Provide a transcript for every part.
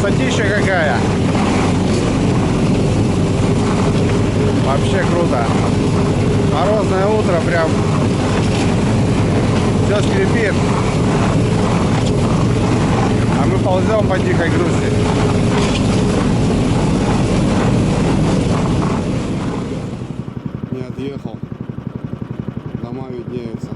красотища какая. Вообще круто. Морозное утро, прям все скрипит. А мы ползем по тихой грусти. Не отъехал. Дома виднеются.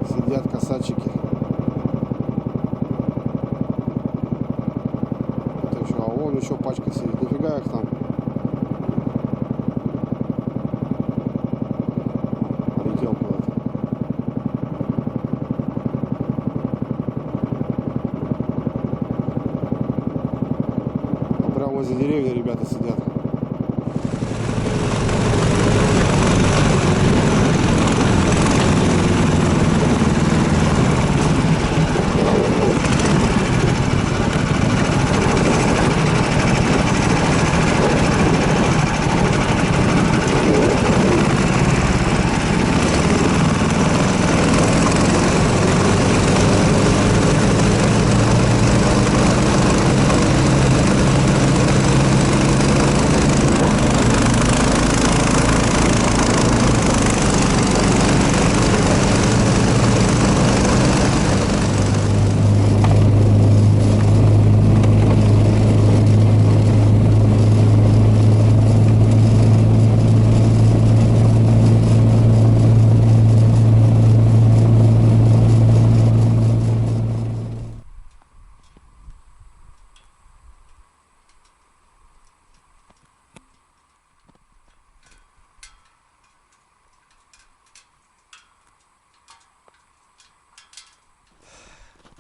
Сидят косачики. Это еще, а вон еще пачка сидит. Нифига их там. Полетел куда-то. А прямо возле деревья ребята сидят.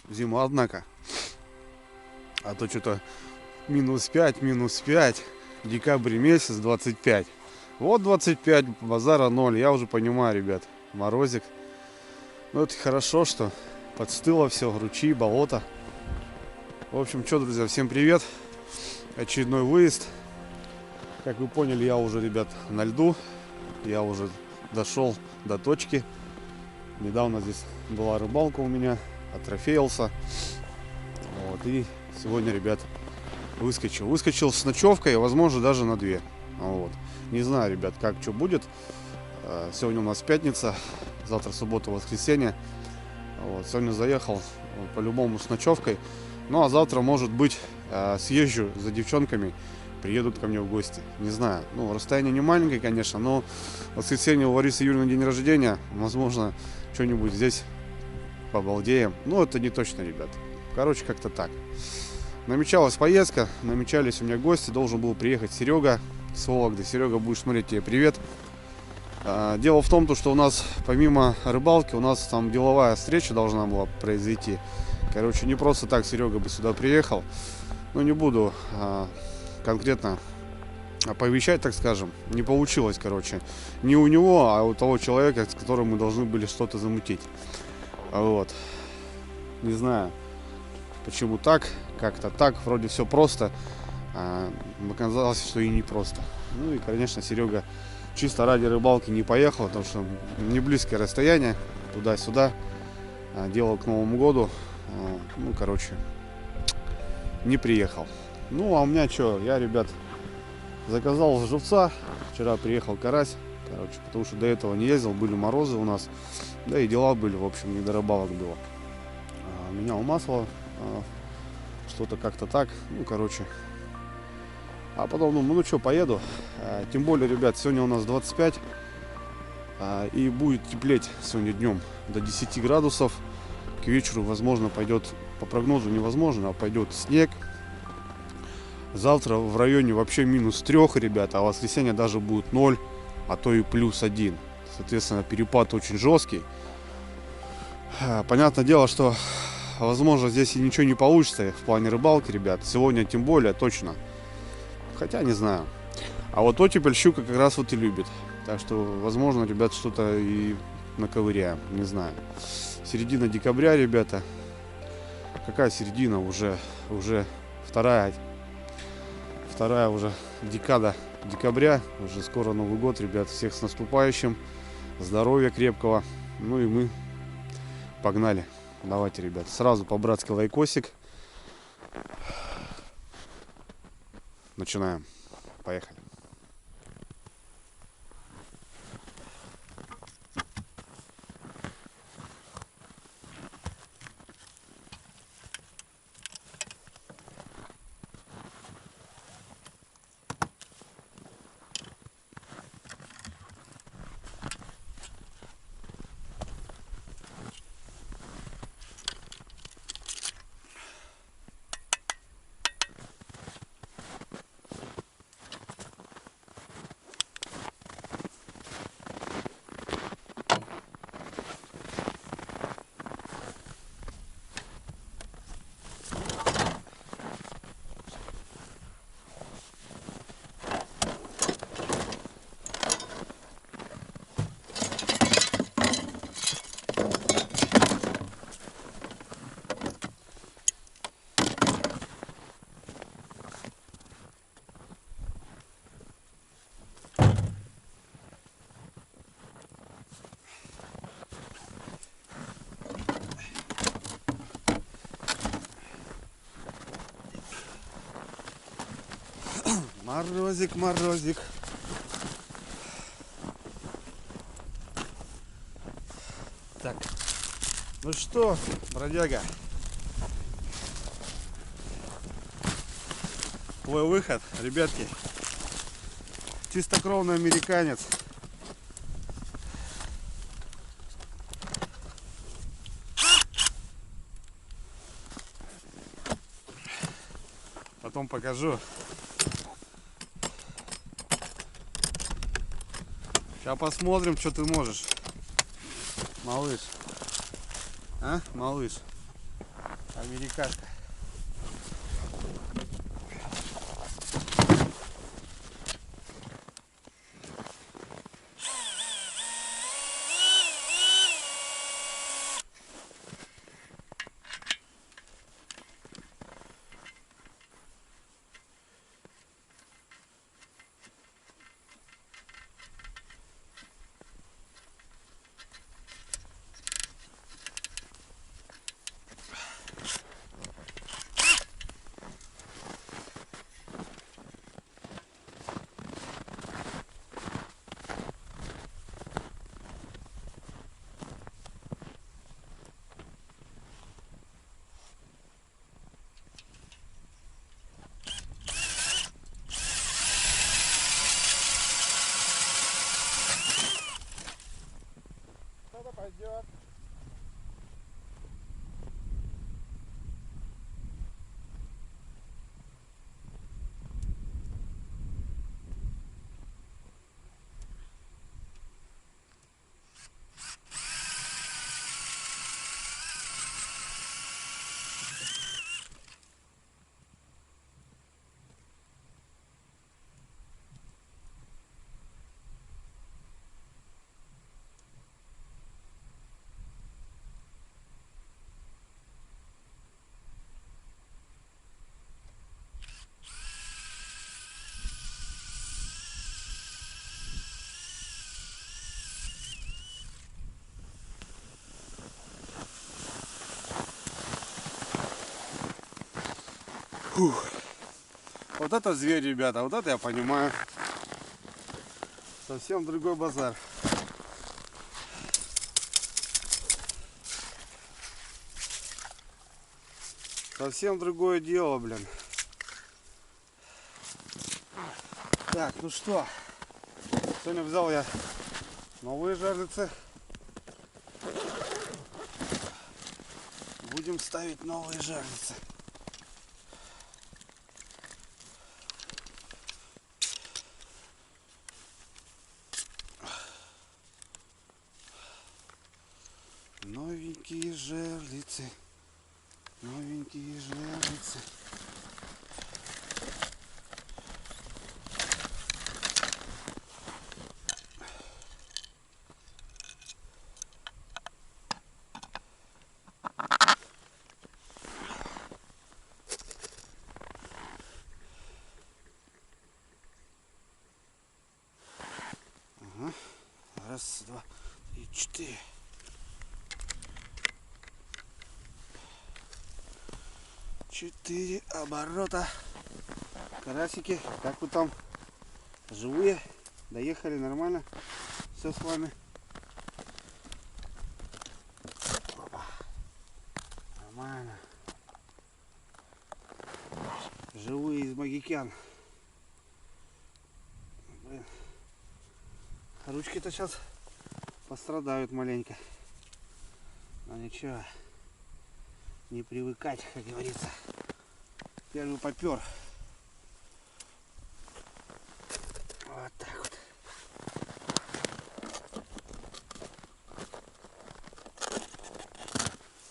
Зима, однако. А то что-то минус 5. Декабрь месяц, 25. Вот 25, базара 0. Я уже понимаю, ребят, морозик. Но это хорошо, что подстыло все, ручьи, болото. В общем, что, друзья, всем привет. Очередной выезд. Как вы поняли, я уже, ребят, на льду. Я уже дошел до точки. Недавно здесь была рыбалка у меня. Отрофеился. Вот, и сегодня, ребят, выскочил с ночевкой, возможно, даже на 2. Вот. Не знаю, ребят, как что будет. Сегодня у нас пятница, завтра суббота, воскресенье. Вот. Сегодня заехал по-любому с ночевкой. Ну а завтра, может быть, съезжу за девчонками, приедут ко мне в гости. Не знаю. Ну, расстояние не маленькое, конечно, но в воскресенье у Ларисы Юрьевны день рождения. Возможно, что-нибудь здесь побалдеем. Ну, это не точно, ребят. Короче, как-то так. Намечалась поездка, намечались у меня гости. Должен был приехать Серега с Вологды. Серега, будешь смотреть, тебе привет. Дело в том, что у нас, помимо рыбалки, у нас там деловая встреча должна была произойти. Короче, не просто так Серега бы сюда приехал. Но не буду конкретно оповещать, так скажем. Не получилось, короче. Не у него, а у того человека, с которым мы должны были что-то замутить. Вот. Не знаю, почему так, как-то так, вроде все просто, оказалось, что и не просто. Ну и, конечно, Серега чисто ради рыбалки не поехал, потому что не близкое расстояние, туда-сюда, делал к Новому году, ну, короче, не приехал. Ну, а у меня что, я, ребят, заказал живца, вчера приехал карась, короче, потому что до этого не ездил, были морозы у нас. Да и дела были, в общем, не до рыбалок было. Менял масло, что-то как-то так, ну, короче. А потом, ну что, поеду. Тем более, ребят, сегодня у нас 25. И будет теплеть сегодня днем до 10 градусов. К вечеру, возможно, пойдет, по прогнозу невозможно, а пойдет снег. Завтра в районе вообще минус 3, ребята, а в воскресенье даже будет 0, а то и плюс 1. Соответственно, перепад очень жесткий. Понятное дело, что, возможно, здесь и ничего не получится в плане рыбалки, ребят. Сегодня тем более точно. Хотя не знаю. А вот оттепель щука как раз вот и любит. Так что, возможно, ребят, что-то и наковыряем. Не знаю. Середина декабря, ребята. Какая середина? Уже вторая Вторая уже декада декабря. Уже скоро Новый год, ребят. Всех с наступающим. Здоровья крепкого. Ну и мы погнали. Давайте, ребят, сразу по-братски лайкосик. Начинаем. Поехали. Морозик, морозик. Так, ну что, бродяга, твой выход, ребятки. Чистокровный американец. Потом покажу. Сейчас посмотрим, что ты можешь, малыш. А, малыш? Американка. Что-то пойдет. Фух. Вот это зверь, ребята, вот это я понимаю. Совсем другой базар. Совсем другое дело, блин. Так, ну что, сегодня взял я новые жерлицы. Будем ставить новые жерлицы. Новенькие жерлицы. Новенькие жерлицы. Раз, два, три, 4. Четыре оборота. Карасики, как вы там? Живые? Доехали нормально? Все с вами? Опа. Нормально. Живые из Магикян. Блин. Ручки-то сейчас пострадают маленько. Но ничего. Не привыкать, как говорится. Первый попер. Вот так вот.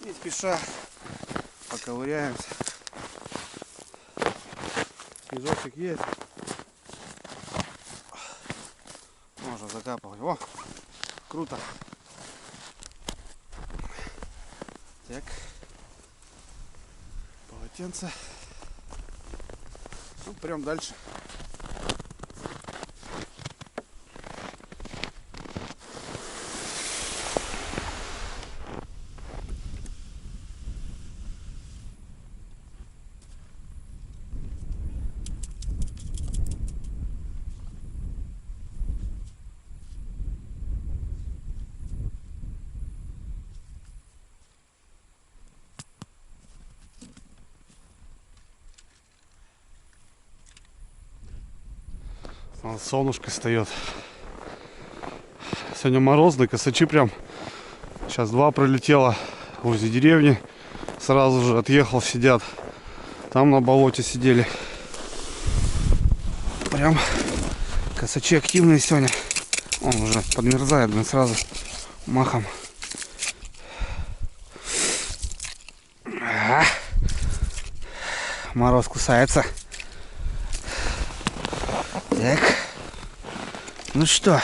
Не спеша поковыряемся. Снежочек есть. Можно закапывать. О, круто. Так. Полотенце. Ну, прям дальше. Вон солнышко встает. Сегодня морозный, косачи прям. Сейчас 2 пролетело возле деревни. Сразу же отъехал, сидят. Там на болоте сидели. Прям косачи активные сегодня. Он уже подмерзает, блин, сразу махом. Мороз кусается. Так. Ну что,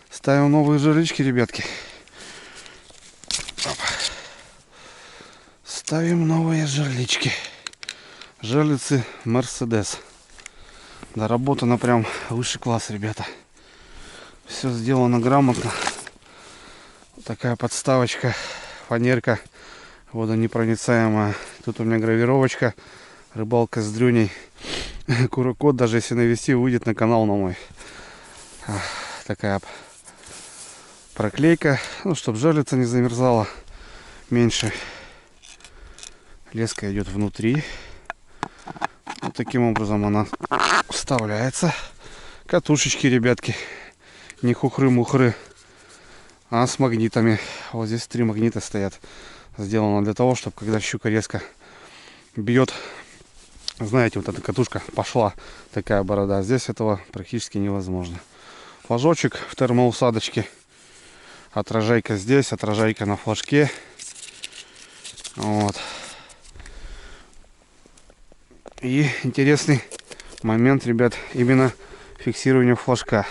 ставим новые жерлички, ребятки. Оп. Ставим новые жерлички. Жерлицы Мерседес. Доработано прям высший класс, ребята. Все сделано грамотно. Вот такая подставочка, фанерка водонепроницаемая. Тут у меня гравировочка. Рыбалка с дрюней. QR-код, даже если навести, выйдет на канал на мой. Такая проклейка, ну, чтобы жерлица не замерзала меньше. Леска идет внутри. Вот таким образом она вставляется. Катушечки, ребятки, не хухры-мухры, а с магнитами. Вот здесь 3 магнита стоят. Сделано для того, чтобы когда щука резко бьет, знаете, вот эта катушка пошла, такая борода. Здесь этого практически невозможно. Флажочек в термоусадочке. Отражайка здесь, отражайка на флажке. Вот. И интересный момент, ребят, именно фиксирование флажка.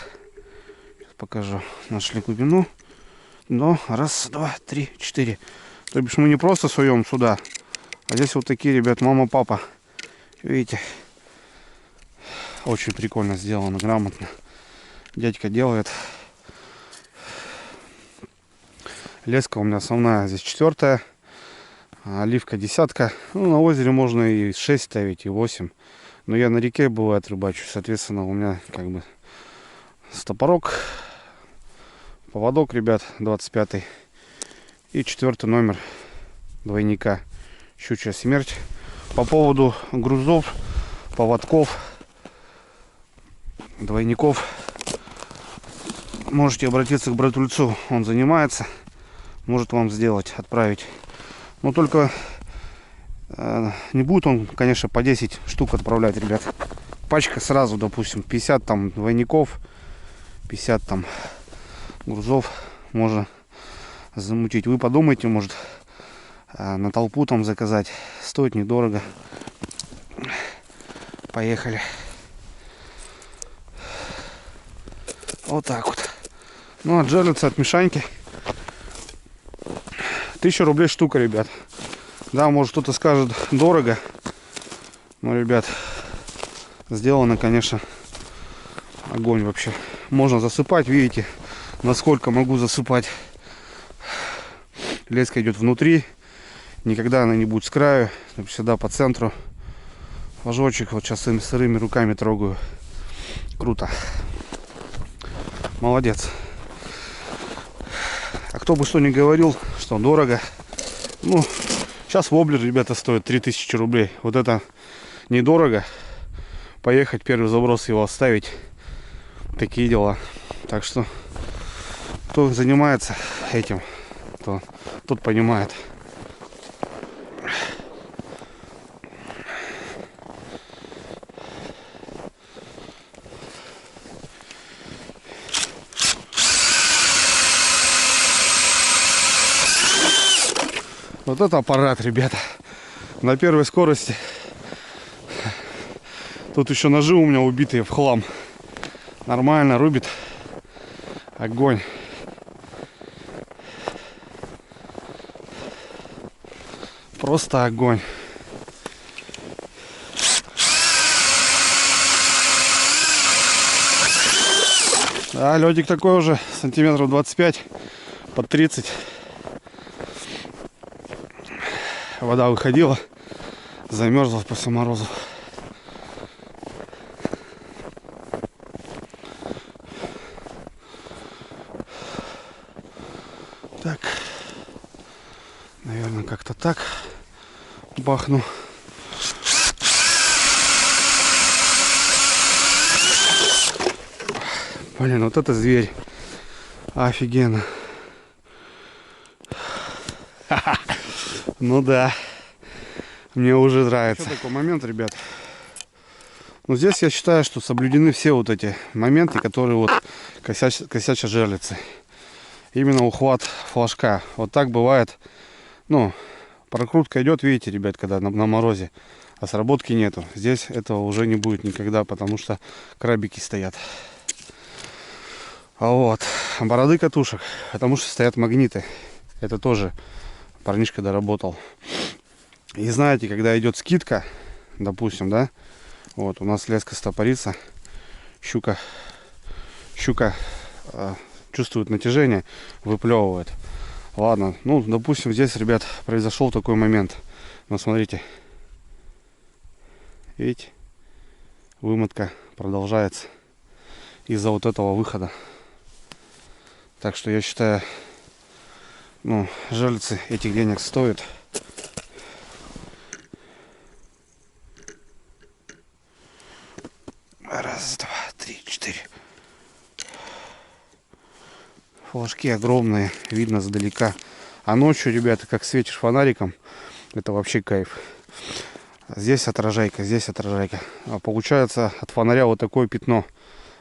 Сейчас покажу. Нашли глубину. Но раз, два, три, 4. То бишь мы не просто суем сюда, а здесь вот такие, ребят, мама, папа. Видите, очень прикольно сделано, грамотно. Дядька делает. Леска у меня основная здесь 4, оливка 10. Ну, на озере можно и 6 ставить, и 8. Но я на реке бывает рыбачу, соответственно, у меня как бы стопорок, поводок, ребят, 25 и 4 номер двойника щучья смерть. По поводу грузов, поводков, двойников, можете обратиться к братульцу, он занимается, может вам сделать, отправить. Но только не будет он, конечно, по 10 штук отправлять, ребят. Пачка сразу, допустим, 50 там двойников, 50 там грузов можно замутить. Вы подумайте, может, на толпу там заказать. Стоит недорого. Поехали. Вот так вот. Ну, от жерлицы, от мешаньки 1000 рублей штука, ребят. Да, может кто-то скажет дорого. Но, ребят, сделано, конечно, огонь вообще. Можно засыпать, видите, насколько могу засыпать. Леска идет внутри. Никогда она не будет с краю. Всегда по центру. Флажочек вот сейчас своими сырыми руками трогаю. Круто. Молодец. А кто бы что ни говорил, что дорого. Ну, сейчас воблер, ребята, стоит 3000 рублей. Вот это недорого. Поехать, первый заброс его оставить. Такие дела. Так что, кто занимается этим, то тот понимает. Вот это аппарат, ребята. На первой скорости. Тут еще ножи у меня убитые в хлам. Нормально рубит. Огонь. Просто огонь. Да, ледик такой уже, сантиметров 25 под 30. Вода выходила, замерзла после морозов. Так, наверное, как-то так бахну. Блин, вот это зверь. Офигенно. Ну да. Мне уже нравится. Еще такой момент, ребят. Но здесь я считаю, что соблюдены все вот эти моменты, которые вот косячат жерлицы. Именно ухват флажка. Вот так бывает. Ну, прокрутка идет, видите, ребят, когда на морозе. А сработки нету. Здесь этого уже не будет никогда, потому что крабики стоят. А вот бороды катушек, потому что стоят магниты. Это тоже парнишка доработал. И знаете, когда идет скидка, допустим, да, вот у нас леска стопорится, щука чувствует натяжение, выплевывает. Ладно, ну, допустим, здесь, ребят, произошел такой момент. Но смотрите, видите, вымотка продолжается из-за вот этого выхода. Так что я считаю, ну, жерлицы этих денег стоят. Раз, два, три, четыре. Флажки огромные, видно сдалека. А ночью, ребята, как светишь фонариком, это вообще кайф. Здесь отражайка, здесь отражайка. А получается от фонаря вот такое пятно,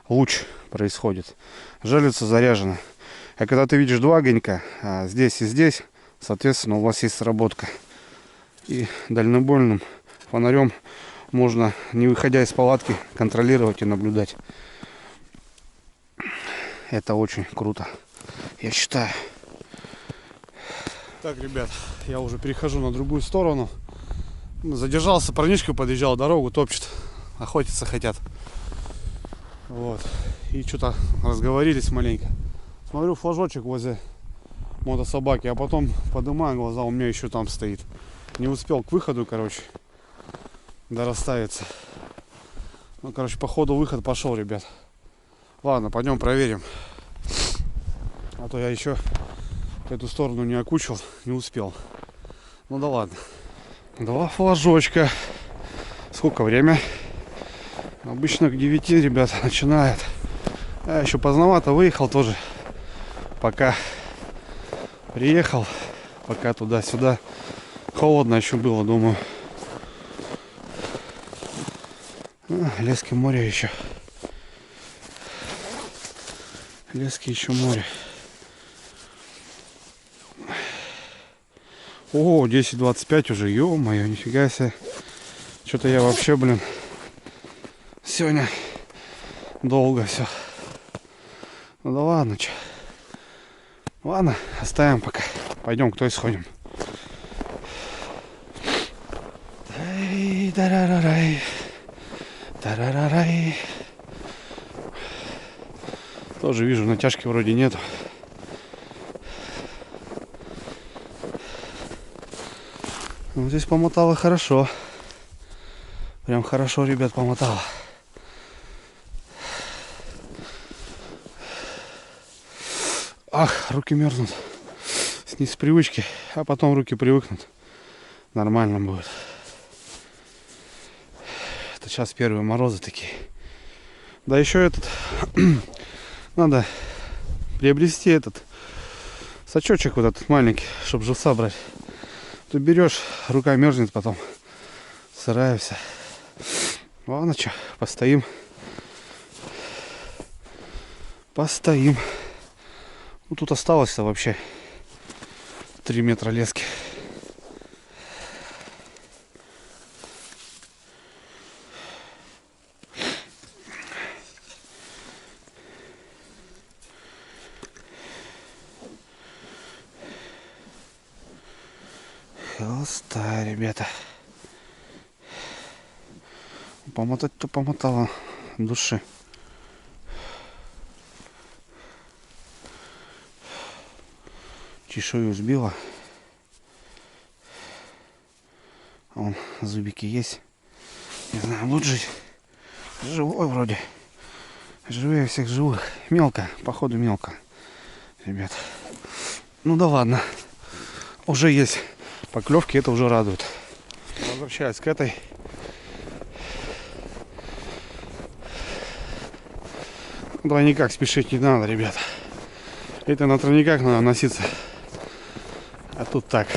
луч происходит. Жерлица заряжена. А когда ты видишь два огонька, здесь и здесь, соответственно, у вас есть сработка. И дальнобойным фонарем можно, не выходя из палатки, контролировать и наблюдать. Это очень круто, я считаю. Так, ребят, я уже перехожу на другую сторону. Задержался, парнишка подъезжал, дорогу топчет, охотиться хотят. Вот. И что-то разговорились маленько. Смотрю, флажочек возле мотособаки, а потом поднимаю глаза, у меня еще там стоит. Не успел к выходу, короче, дорасставиться. Ну, короче, по ходу выход пошел, ребят. Ладно, пойдем проверим. А то я еще эту сторону не окучил, не успел. Ну да ладно. Два флажочка. Сколько время? Обычно к 9, ребят, начинает. Я еще поздновато выехал тоже. Пока приехал, пока туда-сюда. Холодно еще было, думаю. Лески море еще. Лески еще море. О, 10:25 уже, ё-моё, нифига себе. Что-то я вообще, блин, сегодня долго все. Ну да ладно, что. Ладно, оставим пока. Пойдем к той сходим. Тоже вижу, натяжки вроде нету. Ну, здесь помотало хорошо. Прям хорошо, ребят, помотало. Ах, руки мерзнут. С привычки, а потом руки привыкнут. Нормально будет. Это сейчас первые морозы такие. Да еще этот надо приобрести этот сачочек вот этот маленький, чтобы живца брать. Ты берешь, рука мерзнет потом. Сырая вся. Ладно, что, постоим. Постоим. Ну, тут осталось-то вообще 3 метра лески. Холостая, ребята. Помотать-то помотала души. Чешую сбила. Вон зубики есть. Не знаю, будут жить. Живой вроде. Живее всех живых. Мелко, походу мелко. Ребят. Ну да ладно. Уже есть поклевки, это уже радует. Возвращаюсь к этой. На тройниках спешить не надо, ребят. Это на тройниках надо носиться. А тут так.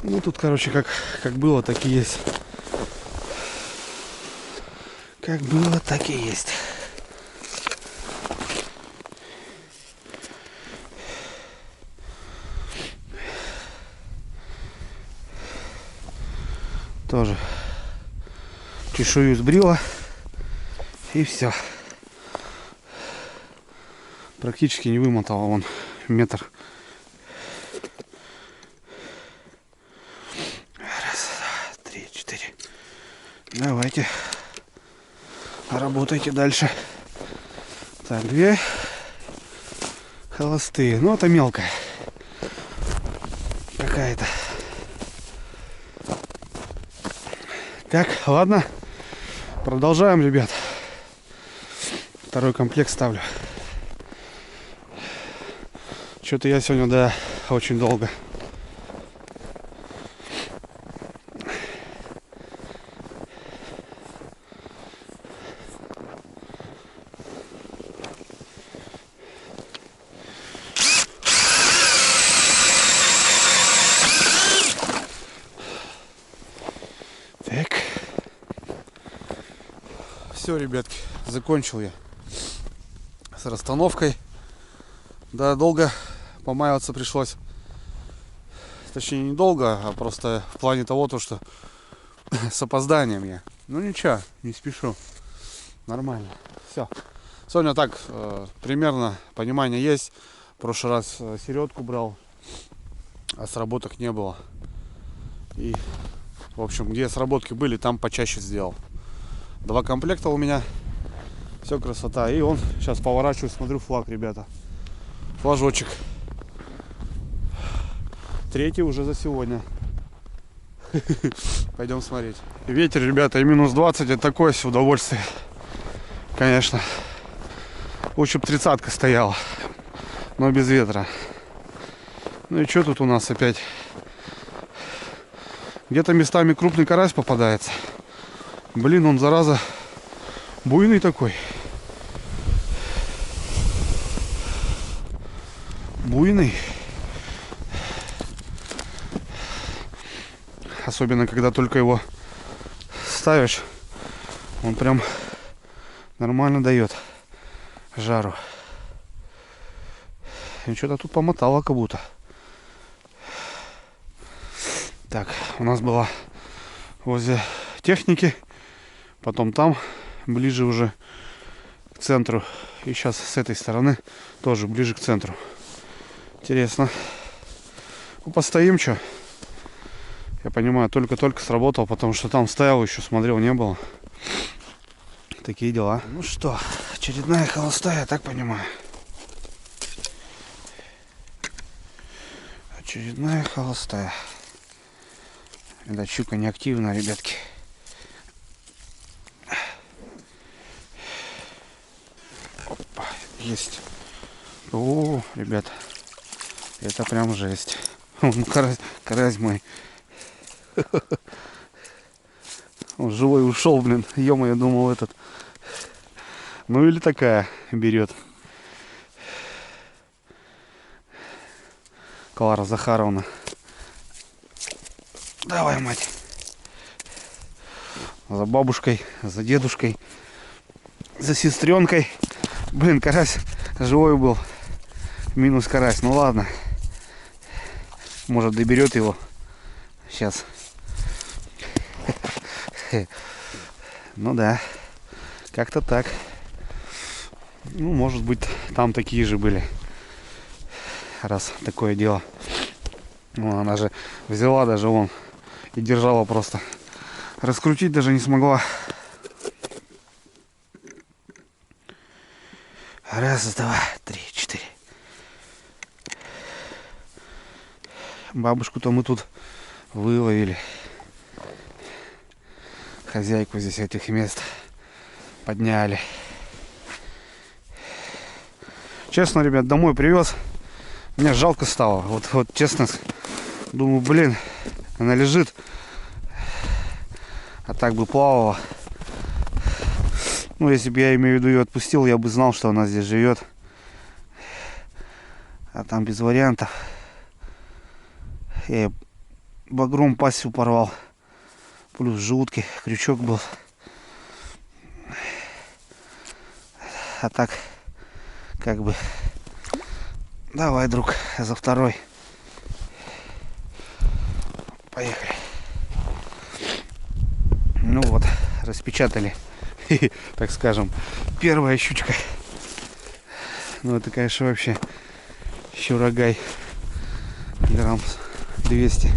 Ну тут, короче, как было, так и есть. Как было, так и есть. Тоже чешую сбрила. И все. Практически не вымотала, вон метр. Раз, два, 3, 4. Давайте. Работайте дальше. Так, 2 холостые. Ну, это мелкая. Какая-то. Так, ладно. Продолжаем, ребят. Второй комплект ставлю. Что-то я сегодня, да, очень долго. Так. Все, ребятки, закончил я с расстановкой. Да, долго помаиваться пришлось. Точнее, недолго, а просто в плане того, что с опозданием я. Ну ничего, не спешу. Нормально. Все. Сегодня так, примерно понимание есть. В прошлый раз середку брал, а сработок не было. И, в общем, где сработки были, там почаще сделал. 2 комплекта у меня. Все, красота. И он, сейчас поворачиваю, смотрю, флаг, ребята. Флажочек. 3 уже за сегодня. Пойдем смотреть. Ветер, ребята, и минус 20, это такое себе удовольствие. Конечно. Лучше бы 30-ка стояла, но без ветра. Ну и что тут у нас опять? Где-то местами крупный карась попадается. Блин, он, зараза, буйный такой. Буйный. Особенно, когда только его ставишь, он прям нормально дает жару. И что-то тут помотало как будто. Так, у нас была возле техники, потом там, ближе уже к центру. И сейчас с этой стороны тоже ближе к центру. Интересно. Ну, постоим, что? Я понимаю, только-только сработал, потому что там стоял, еще смотрел, не было. такие дела. Ну что, очередная холостая, я так понимаю. Очередная холостая. Эта щука неактивная, ребятки. Опа, есть. О, ребят, это прям жесть. Карась мой. Он живой ушел, блин. Ё-моё, я думал этот. Ну или такая берет. Клара Захаровна. Давай, мать. За бабушкой, за дедушкой, за сестренкой. Блин, карась живой был. Минус карась. Ну ладно. Может, доберет его. Сейчас. Ну да. Как-то так. Ну, может быть, там такие же были. Раз такое дело. Ну, она же взяла даже вон и держала просто. Раскрутить даже не смогла. Раз, два, три, четыре. Бабушку-то мы тут выловили. Хозяйку здесь этих мест подняли. Честно, ребят, домой привез. Мне жалко стало. Вот честно, думаю, блин, она лежит. А так бы плавала. Ну, если бы я, имею в виду, ее отпустил, я бы знал, что она здесь живет. А там без вариантов. Я багром пассию порвал. Плюс желудки, крючок был. А так, как бы... Давай, друг, за второй. Поехали. Ну вот, распечатали, так скажем, первая щучка. Ну это, конечно, вообще щурагай. Грамм 200.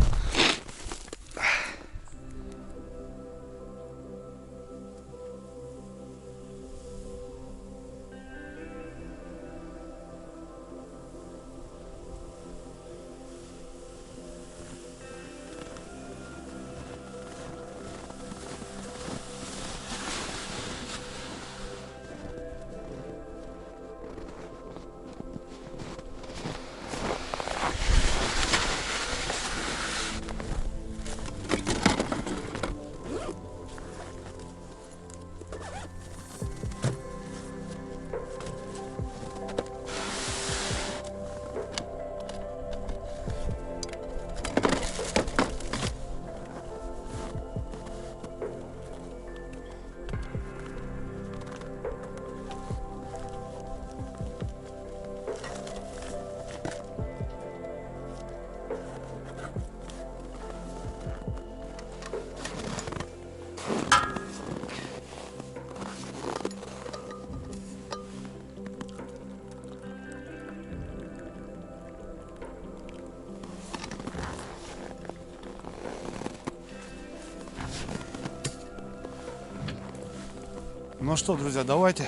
Ну что, друзья, давайте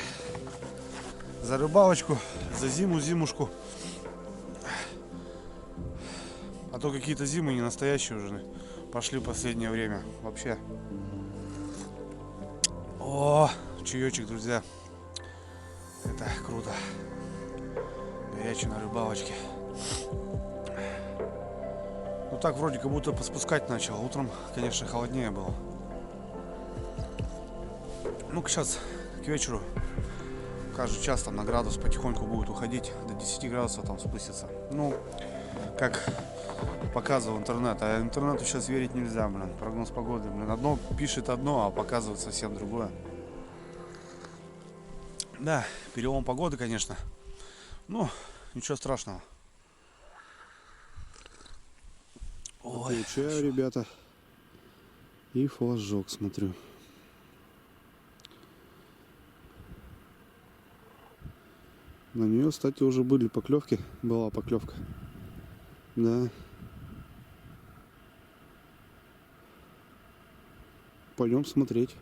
за рыбалочку, за зимушку. А то какие-то зимы не настоящие уже пошли в последнее время. Вообще. О, чаечек, друзья. Это круто. Горячий на рыбалочке. Ну так вроде как будто поспускать начал. Утром, конечно, холоднее было. Ну-ка сейчас к вечеру каждый час там на градус потихоньку будет уходить, до 10 градусов там спустится. Ну, как показывал интернет, а интернету сейчас верить нельзя, блин. Прогноз погоды, блин, одно пишет одно, а показывает совсем другое. Да, перелом погоды, конечно. Ну, ничего страшного. Ой, чаю, ребята. И флажок, смотрю. На нее, кстати, уже были поклевки. Была поклевка. Да. Пойдем смотреть.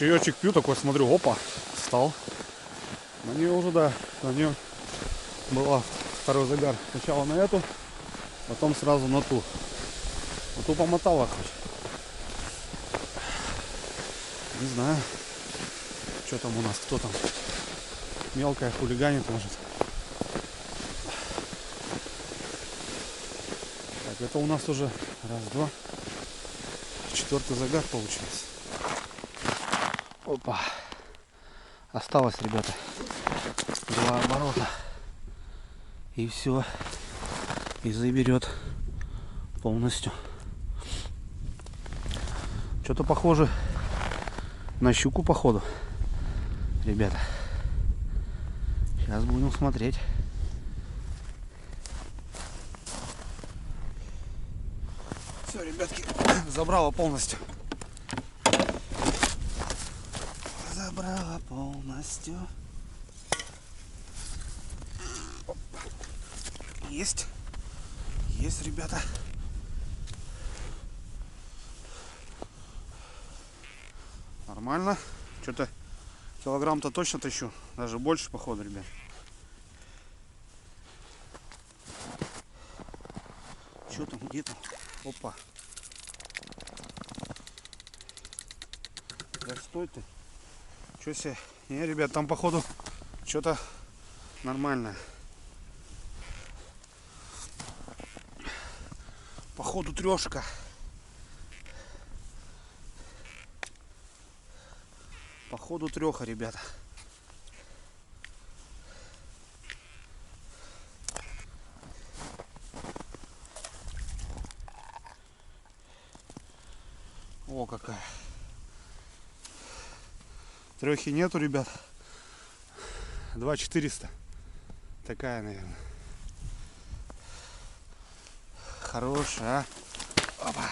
Чаечек пью, такой смотрю, опа, встал. На нее уже, да, на нее была второй загар. Сначала на эту, потом сразу на ту. На ту помотала хоть. Не знаю, что там у нас, кто там. Мелкая хулиганит, может. Так, это у нас уже раз, два. Четвертый загар получился. Опа. Осталось, ребята, 2 оборота. И все. И заберет полностью. Что-то похоже на щуку, походу. Ребята. Сейчас будем смотреть. Все, ребятки, забрала полностью. Забрала полностью. Оп. Есть. Есть, ребята. Нормально. Что-то килограмм-то точно тащу. Даже больше, походу, ребят. Что там, где там? Опа. Да стой ты. Что себе? Не, ребят, там, походу, что-то нормальное. Походу, трешка. Походу, треха, ребята. О, какая. Трехи нету, ребят. 2400. Такая, наверное. Хорошая, а? Опа.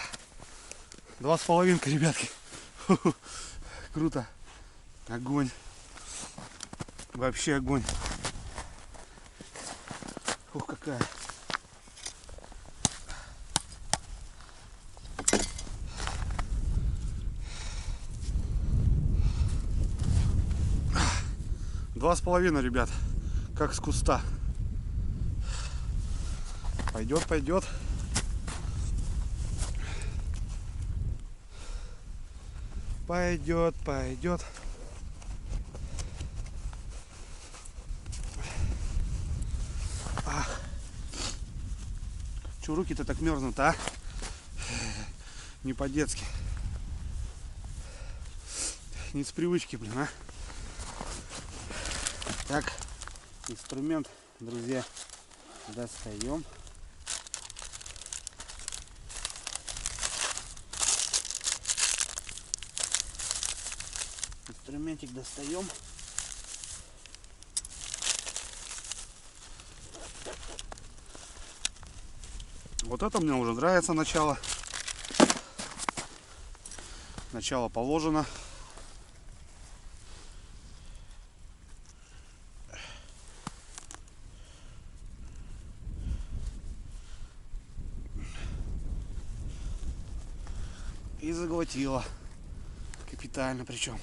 2,5, ребятки. Круто. Огонь. Вообще огонь. Ух, какая. Два с половиной, ребят. Как с куста. Пойдет, пойдет. Пойдет, пойдет. Че руки-то так мерзнут, а? Не по-детски. Не с привычки, блин, а? Так, инструмент, друзья, достаем. Инструментик достаем. Вот это мне уже нравится начало. Начало положено. И заглотила. Капитально причем.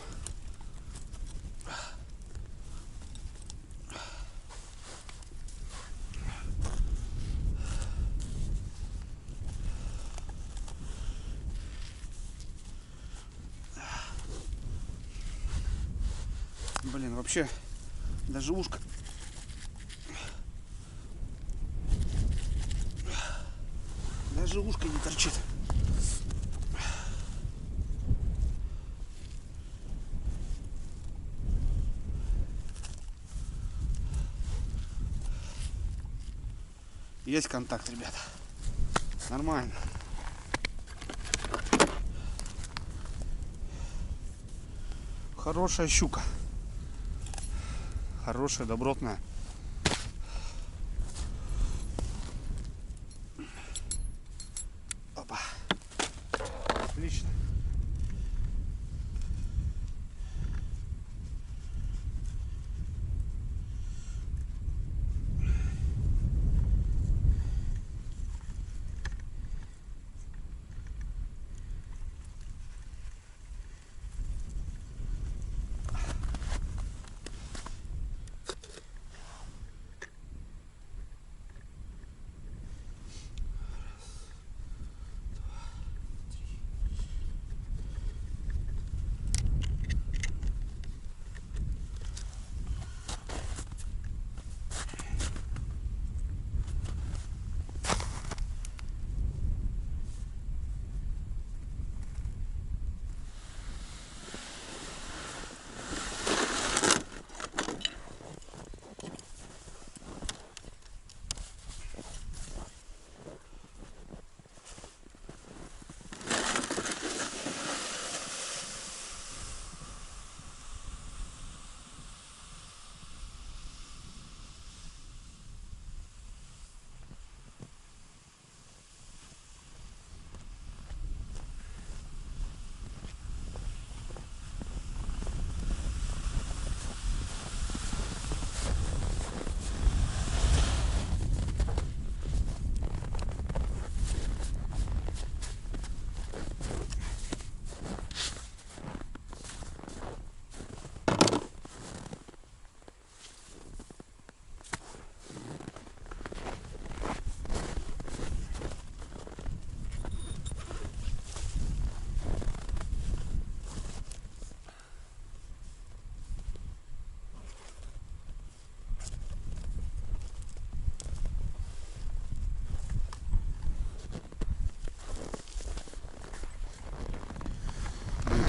Блин, вообще даже ушко. Даже ушко не торчит. Есть контакт, ребята. Нормально. Хорошая щука. Хорошая, добротная. Опа. Отлично.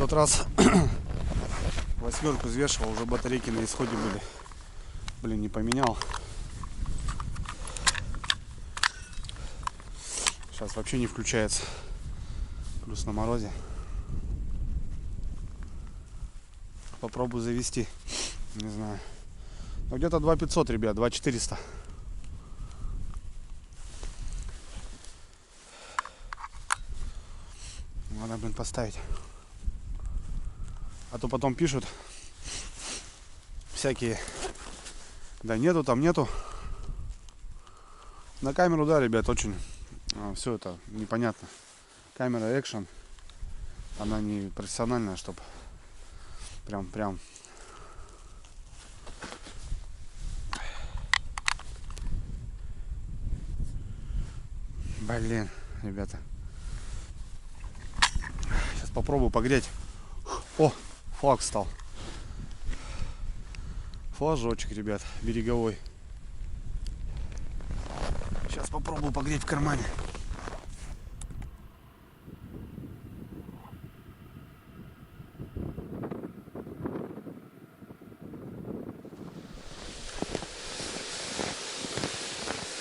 тот раз восьмерку взвешивал, уже батарейки на исходе были. Блин, не поменял. Сейчас вообще не включается. Плюс на морозе. Попробую завести. Не знаю. Ну, где-то 2500, ребят, 2400. Надо, блин, поставить. А то потом пишут всякие. Да нету, там нету. На камеру, да, ребят, очень все это непонятно. Камера экшен. Она не профессиональная, чтобы прям. Блин, ребята. Сейчас попробую погреть. О, флаг встал. Флажочек, ребят, береговой. Сейчас попробую погреть в кармане.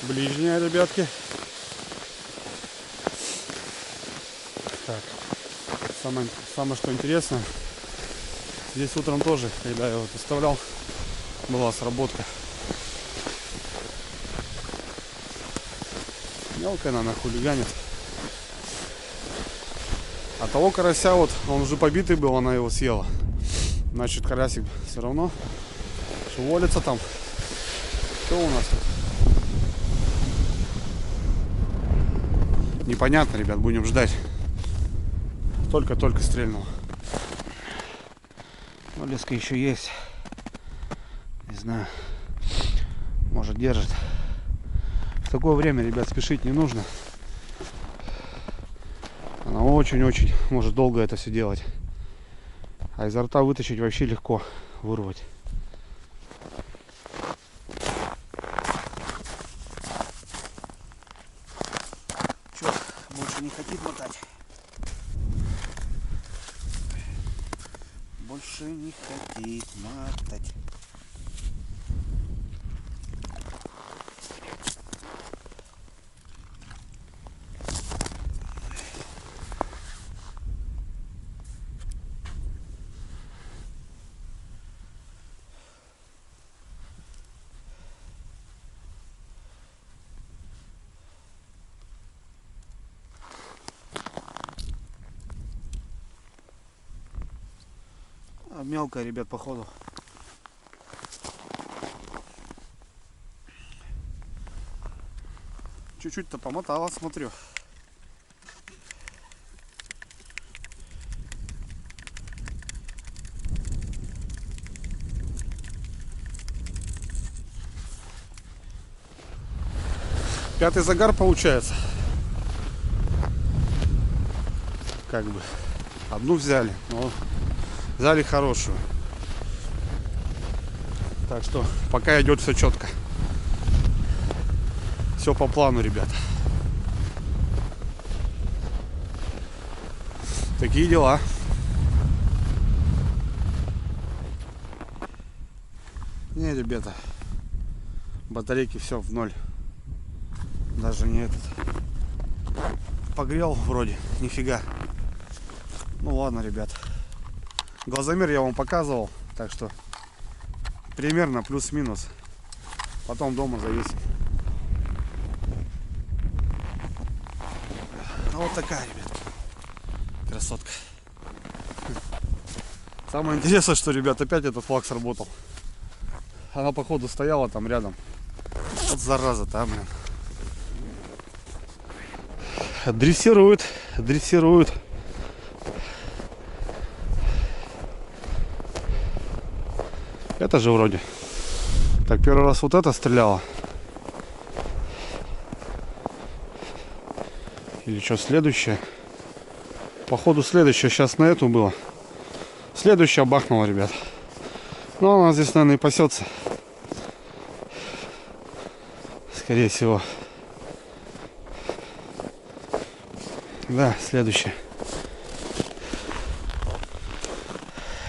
Ближняя, ребятки. Так. Самое что интересно, здесь утром тоже, когда я его доставлял, была сработка. Мелкая она хулиганит. А того карася вот, он уже побитый был, она его съела. Значит, карасик все равно шевелится там. Что у нас тут? Непонятно, ребят, будем ждать. Только стрельнул. Но леска еще есть. Не знаю. Может, держит. В такое время, ребят, спешить не нужно. Она очень-очень может долго это все делать. А изо рта вытащить вообще легко. Вырвать. Че, больше не хотит мотать? Больше не хотит мотать. А мелкая, ребят, походу. Чуть-чуть-то помотала, смотрю. Пятый загар получается. Как бы. Одну взяли, но взяли хорошую. Так что пока идет все четко. Все по плану, ребята. Такие дела. Не, ребята, батарейки все в ноль. Даже не этот. Погрел вроде, нифига. Ну ладно, ребят. Глазомер я вам показывал, так что примерно плюс-минус. Потом дома завесим. Вот такая, ребят, красотка. Самое интересное, что, ребят, опять этот флаг сработал. Она, походу, стояла там рядом. Вот зараза-то, блин. Дрессируют. Это же вроде. Так, первый раз вот это стреляла. Или что, следующее? Походу следующее сейчас на эту было. Следующая бахнула, ребят. Но она здесь, наверное, и пасется. Скорее всего. Да, следующее.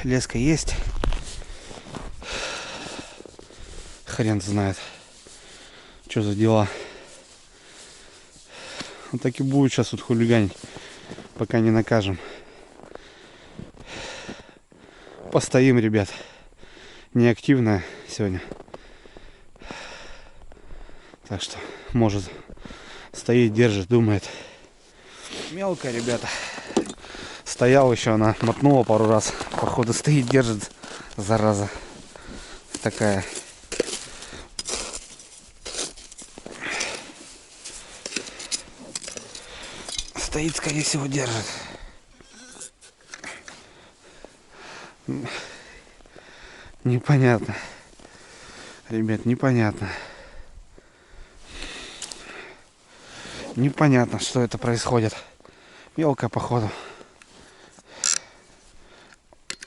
Леска есть. Хрен знает, что за дела. Вот так и будет сейчас вот хулиганить, пока не накажем. Постоим, ребят. Неактивная сегодня. Так что, может, стоит, держит, думает. Мелко, ребята. Стоял еще, она мотнула пару раз. Походу стоит, держит, зараза. Такая. Стоит, скорее всего, держит. Непонятно. Ребят, непонятно. Непонятно, что это происходит. Мелко, походу.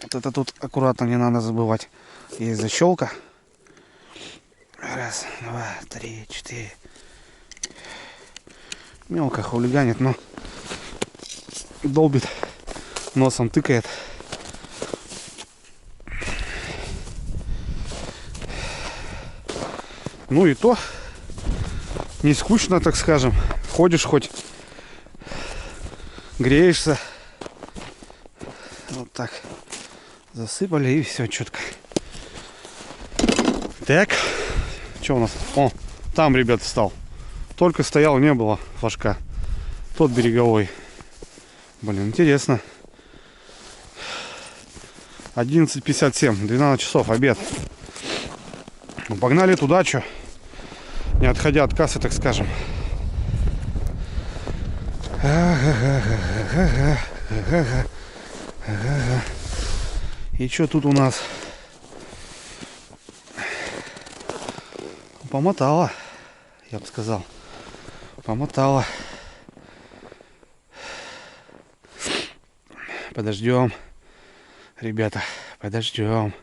Вот это тут аккуратно не надо забывать. Есть защелка. Раз, два, три, четыре. Мелко хулиганит, но долбит. Носом тыкает. Ну и то. Не скучно, так скажем. Ходишь хоть, греешься. Вот так. Засыпали и все четко. Так. Что у нас? О, там, ребят, встал. Только стоял, не было флажка. Тот береговой. Блин, интересно. 11:57, 12 часов, обед. Ну, погнали туда, что? Не отходя от кассы, так скажем. И что тут у нас? Помотала, я бы сказал. Помотала. Подождем. Ребята, подождем.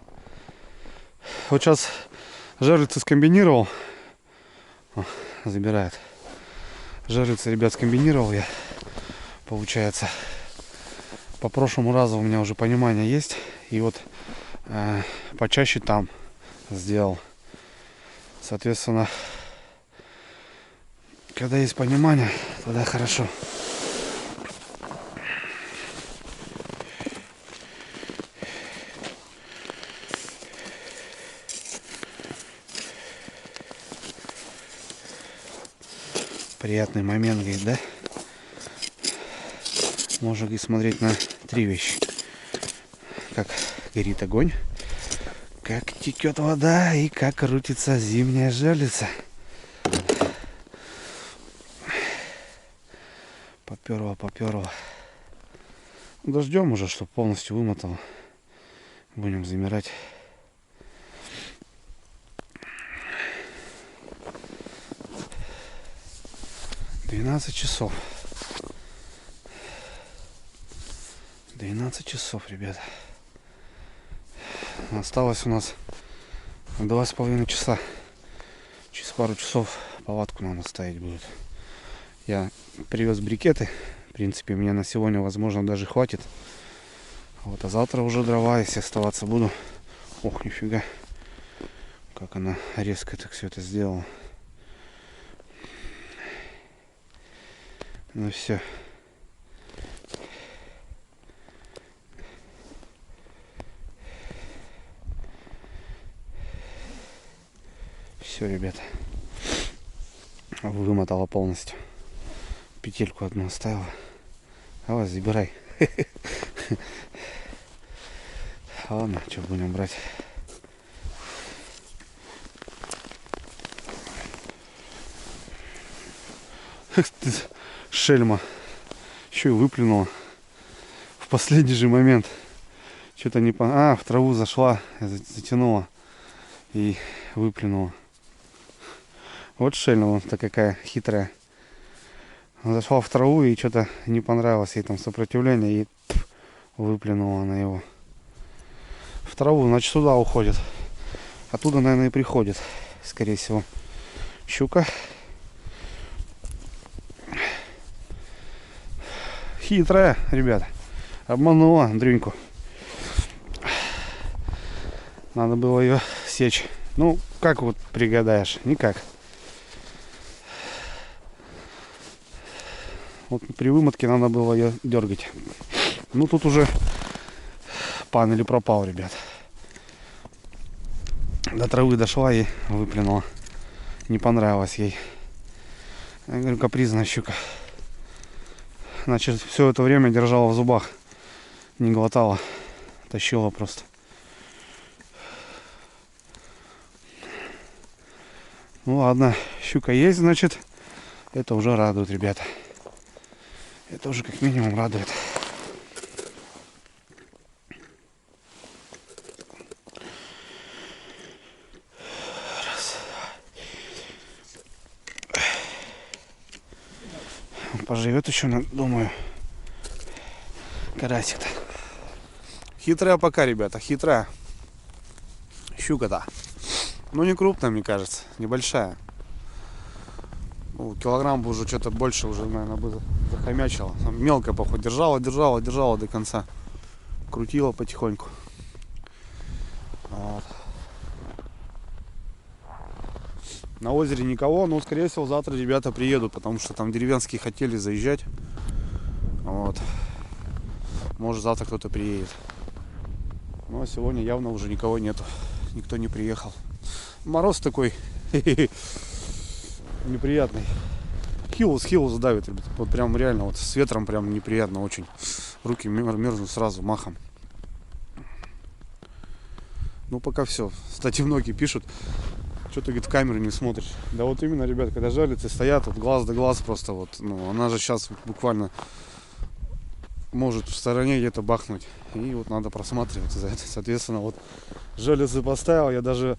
Вот сейчас жерлицы скомбинировал. О, забирает. Жерлицы, ребят, скомбинировал я. Получается. По прошлому разу у меня уже понимание есть. И вот почаще там сделал. Соответственно, когда есть понимание, тогда хорошо. Приятный момент, говорит, да? Можно и смотреть на три вещи. Как горит огонь, как текет вода и как крутится зимняя жерлица. Поперло. Дождем уже, чтобы полностью вымотало. Будем замирать. часов. 12 часов, ребята. Осталось у нас 2,5 часа. Через пару часов палатку надо ставить будет. Я привез брикеты. В принципе, мне на сегодня, возможно, даже хватит. Вот, а завтра уже дрова, если оставаться буду. Ох, нифига. Как она резко так все это сделала. Ну все. Все, ребята. Вымотала полностью. Петельку одну оставила. Давай, забирай. Ладно, что будем брать. Шельма. Еще и выплюнула. В последний же момент. Что-то не по... в траву зашла, затянула. И выплюнула. Вот шельма, вот какая хитрая. Зашла в траву и что-то не понравилось ей там сопротивление. И выплюнула она его. В траву, значит, сюда уходит. Оттуда, наверное, и приходит. Скорее всего. Щука. Хитрая, ребята. Обманула Дрюньку. Надо было ее сечь. Ну, как вот пригадаешь? Никак. Вот при выматке надо было ее дергать. Ну, тут уже пан или пропал, ребят. До травы дошла и выплюнула. Не понравилось ей. Я говорю, капризная щука. Значит, все это время держала в зубах. Не глотала. Тащила просто. Ну ладно, щука есть, значит. Это уже радует, ребята. Это уже как минимум радует. Поживет еще, думаю, карасик-то. Хитрая пока, ребята, хитрая. Щука-то. Ну, не крупная, мне кажется, небольшая. Ну, килограмм бы уже что-то больше уже, наверное, бы захомячила. Мелко, походу, держала до конца. Крутила потихоньку. Вот. На озере никого, но, скорее всего, завтра ребята приедут, потому что там деревенские хотели заезжать. Вот. Может, завтра кто-то приедет. Ну, а сегодня явно уже никого нету. Никто не приехал. Мороз такой неприятный. Хилус давит, ребят. Вот прям реально, вот с ветром прям неприятно очень. Руки мерзнут сразу махом. Ну, пока все. Кстати, многие пишут, что ты, говорит, в камеру не смотришь. Да вот именно, ребят, когда жерлицы стоят, вот глаз да глаз просто вот, ну, она же сейчас буквально может в стороне где-то бахнуть. И вот надо просматривать за это. Соответственно, вот жерлицы поставил, я даже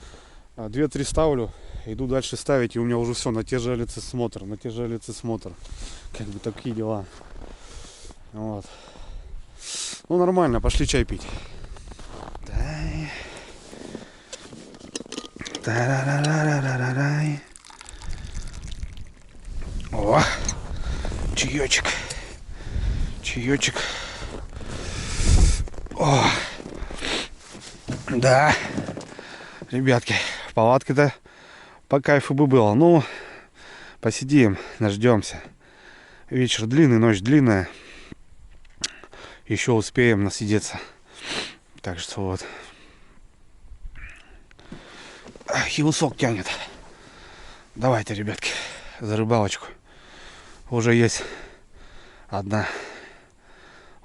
2-3 ставлю, иду дальше ставить, и у меня уже все, на те жерлицы смотр. Как бы такие дела. Вот. Ну, нормально, пошли чай пить. О, чаечек. О, да, ребятки, палатка-то по кайфу бы было. Ну, посидим, дождемся. Вечер длинный, ночь длинная. Еще успеем насидеться. Так что вот. Хилусок тянет. Давайте, ребятки, за рыбалочку. Уже есть одна.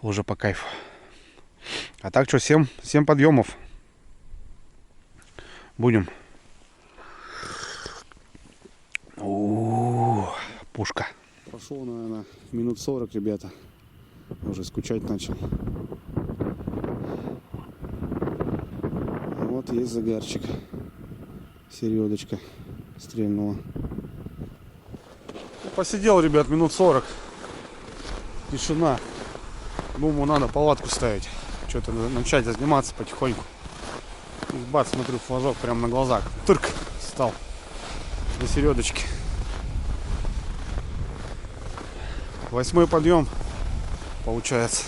Уже по кайфу. А так что, 7 подъемов. Будем. Пушка. Пошел, наверное, минут 40, ребята. Уже скучать начал. Вот есть загарчик. Середочка стрельнула. Посидел, ребят, минут 40. Тишина. Думаю, надо палатку ставить. Что-то начать заниматься потихоньку. И бац, смотрю, флажок прямо на глазах. Тырк стал. До середочки. 8-й подъем получается.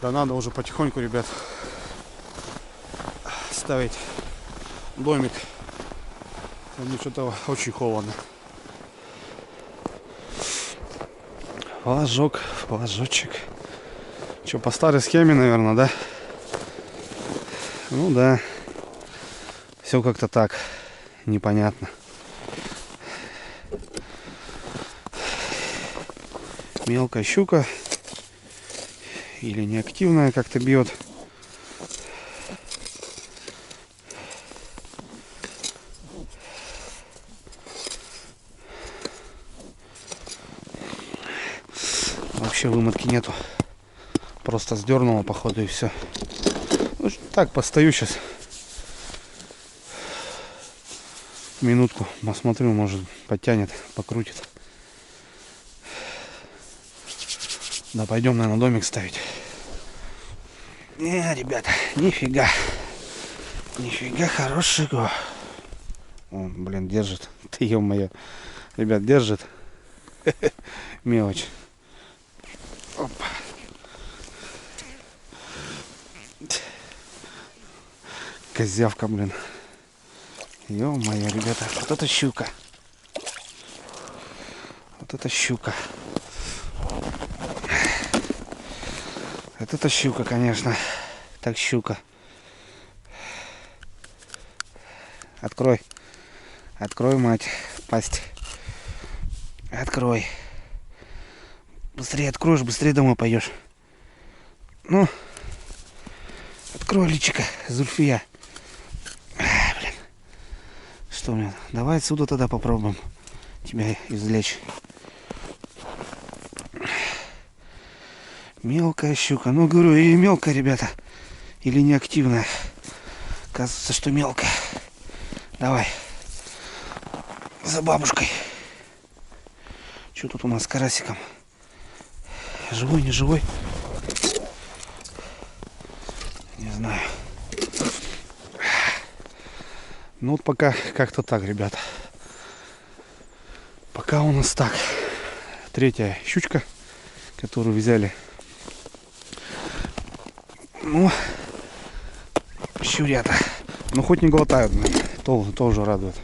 Да надо уже потихоньку, ребят, ставить домик. Мне что-то очень холодно. Флажочек. Что, по старой схеме, наверное, да? Ну да. Все как-то так. Непонятно. Мелкая щука. Или неактивная как-то бьет. Вообще вымотки нету. Просто сдернула, походу, и все. Ну, так, постою сейчас. Минутку посмотрю, может подтянет, покрутит. Да, пойдем, наверное, домик ставить. Не, ребята, нифига. Нифига хорошего. О, блин, держит. Ты, ё-моё. Ребят, держит. Мелочь. Опа. козявка, блин. Ё-моё, ребята, вот это щука. Вот это щука. Вот это щука, конечно. Так, щука. Открой. Открой, мать, пасть. Открой. Быстрее откроешь, быстрее домой пойдешь. Ну, открой, личико, Зульфия. Блин. Что мне? Давай отсюда тогда попробуем тебя извлечь. Мелкая щука. Ну, говорю, и мелкая, ребята. Или неактивная. Кажется, что мелкая. Давай. За бабушкой. Что тут у нас с карасиком? Живой, не живой? Не знаю. Ну вот пока как-то так, ребята. Пока у нас так. Третья щучка, которую взяли. Ну, щурята. Ну хоть не глотают, то тоже радует.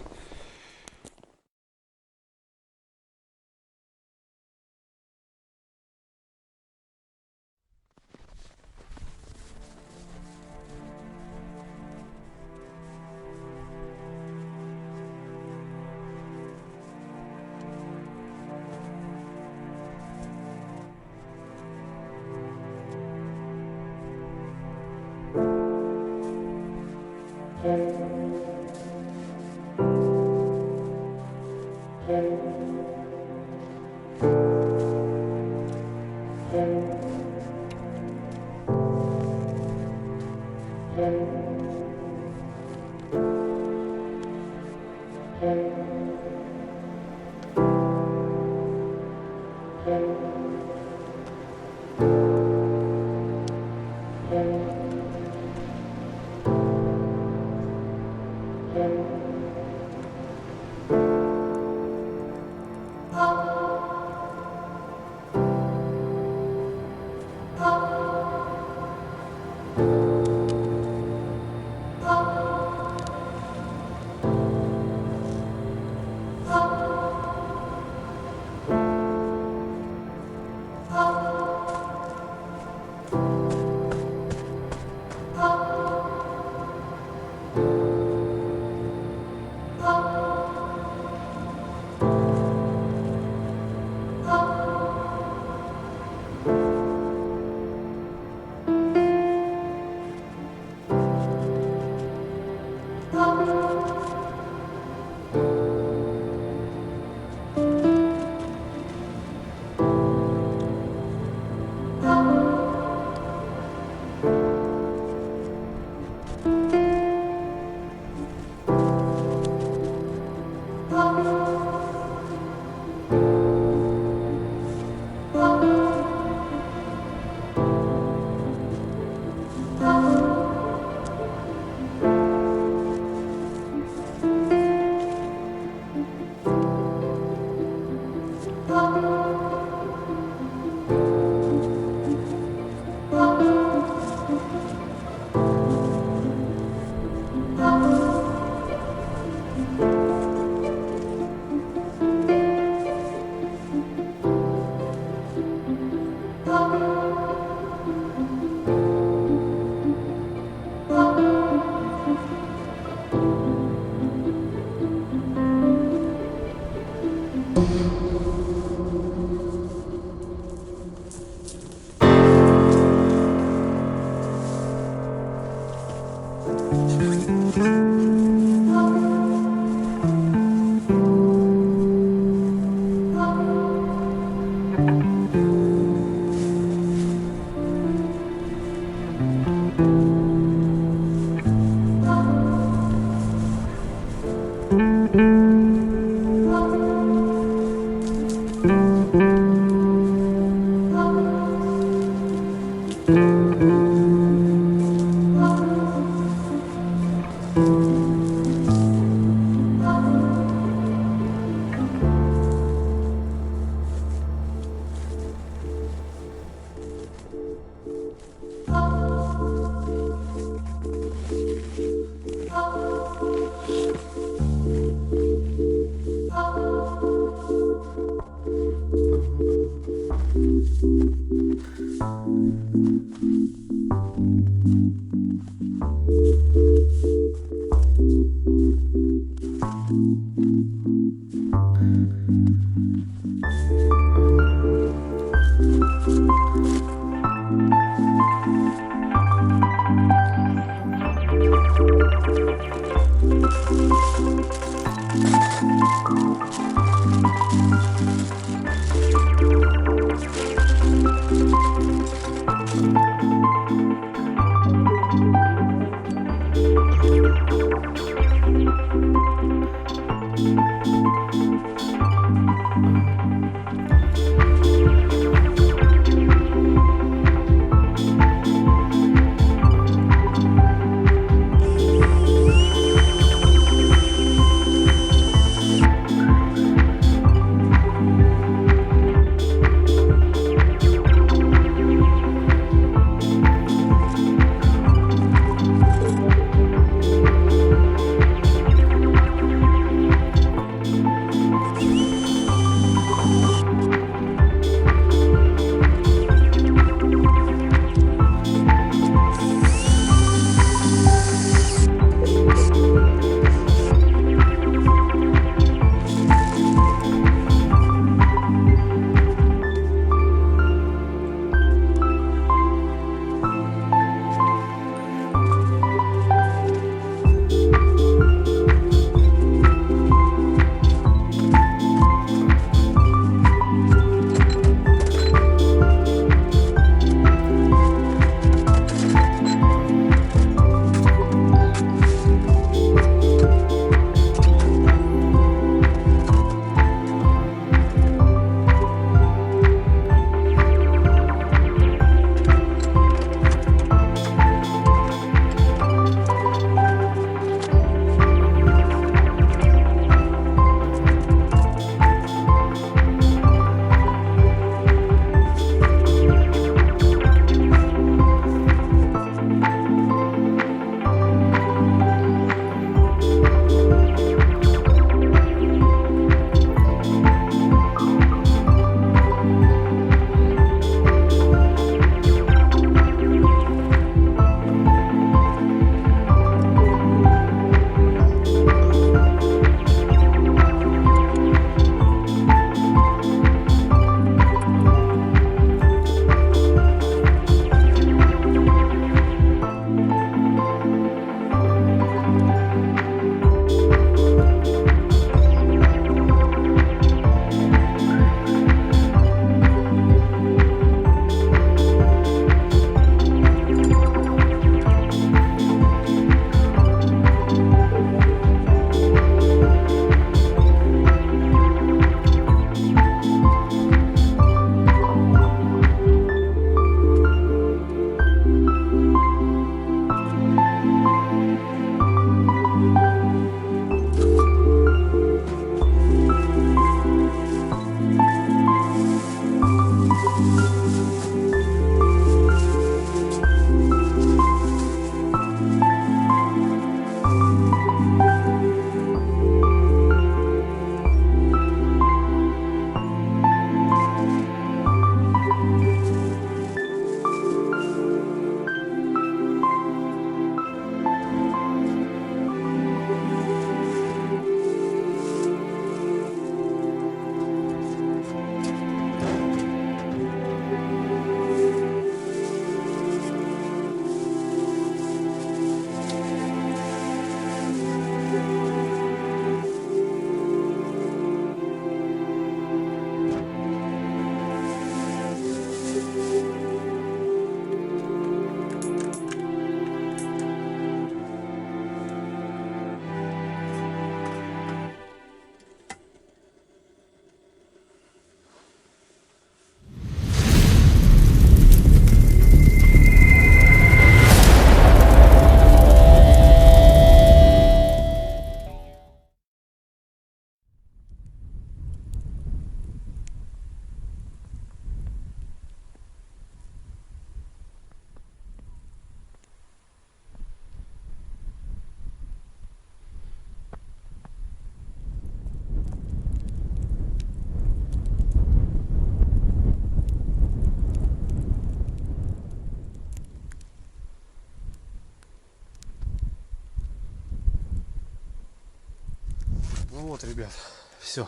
Ну вот, ребят, все.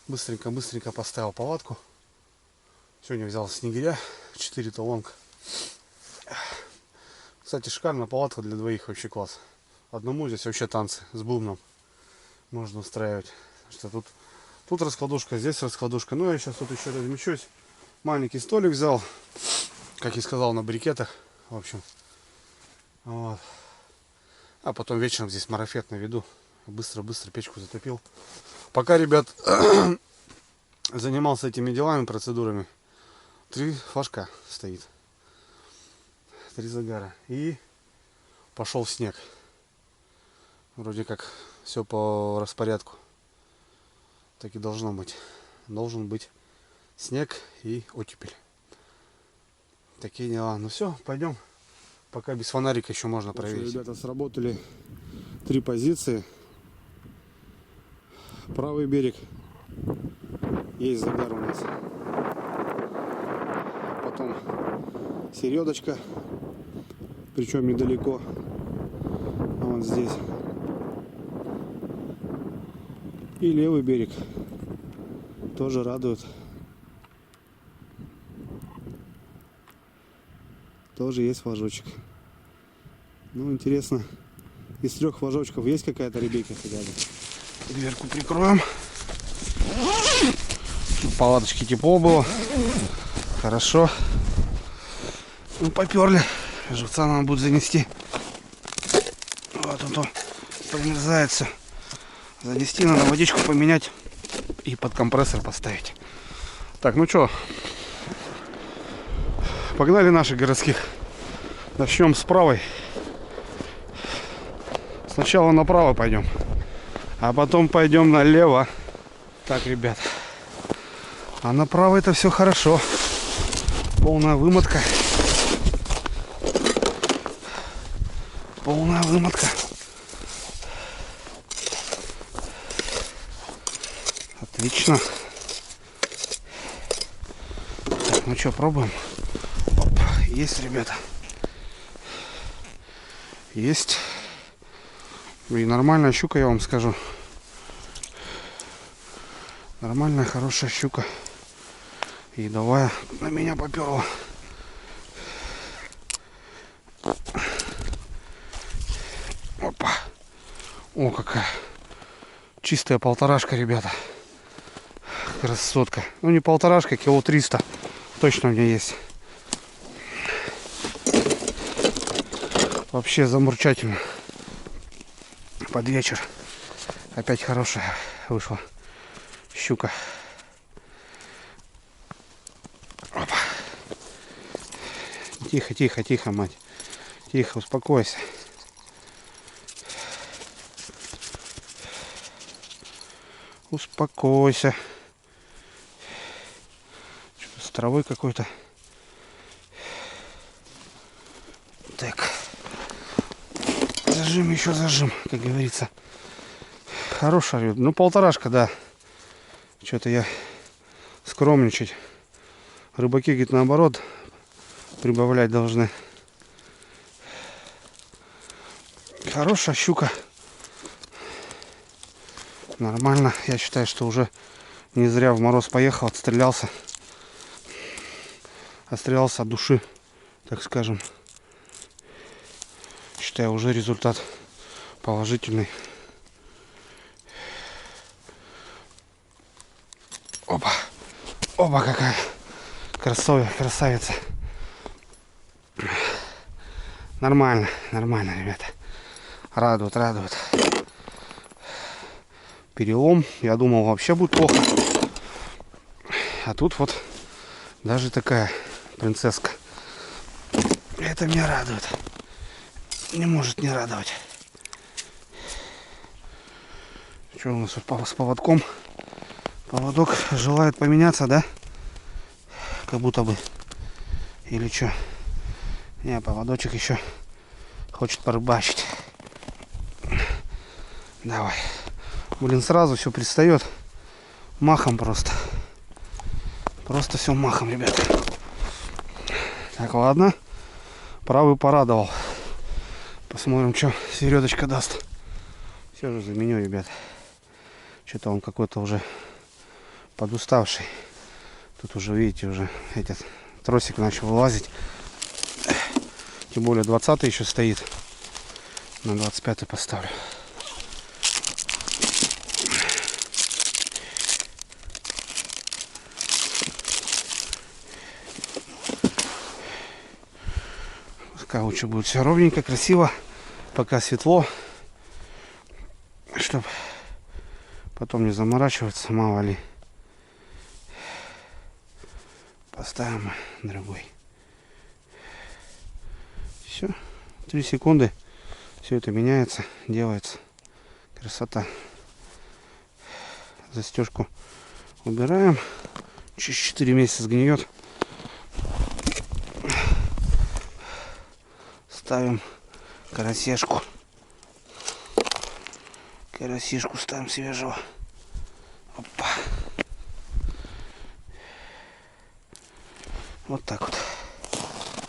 Быстренько поставил палатку. Сегодня взял снегиря, 4 талонка. Кстати, шикарная палатка для двоих, вообще класс. Одному здесь вообще танцы с бубном можно устраивать. Что тут раскладушка, здесь раскладушка. Ну, я сейчас тут еще размещусь. Маленький столик взял, как и сказал, на брикетах. В общем, вот. А потом вечером здесь марафет наведу. Быстро-быстро печку затопил. Пока, ребят, занимался этими делами, процедурами, 3 флажка стоит. 3 загара. И пошел снег. Вроде как все по распорядку. Так и должно быть. Должен быть снег и оттепель. Такие дела. Ну все, пойдем. Пока без фонарика еще можно проверить. Ребята, сработали 3 позиции. Правый берег. Есть загар у нас. Потом середочка. Причем недалеко. Вот здесь. И левый берег. Тоже радует. Тоже есть флажочек. Ну, интересно, из 3 флажочков есть какая-то ребейка хотя бы? Дверку прикроем. Чтобы палаточке тепло было. Хорошо. Ну, поперли. Живца нам будет занести. Вот он промерзает все. Занести надо, водичку поменять и под компрессор поставить. Так, ну что, погнали наших городских. Начнем с правой. Сначала направо пойдем, а потом пойдем налево. Так, ребят, а направо это все хорошо. Полная вымотка. Полная вымотка. Отлично. Так, ну что, пробуем. Оп, есть, ребята. Есть. И нормальная щука, я вам скажу. Нормальная, хорошая щука. И давай на меня поперла. Опа. О, какая чистая полторашка, ребята. Красотка. Ну, не полторашка, кило 300. Точно у меня есть. Вообще замурчательно. Под вечер. Опять хорошая вышла щука. Опа. Тихо, тихо, тихо, мать. Тихо, успокойся. Успокойся. Что-то с травой какой-то. Так. Зажим, еще зажим, как говорится. Хорошая, ну полторашка, да. Что-то я скромничать. Рыбаки, говорит, наоборот, прибавлять должны. Хорошая щука. Нормально. Я считаю, что уже не зря в мороз поехал, отстрелялся. Отстрелялся от души, так скажем. Считаю, уже результат положительный. Опа. Опа, какая красавица. Нормально, нормально, ребята. Радует. Перелом. Я думал, вообще будет плохо. А тут вот даже такая принцесска. Это меня радует. Не может не радовать. Что у нас тут с поводком? Поводок желает поменяться, да? Как будто бы. Или что? Не, поводочек еще хочет порыбачить. Давай. Блин, сразу все пристает. Махом просто. Просто все махом, ребята. Так, ладно. Правый порадовал. Посмотрим, что середочка даст. Все же заменю, ребят. Что-то он какой-то уже подуставший. Тут уже, видите, уже этот тросик начал вылазить. Тем более 20-й еще стоит. На 25-й поставлю. Пускай лучше будет все ровненько, красиво. пока светло, чтобы потом не заморачиваться, мало ли. Поставим другой. Все, 3 секунды, все это меняется, делается. Красота. Застежку убираем, через 4 месяца сгниет. Ставим карасешку. Карасишку ставим свежего. Опа. Вот так вот.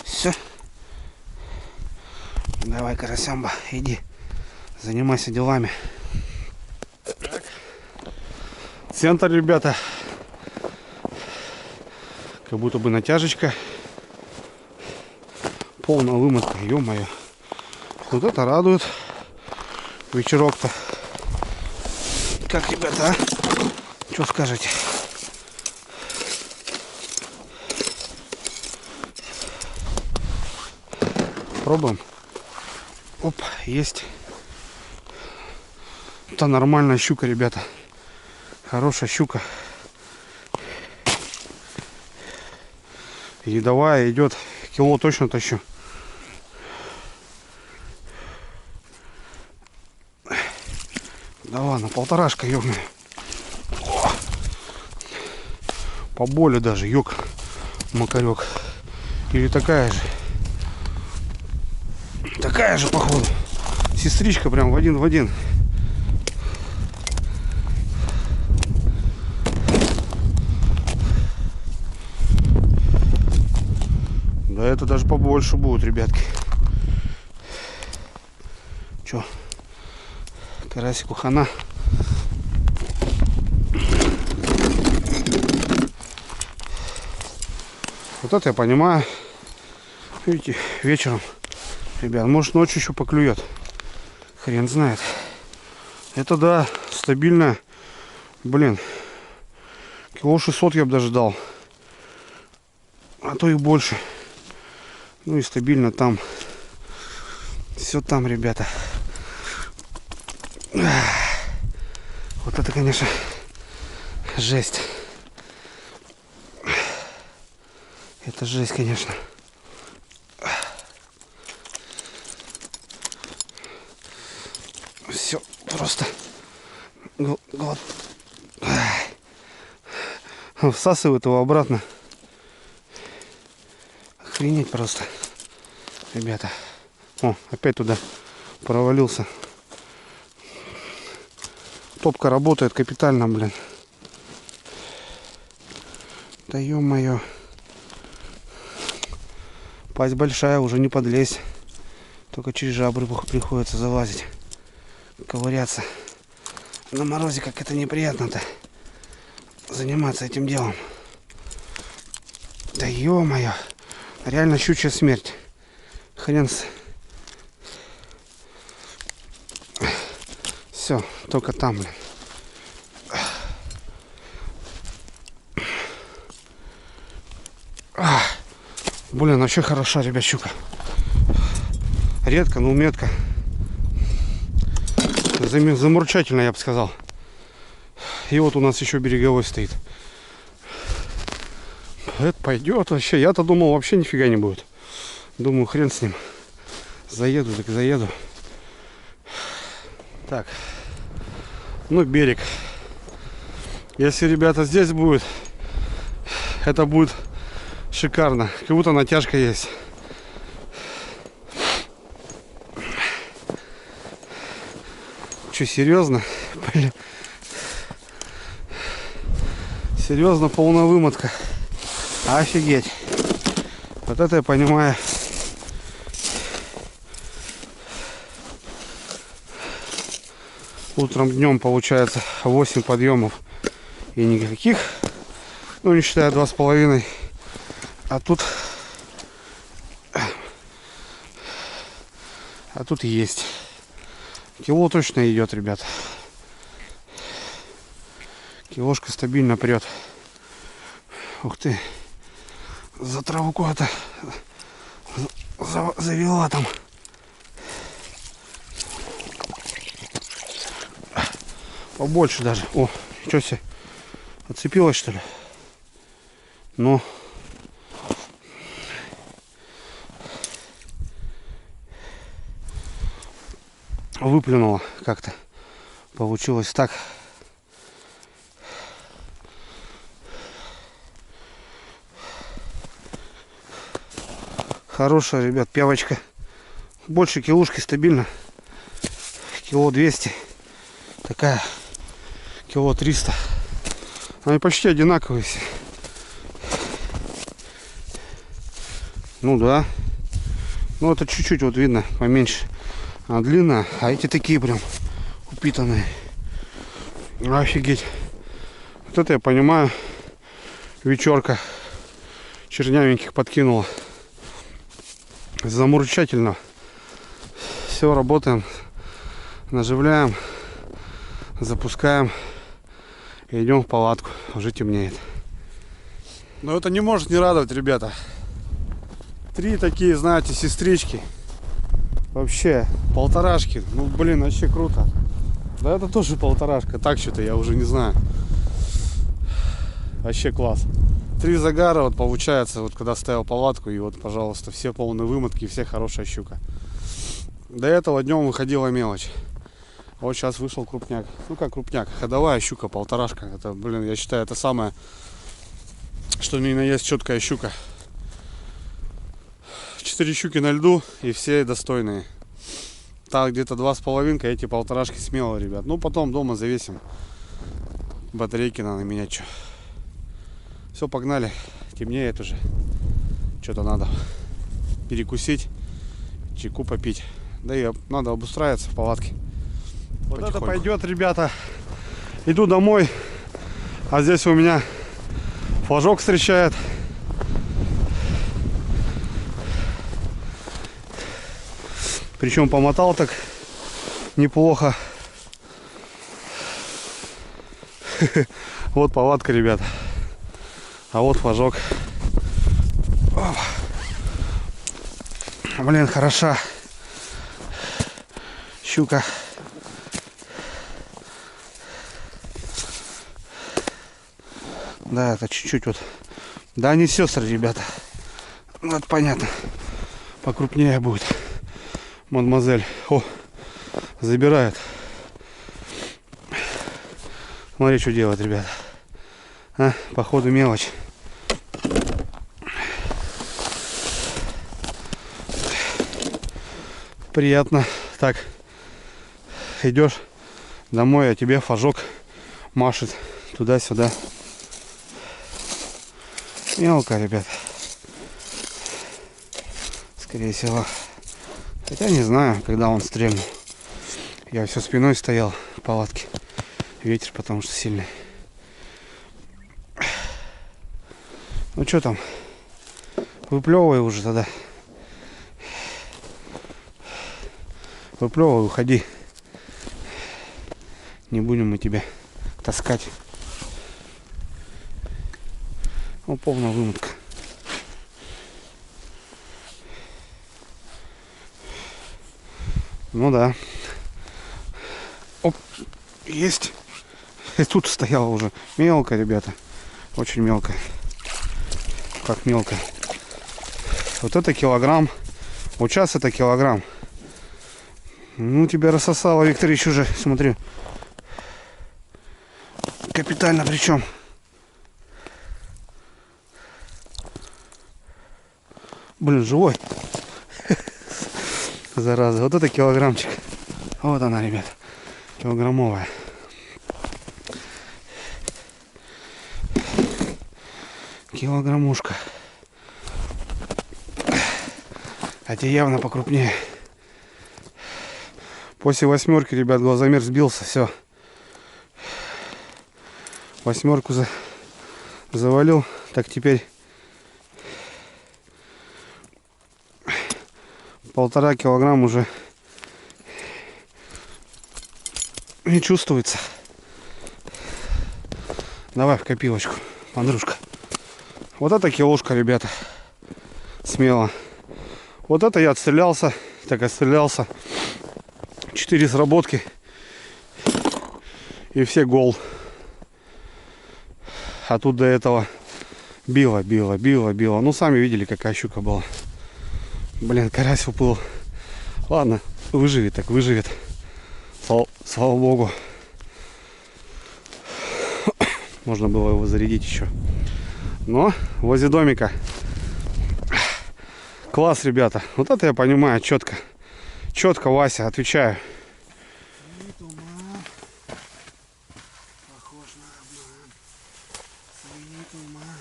Все. Давай, карасямба, иди. Занимайся делами. Так. Центр, ребята. Как будто бы натяжечка. Полная вымотка, ё-моё. Вот это радует. Вечерок-то. Как, ребята, а? Что скажете? Пробуем. Оп, есть. Это нормальная щука, ребята. Хорошая щука. Едовая идет. Кило точно тащу. Да ладно, полторашка, ёгна. Поболее даже, ёг, макарек. Или такая же. Такая же, походу. Сестричка прям в один в один. Да это даже побольше будет, ребятки. Чё? Карасику хана. Вот это я понимаю. Видите, вечером, ребят, может ночью еще поклюет. Хрен знает. Это да, стабильно. Блин. Кило 600 я бы даже дал. А то и больше. Ну и стабильно там. Все там, ребята. Вот это, конечно, жесть. Это жесть, конечно. Все просто всасывает его обратно. Охренеть просто, ребята. О, опять туда провалился. Топка работает капитально, блин. Да ё-моё. Пасть большая, уже не подлезть. Только через жабры приходится залазить. Ковыряться. На морозе как это неприятно-то. Заниматься этим делом. Да ё-моё. Реально щучья смерть. Хрен с... Все, только там, блин. Блин, вообще хороша, ребят, щука. Редко, но метко. Замурчательно, я бы сказал. И вот у нас еще береговой стоит. Это пойдет вообще. Я-то думал, вообще нифига не будет. Думаю, хрен с ним. Заеду, так заеду. Так. Ну, берег. Если, ребята, здесь будет, это будет шикарно. Как будто натяжка есть. Че, серьезно? Блин. Серьезно, полная вымотка. Офигеть. Вот это я понимаю. Утром, днем получается 8 подъемов и никаких, ну не считая 2,5. А тут есть. Кило точно идет, ребят. Килошка стабильно прет. Ух ты. За травку это завела там. Побольше даже. О, что себе? Отцепилась, что ли? Ну. Выплюнула как-то. Получилось так. Хорошая, ребят, пявочка. Больше килушки стабильно. Кило 200. Такая. Кило 300. Они почти одинаковые все. Ну да. Ну это чуть-чуть вот видно поменьше. А длинная. А эти такие прям упитанные. Офигеть. Вот это я понимаю. Вечерка чернявеньких подкинула. Замурчательно. Все, работаем. Наживляем. Запускаем. И идем в палатку. Уже темнеет. Но это не может не радовать, ребята. 3 такие, знаете, сестрички. Вообще, полторашки. Ну, блин, вообще круто. Да это тоже полторашка. Так что-то я уже не знаю. Вообще класс. 3 загара вот получается, вот когда ставил палатку. И вот, пожалуйста, все полные вымотки, все хорошая щука. До этого днем выходила мелочь. Вот сейчас вышел крупняк. Ну как крупняк? Ходовая щука, полторашка. Это, блин, я считаю, это самое, что ни на есть четкая щука. 4 щуки на льду и все достойные. Так, где-то 2,5, эти полторашки смело, ребят. Ну, потом дома завесим. Батарейки надо менять. Что. Все, погнали. Темнеет уже. Что-то надо перекусить, чайку попить. Да и надо обустраиваться в палатке. Вот потихоньку. Это пойдет, ребята. Иду домой. А здесь у меня флажок встречает. Причем помотал так неплохо. Вот палатка, ребята. А вот флажок. Блин, хороша щука. Да, это чуть-чуть вот. Да, они сестры, ребята. Ну, это понятно. Покрупнее будет. Мадемуазель. О, забирает. Смотри, что делает, ребята. А, походу мелочь. Приятно. Так, идешь домой, а тебе флажок машет туда-сюда. Мелко, ребят. Скорее всего. Хотя не знаю, когда он стрельнул. Я все спиной стоял в палатке. Ветер потому что сильный. Ну что там? Выплевывай уже тогда. Выплевывай, уходи. Не будем мы тебя таскать. Ну, полная вымотка. Ну да. Оп, есть. И тут стояла уже. Мелко, ребята. Очень мелко. Как мелко. Вот это килограмм. Вот сейчас это килограмм. Ну, тебя рассосало, Викторович, уже. Смотри. Капитально причем. Блин, живой. Зараза. Вот это килограммчик. Вот она, ребят. Килограммовая. Килограммушка. Хотя явно покрупнее. После 8, ребят, глазомер сбился. Все. 8 завалил. Так теперь 1,5 килограмм уже не чувствуется. Давай в копилочку, Андрюшка. Вот это килушка, ребята. Смело. Вот это я отстрелялся. Так отстрелялся. 4 сработки. И все гол. А тут до этого било. Ну, сами видели, какая щука была. Блин, карась уплыл. Ладно, выживет так, выживет. Слава богу. Можно было его зарядить еще. Но возле домика. Класс, ребята. Вот это я понимаю четко. Четко, Вася, отвечаю. Похож на обман. Синий туман.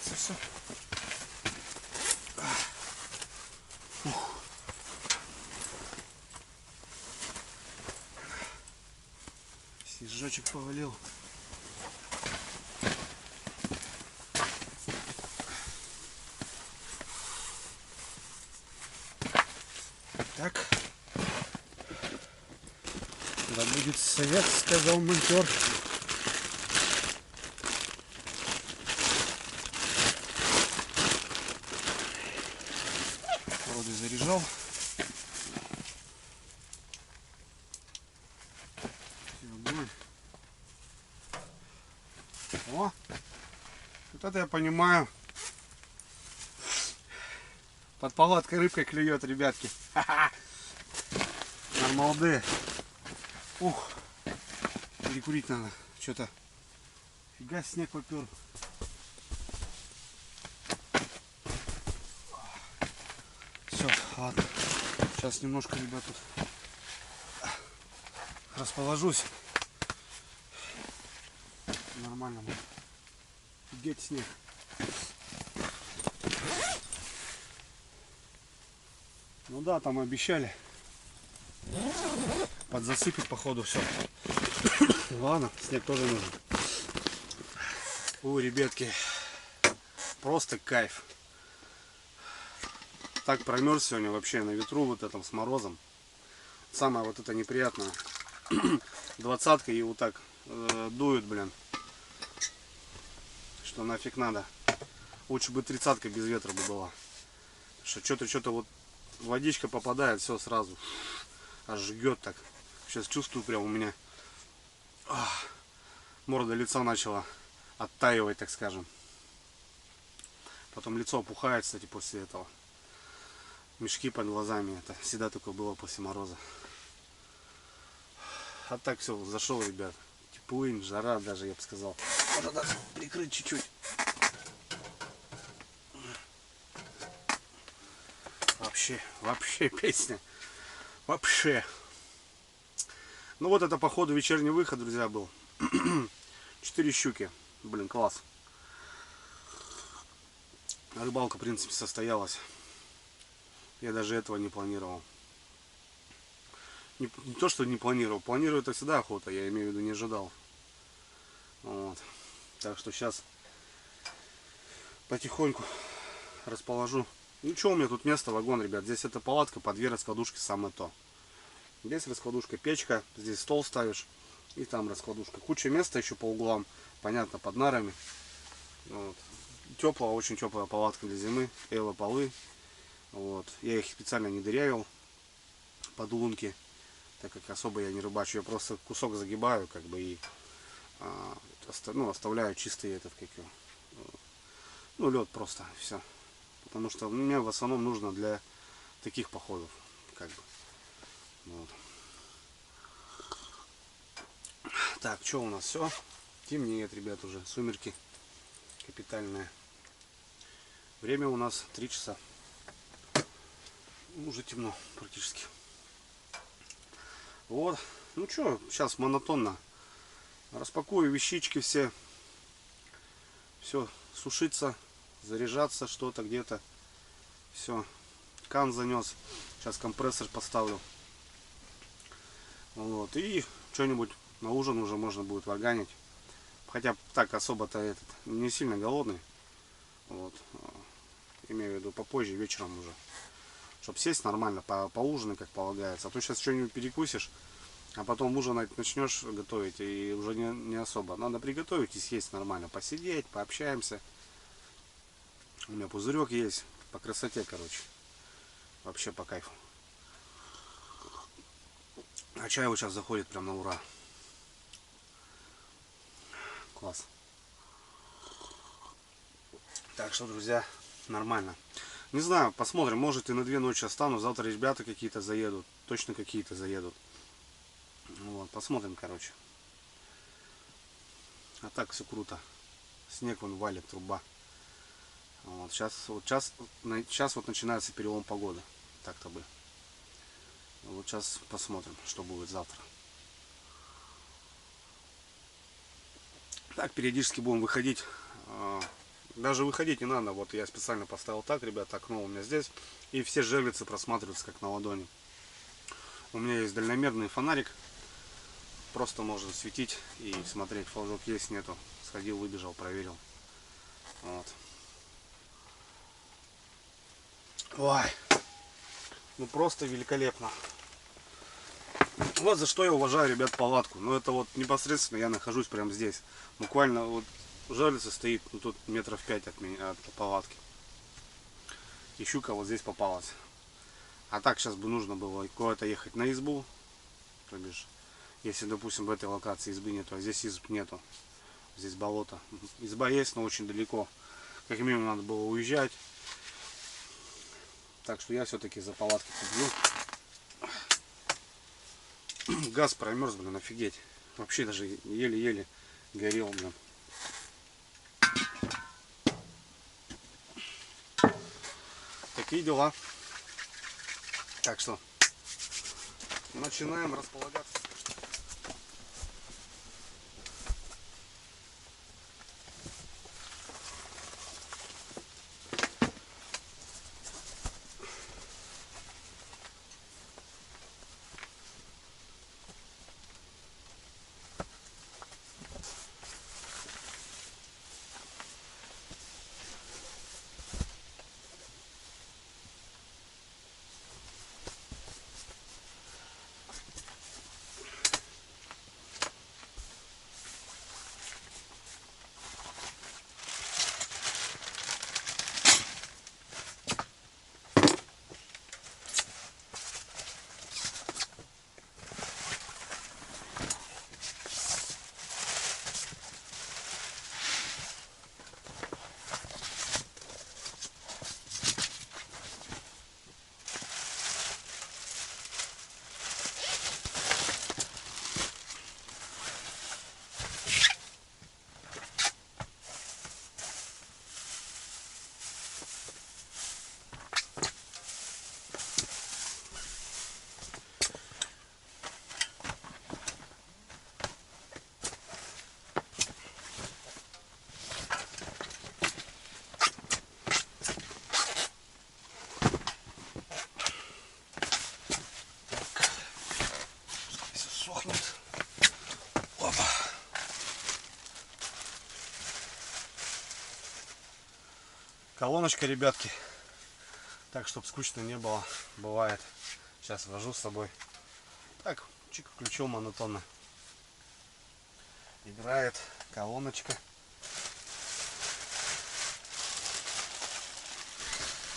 Все. Снежочек повалил. Так. Да будет совет, сказал монтер. Вроде заряжал. О, вот это я понимаю. Под палаткой рыбкой клюет, ребятки. Нормалды. Ух, перекурить надо. Что-то фига снег попер. Все, ладно. Сейчас немножко, ребят, тут расположусь. Нормально. Офигеть снег. Ну да, там обещали подзасыпать, походу, все. Ладно, снег тоже нужен. Ой, ребятки, просто кайф. Так промерз сегодня вообще на ветру, вот этом с морозом. Самое вот это неприятное. 20-ка и вот так дует, блин. Что нафиг надо. Лучше бы 30-ка без ветра бы была. Что-то вот водичка попадает, все сразу. Аж жгет так. Сейчас чувствую прям у меня морда лица начала оттаивать, так скажем. Потом лицо опухает, кстати, после этого. Мешки под глазами. Это всегда такое было после мороза. А так все, зашел, ребят. Теплынь, жара даже, я бы сказал. Можно даже прикрыть чуть-чуть. Вообще песня. Вообще. Ну вот это, походу, вечерний выход, друзья, был. 4 щуки. Блин, класс. Рыбалка, в принципе, состоялась. Я даже этого не планировал. Не то, что не планировал. Планирую это всегда охота. Я имею в виду, не ожидал. Вот. Так что сейчас потихоньку расположу. Ну что, у меня тут место, вагон, ребят. Здесь это палатка, по 2 раскладушки, самое то. Здесь раскладушка, печка. Здесь стол ставишь. И там раскладушка. Куча места еще по углам. Понятно, под нарами. Вот. Теплая, очень теплая палатка для зимы. Полы. Вот. Я их специально не дырявил под лунки, так как особо я не рыбачу. Я просто кусок загибаю, как бы, и оставляю чистый этот, как его, ну, лед просто, все. Потому что мне в основном нужно для таких походов, как бы. Вот. Так, что у нас? Все. Темнеет, ребят, уже. Сумерки капитальные. Время у нас 3 часа. Уже темно практически. Вот. Ну что, сейчас монотонно. Распакую вещички все. Все сушиться, заряжаться что-то где-то. Все. Кан занес. Сейчас компрессор поставлю. Вот. И что-нибудь на ужин уже можно будет варганить. Хотя так особо-то не сильно голодный. Вот. Имею в виду попозже, вечером уже. Чтобы сесть нормально, поужинать, как полагается. А то сейчас что-нибудь перекусишь, а потом ужинать начнешь готовить, и уже не особо. Надо приготовить и съесть нормально. Посидеть, пообщаемся. У меня пузырек есть. По красоте, короче. Вообще по кайфу. А чай вот сейчас заходит прям на ура. Класс. Так что, друзья, нормально. Не знаю, посмотрим, может и на 2 ночи остану. Завтра ребята какие-то заедут. Точно какие-то заедут. Вот, посмотрим, короче. А так все круто. Снег вон валит, труба. Вот, сейчас вот начинается перелом погоды. Так-то бы. Вот сейчас посмотрим, что будет завтра. Так, периодически будем выходить. Даже выходить не надо. Вот я специально поставил так, ребята, окно у меня здесь. И все жерлицы просматриваются как на ладони. У меня есть дальномерный фонарик. Просто можно светить и смотреть, флажок есть, нету. Сходил, выбежал, проверил. Вот. Ой. Ну просто великолепно. Вот за что я уважаю, ребят, палатку. Ну это вот непосредственно я нахожусь прямо здесь. Буквально вот жерлица стоит, ну, тут метров 5 от меня, от палатки. И щука вот здесь попалась. А так сейчас бы нужно было куда-то ехать на избу. То бишь, если, допустим, в этой локации избы нету, а здесь изб нету. Здесь болото. Изба есть, но очень далеко. Как минимум надо было уезжать. Так что я все-таки за палатки куплю. Газ промерз, блин, офигеть. Вообще даже еле-еле горел, блин. Такие дела. Так что начинаем располагаться. Колоночка, ребятки. Так, чтобы скучно не было. Бывает. Сейчас вожу с собой. Так, чик, включил монотонно. Играет колоночка.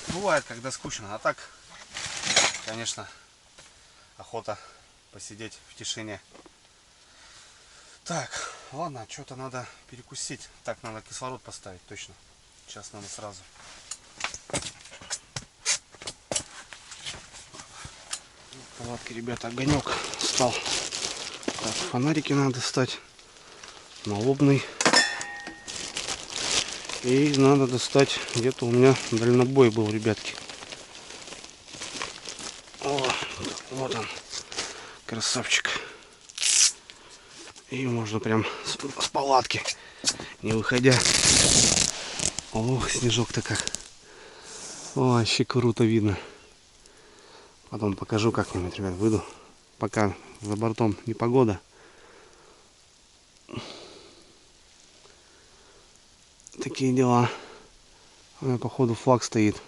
Бывает, когда скучно. А так, конечно, охота посидеть в тишине. Так, ладно, что-то надо перекусить. Так, надо кислород поставить, точно. Сейчас надо сразу. Палатки, ребята, огонек стал. Так, фонарики надо достать. Налобный. И надо достать, где-то у меня дальнобой был, ребятки. О, вот он, красавчик. И можно прям с палатки, не выходя. Ох, снежок-то как. О, вообще круто видно. Потом покажу как-нибудь, ребят, выйду. Пока за бортом непогода. Такие дела. Походу флаг стоит.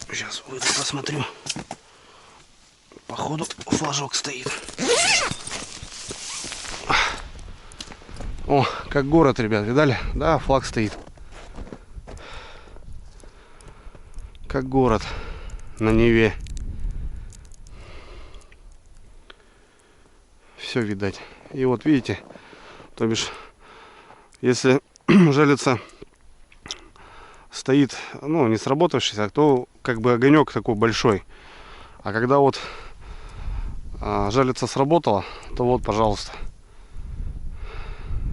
Сейчас выйду, посмотрю. Походу флажок стоит. О, как город, ребят, видали? Да, флаг стоит. Как город на Неве. все видать. И вот видите, то бишь, если жалится стоит, ну, не сработавшийся, то как бы огонек такой большой. А когда вот жалится сработала, то вот, пожалуйста.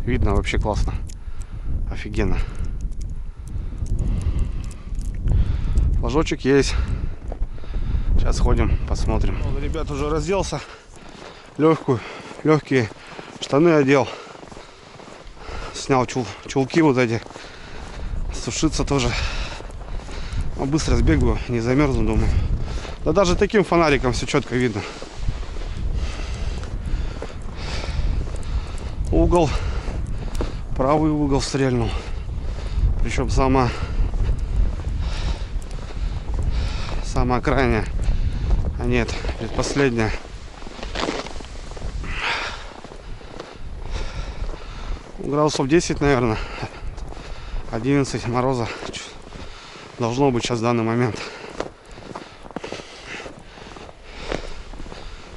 Видно, вообще классно. Офигенно. Флажочек есть. Сейчас сходим, посмотрим. Вот, ребят, уже разделся. Легкие штаны одел. Снял чулки вот эти. Сушиться тоже. Но быстро сбегаю, не замерзну, думаю. Да даже таким фонариком все четко видно. Угол. Правый угол стрельнул. Причем самая крайняя. А нет, предпоследняя. Градусов 10, наверное. 11 мороза. Должно быть сейчас в данный момент.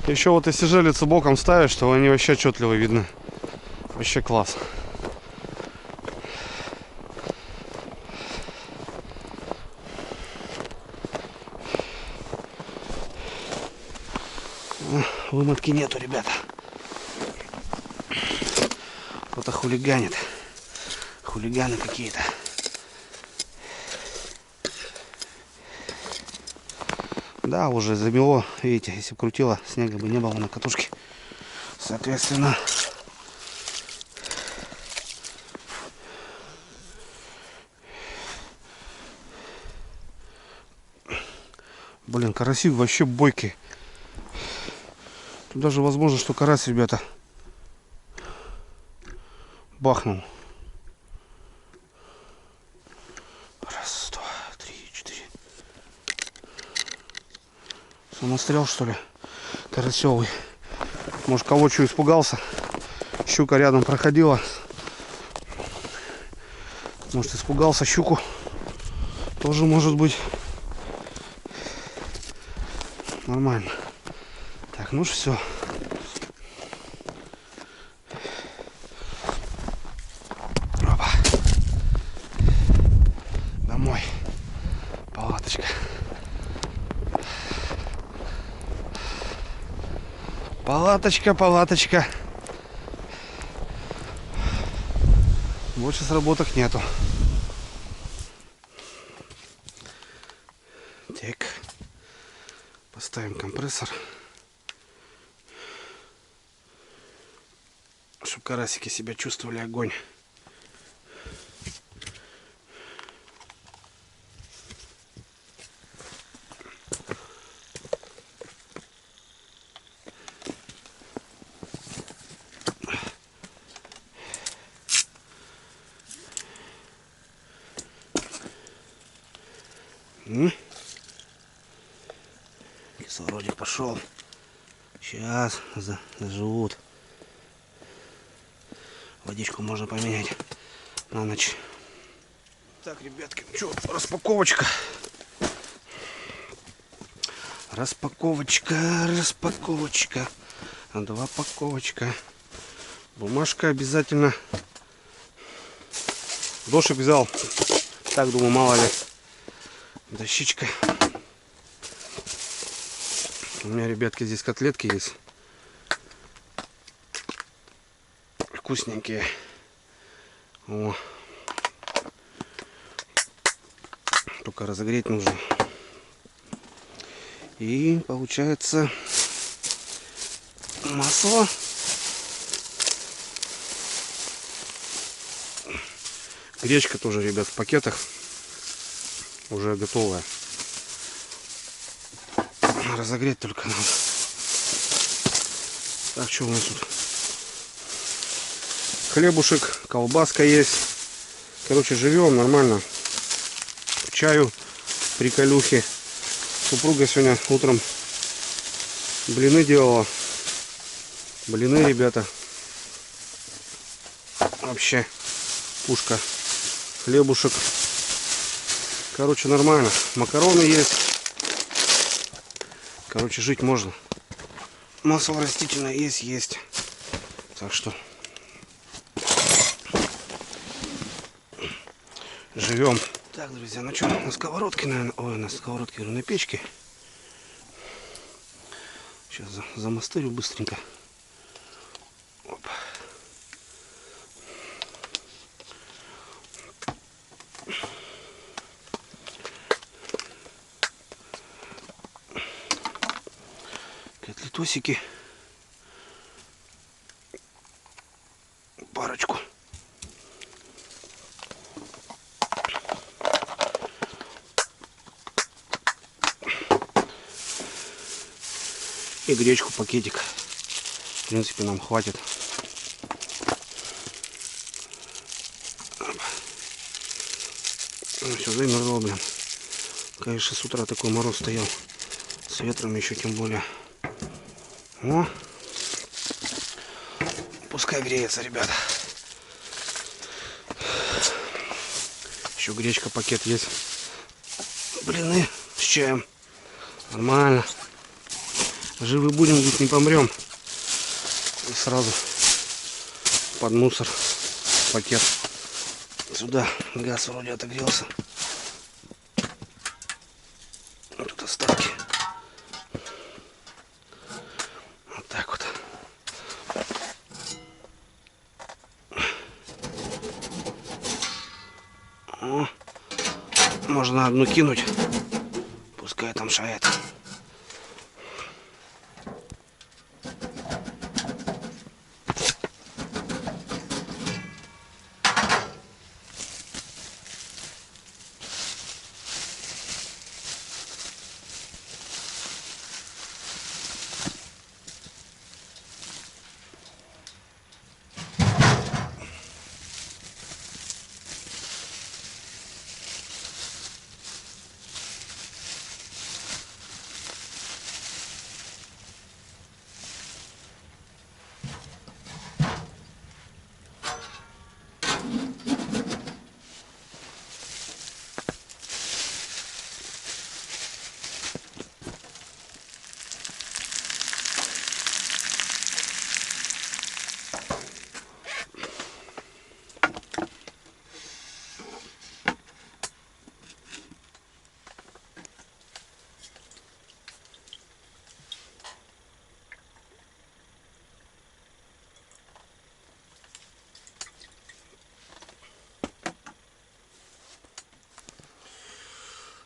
Еще вот если железо боком ставишь, то они вообще отчетливо видны. Вообще класс. Вымотки нету, ребята. Кто-то хулиганит. Хулиганы какие-то. Да, уже замело. Видите, если бы крутило, снега бы не было на катушке. Соответственно, блин, караси вообще бойкие. Тут даже возможно, что карась, ребята, бахнул. Раз, два, три, четыре. Самострел, что ли? Карасевый. Может, кого что испугался. Щука рядом проходила. Может, испугался щуку. Тоже может быть. Нормально. Так, ну все. Опа. Домой. Палаточка. Палаточка. Больше сработок нету. Так. Поставим компрессор. Чтобы карасики себя чувствовали огонь. Кислородик пошел. Сейчас заживут. Водичку можно поменять на ночь. Так, ребятки, ну что, распаковочка. Распаковочка. Два паковочка. Бумажка обязательно. Дошик взял. Так, думаю, мало ли. Дощечка. У меня, ребятки, здесь котлетки есть. Вкусненькие. О. Только разогреть нужно. И получается масло. Гречка тоже, ребят, в пакетах. Уже готовая. Разогреть только надо. Так, что у нас тут? Хлебушек, колбаска есть. Короче, живем нормально. К чаю, приколюхи. Супруга сегодня утром блины делала. Блины, ребята. Вообще пушка. Хлебушек. Короче, нормально. Макароны есть. Короче, жить можно. Масло растительное есть. Так что живем. Так, друзья, ну что, на сковородке, наверное, ой, на сковородке, говорю, на печке. Сейчас замастырю быстренько. Оп. Котлетосики. Парочку. И гречку пакетик. В принципе, нам хватит. Ну, все, замерзло, блин. Конечно, с утра такой мороз стоял. С ветром еще тем более. О! Пускай греется, ребята. Еще гречка, пакет есть. Блины с чаем. Нормально. Живы будем, ведь не помрем. И сразу под мусор пакет. Сюда газ вроде отогрелся. Вот тут остатки. Вот так вот. О, можно одну кинуть. Пускай там шает.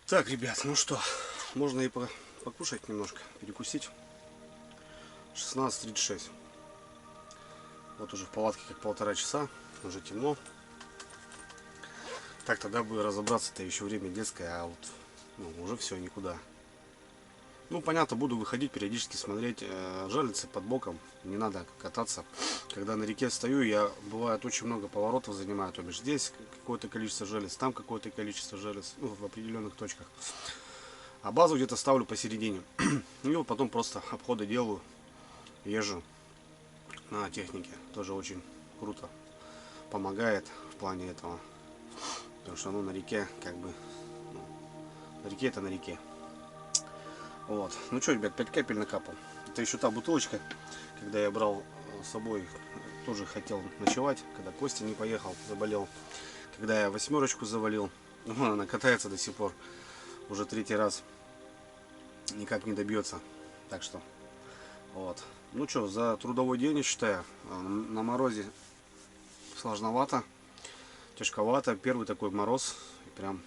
Так, ребят, ну что, можно и покушать немножко, перекусить. 16:36. Вот уже в палатке как 1,5 часа, уже темно. Так, тогда бы разобраться-то еще время детское, а вот уже все, никуда. Ну, понятно, буду выходить, периодически смотреть, жерлицы под боком, не надо кататься. Когда на реке стою, я, бывает, очень много поворотов занимаю, то бишь здесь какое-то количество жерлиц, там какое-то количество жерлиц, в определенных точках. А базу где-то ставлю посередине. И вот потом просто обходы делаю, езжу на технике. Тоже очень круто помогает в плане этого. Потому что на реке, как бы, на реке это на реке. Вот. Ну что, ребят, 5 капель накапал. Это еще та бутылочка, когда я брал с собой, тоже хотел ночевать, когда Костя не поехал, заболел. Когда я 8-очку завалил, она катается до сих пор, уже 3-й раз, никак не добьется. Так что, вот. Ну что, за трудовой день, я считаю, на морозе сложновато, тяжковато. Первый такой мороз, прям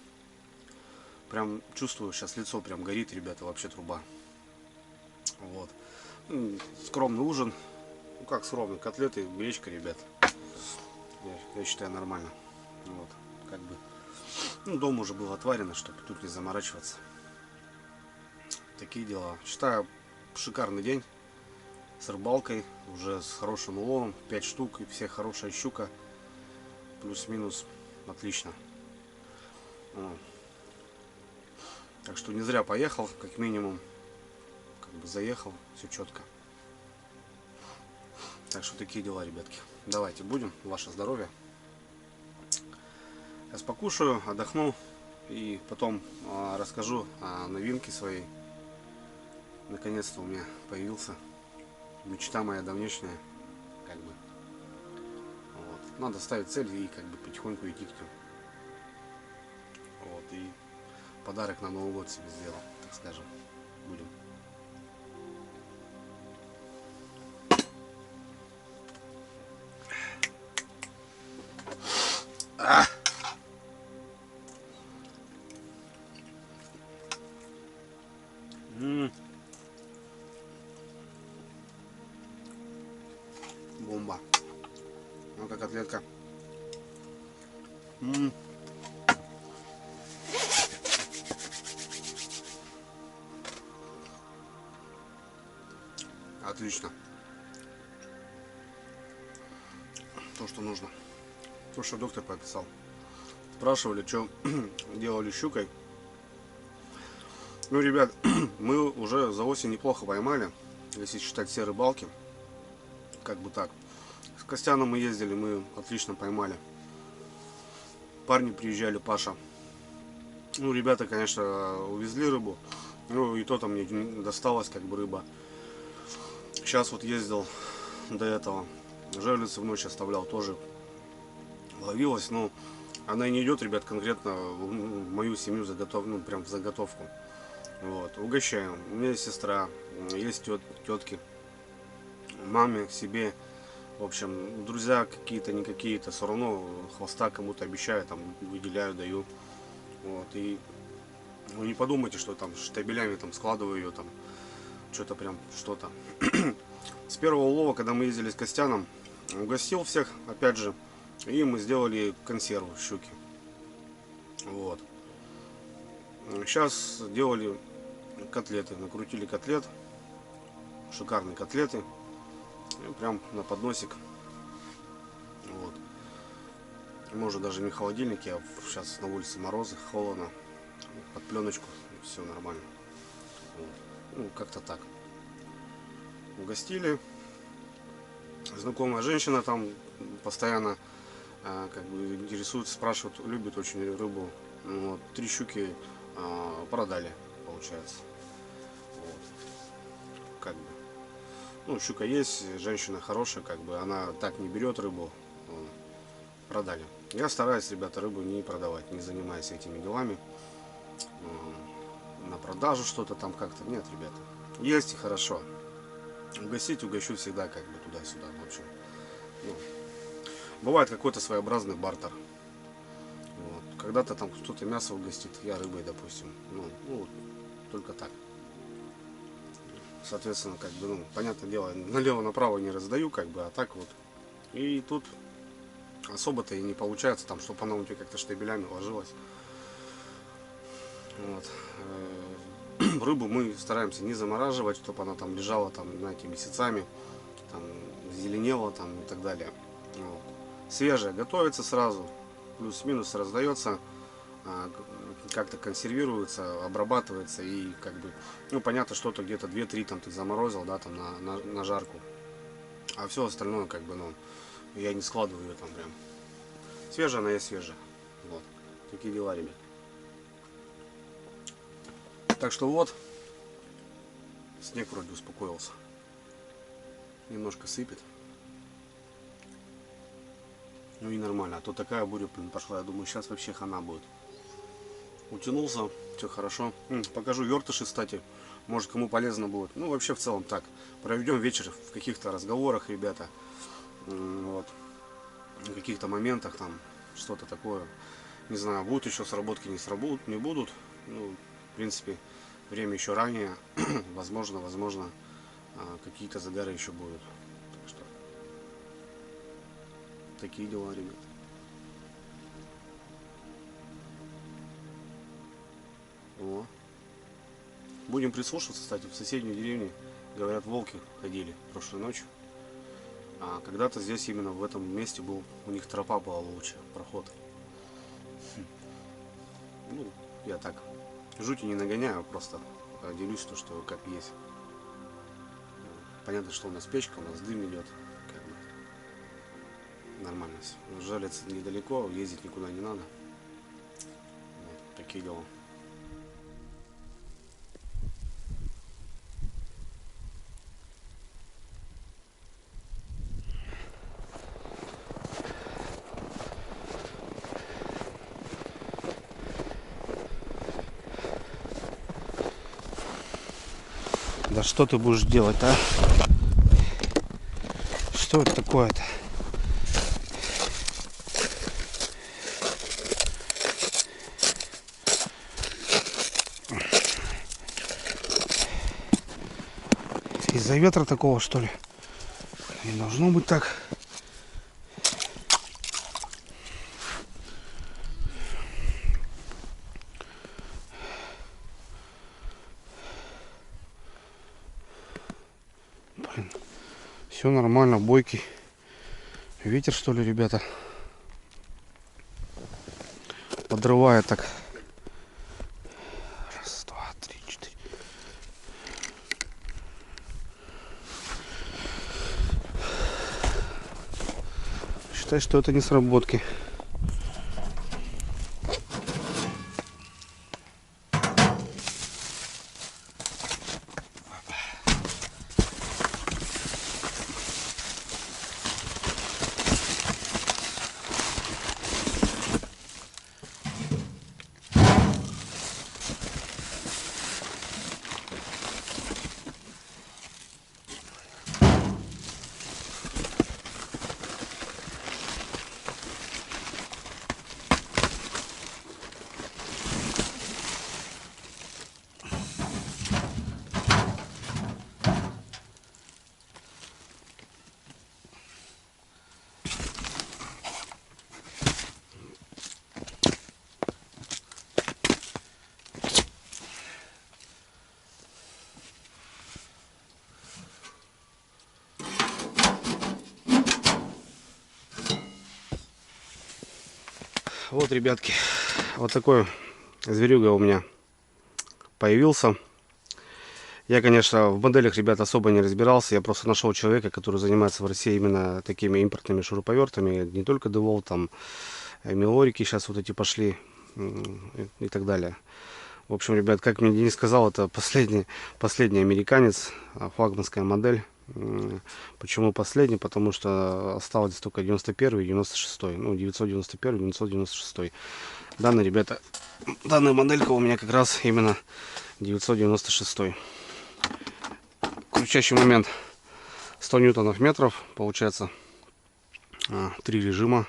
чувствую, сейчас лицо прям горит, ребята, вообще труба. Вот. Скромный ужин. Ну как скромный, котлеты, гречка, ребят. Я считаю, нормально. Вот, как бы. Дома уже было отварено, чтобы тут не заморачиваться. Такие дела. Считаю, шикарный день. С рыбалкой, уже с хорошим уловом. 5 штук, и все хорошая щука. Плюс-минус. Отлично. Так что не зря поехал, как минимум, как бы заехал, все четко. Так что такие дела, ребятки. Давайте будем, ваше здоровье. Сейчас покушаю, отдохну и потом расскажу о новинке своей. Наконец-то у меня появился. Мечта моя давнешняя, как бы надо ставить цель и как бы потихоньку идти к нему. Вот, и подарок на Новый год себе сделал, так скажем. Будем. Бомба. Ну как котлетка. Отлично. То, что нужно. То, что доктор прописал. Спрашивали, что делали щукой. Ну, ребят, мы уже за осень неплохо поймали, если считать все рыбалки. Как бы так. С Костяном мы ездили, мы отлично поймали. Парни приезжали, Паша. Ну, ребята, конечно, увезли рыбу. Ну, и то там мне досталось, как бы, рыба. Сейчас вот ездил до этого. Жерлицы в ночь оставлял, тоже ловилась. Но она и не идет, ребят, конкретно в мою семью ну, прям в заготовку. Вот, угощаем. У меня есть сестра, есть тетки, маме, себе. В общем, друзья какие-то, не какие-то, все равно хвоста кому-то обещаю, там, выделяю, даю. Вот, и вы не подумайте, что там штабелями там складываю ее, там, что-то прям, что-то. С первого улова, когда мы ездили с Костяном, угостил всех, опять же, и мы сделали консерву щуки. Вот. Сейчас делали котлеты, накрутили котлет, шикарные котлеты, и прям на подносик. Вот. Может даже не в холодильнике, а сейчас на улице морозы, холодно, под пленочку, все нормально. Вот. Ну, как-то так. Угостили. Знакомая женщина там постоянно как бы интересуется, спрашивает, любит очень рыбу. Вот. 3 щуки продали, получается. Вот. Как бы. Ну, щука есть, женщина хорошая, как бы она так не берет рыбу. Продали. Я стараюсь, ребята, рыбу не продавать, не занимаясь этими делами. На продажу что-то там как-то. Нет, ребята. Есть и хорошо. Угостить угощу всегда, как бы туда-сюда. В общем. Ну, бывает какой-то своеобразный бартер. Вот. Когда-то там кто-то мясо угостит, я рыбой, допустим. Ну, только так. Соответственно, как бы, ну, понятное дело, налево-направо не раздаю, как бы, а так вот. И тут особо-то и не получается, там, чтобы она у тебя как-то штабелями ложилась. Вот. Рыбу мы стараемся не замораживать, чтобы она там лежала, там, знаете, месяцами, там, зеленела, там, и так далее. Вот. Свежая готовится сразу, плюс-минус раздается, как-то консервируется, обрабатывается и как бы, ну, понятно, что-то где-то 2-3 там ты заморозил, да, там на жарку, а все остальное, как бы, ну, я не складываю ее там прям. Свежая она и свежая. Вот. Такие дела, ребят. Так что вот, снег вроде успокоился. Немножко сыпет. Ну и нормально. А то такая буря, блин, пошла. Я думаю, сейчас вообще хана будет. Утянулся, все хорошо. Покажу вертыши, кстати. Может, кому полезно будет. Ну, вообще, в целом так. Проведем вечер в каких-то разговорах, ребята. Вот. В каких-то моментах там что-то такое. Не знаю, будут еще сработки, не будут. Ну, в принципе, время еще ранее. возможно, какие-то загары еще будут. Так что, такие дела, ребят. О. Будем прислушиваться, кстати, в соседней деревне, говорят, волки ходили прошлой ночью. А когда-то здесь, именно в этом месте, был, у них тропа была лучшая, проход. Ну, я так, жути не нагоняю, просто делюсь то, что как есть. Понятно, что у нас печка, у нас дым идет, как бы нормально все. Жалиться недалеко, ездить никуда не надо. Вот, такие дела. Да что ты будешь делать, а? Что это такое-то? Из-за ветра такого, что ли? Не должно быть так. Блин, все нормально, бойкий. Ветер, что ли, ребята? Подрывает так. Раз, два, три, четыре. Считай, что это не сработки. Вот, ребятки, вот такой зверюга у меня появился. Я, конечно, в моделях, ребят, особо не разбирался. Я просто нашел человека, который занимается в России именно такими импортными шуруповертами. Не только DeWalt, там Милорики сейчас вот эти пошли и так далее. В общем, ребят, как мне Денис сказал, это последний американец, флагманская модель. Почему последний? Потому что осталось только 91 и 96. Ну, 991, 996. Данная моделька у меня как раз именно 996. Крутящий момент 100 ньютонов метров. Получается 3 режима.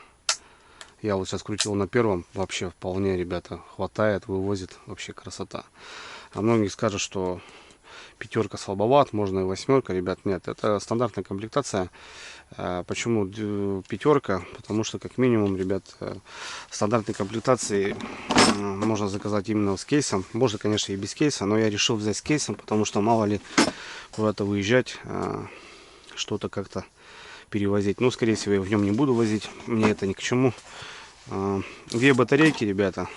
Я вот сейчас крутил на первом. Вообще вполне, ребята, хватает, вывозит. Вообще красота. А многие скажут, что пятерка слабоват, можно и восьмерка. Ребят, нет, это стандартная комплектация. Почему пятерка? Потому что, как минимум, ребят, стандартной комплектации можно заказать именно с кейсом. Можно, конечно, и без кейса, но я решил взять с кейсом, потому что мало ли куда-то выезжать, что-то как-то перевозить. Ну, скорее всего, я в нем не буду возить. Мне это ни к чему. Две батарейки, ребята.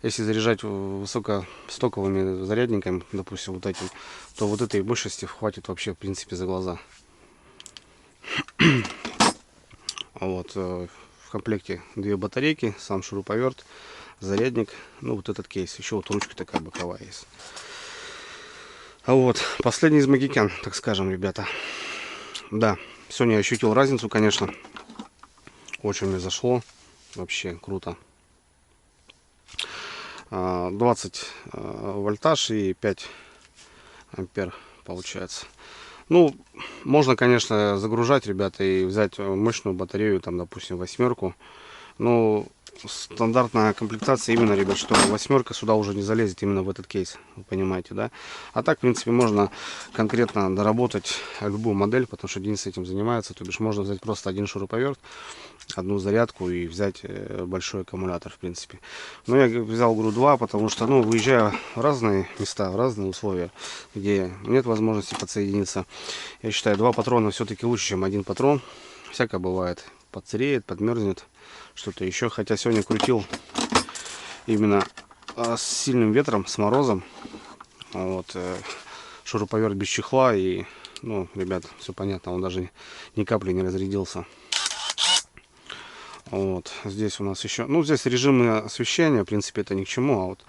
Если заряжать высокостоковыми зарядниками, допустим, вот этим, то вот этой мощности хватит вообще, в принципе, за глаза. Вот. В комплекте две батарейки, сам шуруповерт, зарядник, ну, вот этот кейс. Еще вот ручка такая боковая есть. А вот, последний из магикян, так скажем, ребята. Да, сегодня я ощутил разницу, конечно. Очень мне зашло. Вообще круто. 20 вольтаж и 5 ампер получается. Ну, можно, конечно, загружать, ребята, и взять мощную батарею, там, допустим, восьмерку. Но стандартная комплектация именно, ребят, что восьмерка сюда уже не залезет именно в этот кейс, вы понимаете, да? А так, в принципе, можно конкретно доработать любую модель, потому что Денис этим занимается. То бишь можно взять просто один шуруповерт, одну зарядку и взять большой аккумулятор, в принципе. Но я взял ГРУ-2, потому что, ну, выезжая в разные места, в разные условия, где нет возможности подсоединиться, я считаю, 2 патрона все-таки лучше, чем один патрон. Всякое бывает. Подсыреет, подмерзнет, что-то еще. Хотя сегодня крутил именно с сильным ветром, с морозом. Вот, шуруповерт без чехла. И, ну, ребят, все понятно, он даже ни капли не разрядился. Вот, здесь у нас еще, ну, здесь режимы освещения, в принципе, это ни к чему. А вот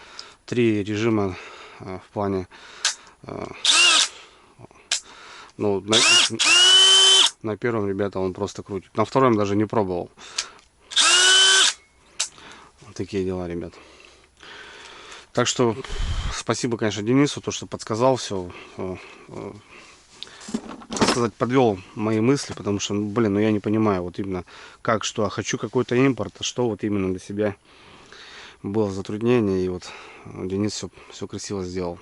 3 режима в плане, ну, на первом, ребята, он просто крутит. На втором даже не пробовал. Вот такие дела, ребят. Так что спасибо, конечно, Денису, то, что подсказал все. Так сказать, подвел мои мысли, потому что, блин, ну я не понимаю, вот именно как, что, хочу какой-то импорт, а что вот именно для себя было затруднение, и вот Денис все красиво сделал.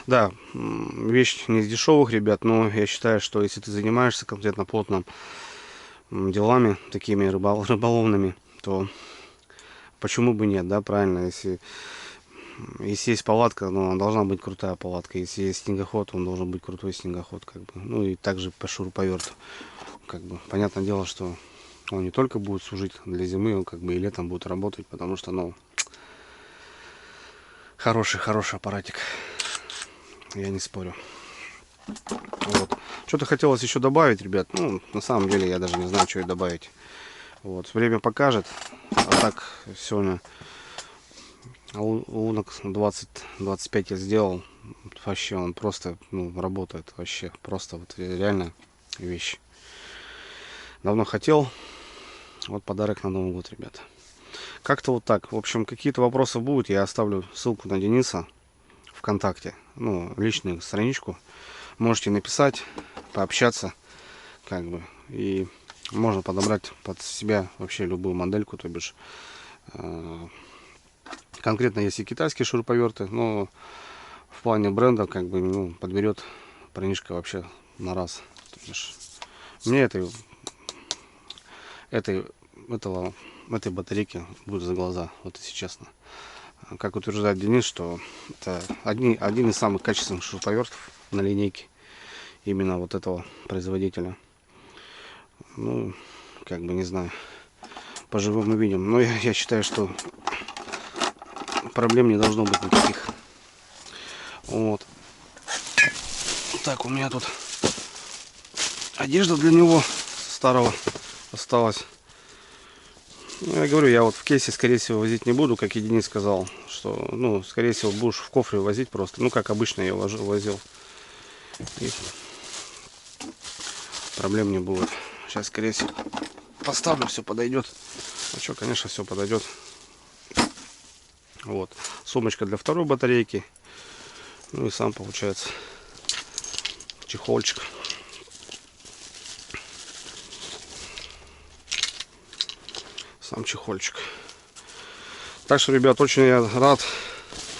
Да, вещь не из дешевых, ребят, но я считаю, что если ты занимаешься конкретно плотно делами, такими рыболовными, то почему бы нет, да, правильно, если есть палатка, но должна быть крутая палатка. Если есть снегоход, он должен быть крутой снегоход, как бы. Ну и также по шуруповерту. Как бы. Понятное дело, что он не только будет служить для зимы, он как бы и летом будет работать, потому что, ну, хороший аппаратик. Я не спорю. Вот. Что-то хотелось еще добавить, ребят. Ну, на самом деле, я даже не знаю, что и добавить. Вот. Время покажет. А так, сегодня лунок 20-25 я сделал. Вообще он просто, ну, работает. Вообще просто вот реально вещь. Давно хотел. Вот подарок на Новый год, ребята. Как-то вот так. В общем, какие-то вопросы будут. Я оставлю ссылку на Дениса ВКонтакте. Ну, личную страничку. Можете написать, пообщаться. Как бы. И можно подобрать под себя вообще любую модельку. То бишь, конкретно есть и китайские шуруповерты, но в плане бренда как бы, ну, подберет парнишка вообще на раз. То бишь, мне этой батарейки будет за глаза, вот если честно. Как утверждает Денис, что это один из самых качественных шуруповертов на линейке именно вот этого производителя. Ну, как бы не знаю, поживем увидим. Но я считаю, что проблем не должно быть никаких. Вот. Так, у меня тут одежда для него старого осталась. Ну, я говорю, я вот в кейсе, скорее всего, возить не буду, как и Денис сказал, что, ну, скорее всего, будешь в кофре возить просто, ну, как обычно я возил. И проблем не будет. Сейчас, скорее всего, поставлю, все подойдет. А что, конечно, все подойдет. Вот. Сумочка для второй батарейки. Ну и сам, получается, чехольчик. Сам чехольчик. Так что, ребят, очень я рад,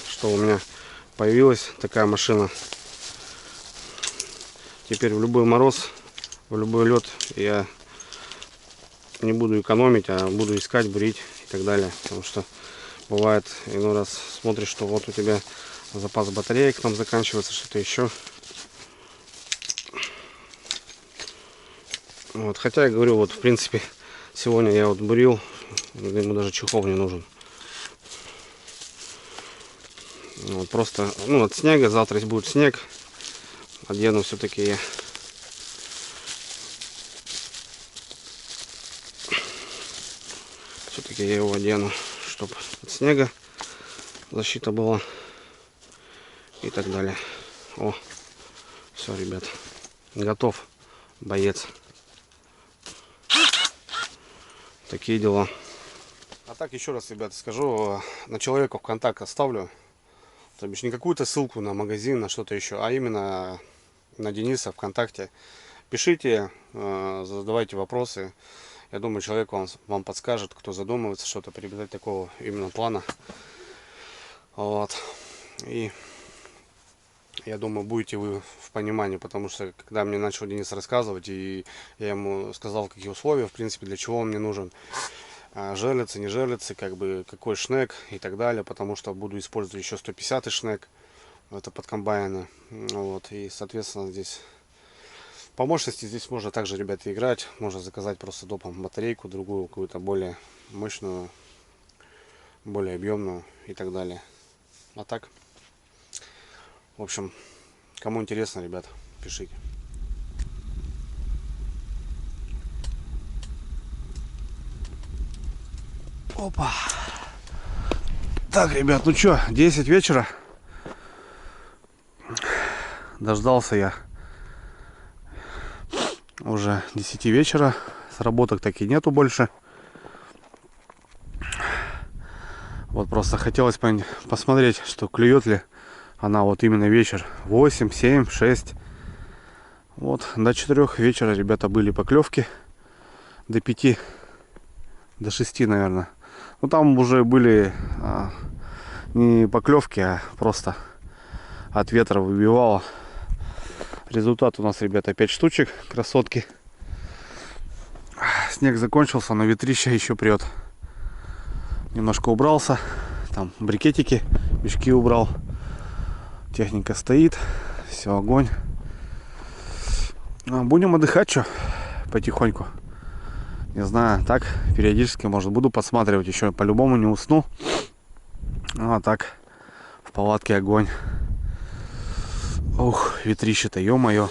что у меня появилась такая машина. Теперь в любой мороз, в любой лед я не буду экономить, а буду искать, бурить и так далее. Потому что бывает, иной раз смотришь, что вот у тебя запас батареек там заканчивается, что-то еще. Вот, хотя я говорю, вот в принципе сегодня я вот бурил, ему даже чехол не нужен. Вот, просто, ну, от снега, завтра будет снег, одену все-таки я. Все-таки я его одену, чтобы от снега защита была и так далее. О, все, ребят, готов боец. Такие дела. А так еще раз, ребята, скажу, на человека в контакт оставлю. То бишь не какую-то ссылку на магазин, на что-то еще, а именно на Дениса ВКонтакте. Пишите, задавайте вопросы. Я думаю, человек вам подскажет, кто задумывается что-то приобретать такого именно плана. Вот. И я думаю, будете вы в понимании, потому что когда мне начал Денис рассказывать, и я ему сказал, какие условия, в принципе, для чего он мне нужен, жерлицы, не жерлицы, как бы какой шнек и так далее, потому что буду использовать еще 150 шнек, это под комбайны. Вот. И, соответственно, здесь по мощности здесь можно также, ребята, играть, можно заказать просто допом батарейку, другую, какую-то более мощную, более объемную и так далее. А так, в общем, кому интересно, ребят, пишите. Опа. Так, ребят, ну что, 10 вечера. Дождался я уже 10 вечера. Сработок так и нету больше. Вот просто хотелось посмотреть, что клюет ли она вот именно вечер. 8, 7, 6. Вот до 4 вечера, ребята, были поклевки. До 5, до 6, наверное. Ну там уже были не поклевки, а просто от ветра выбивало. Результат у нас, ребята, 5 штучек. Красотки. Снег закончился, но ветрище еще прет. Немножко убрался. Там брикетики, мешки убрал. Техника стоит. Все, огонь. Будем отдыхать, что, потихоньку. Не знаю, так периодически, может, буду подсматривать. Еще по-любому не усну. Ну, а так, в палатке огонь. Ух, ветрище-то, ё-моё.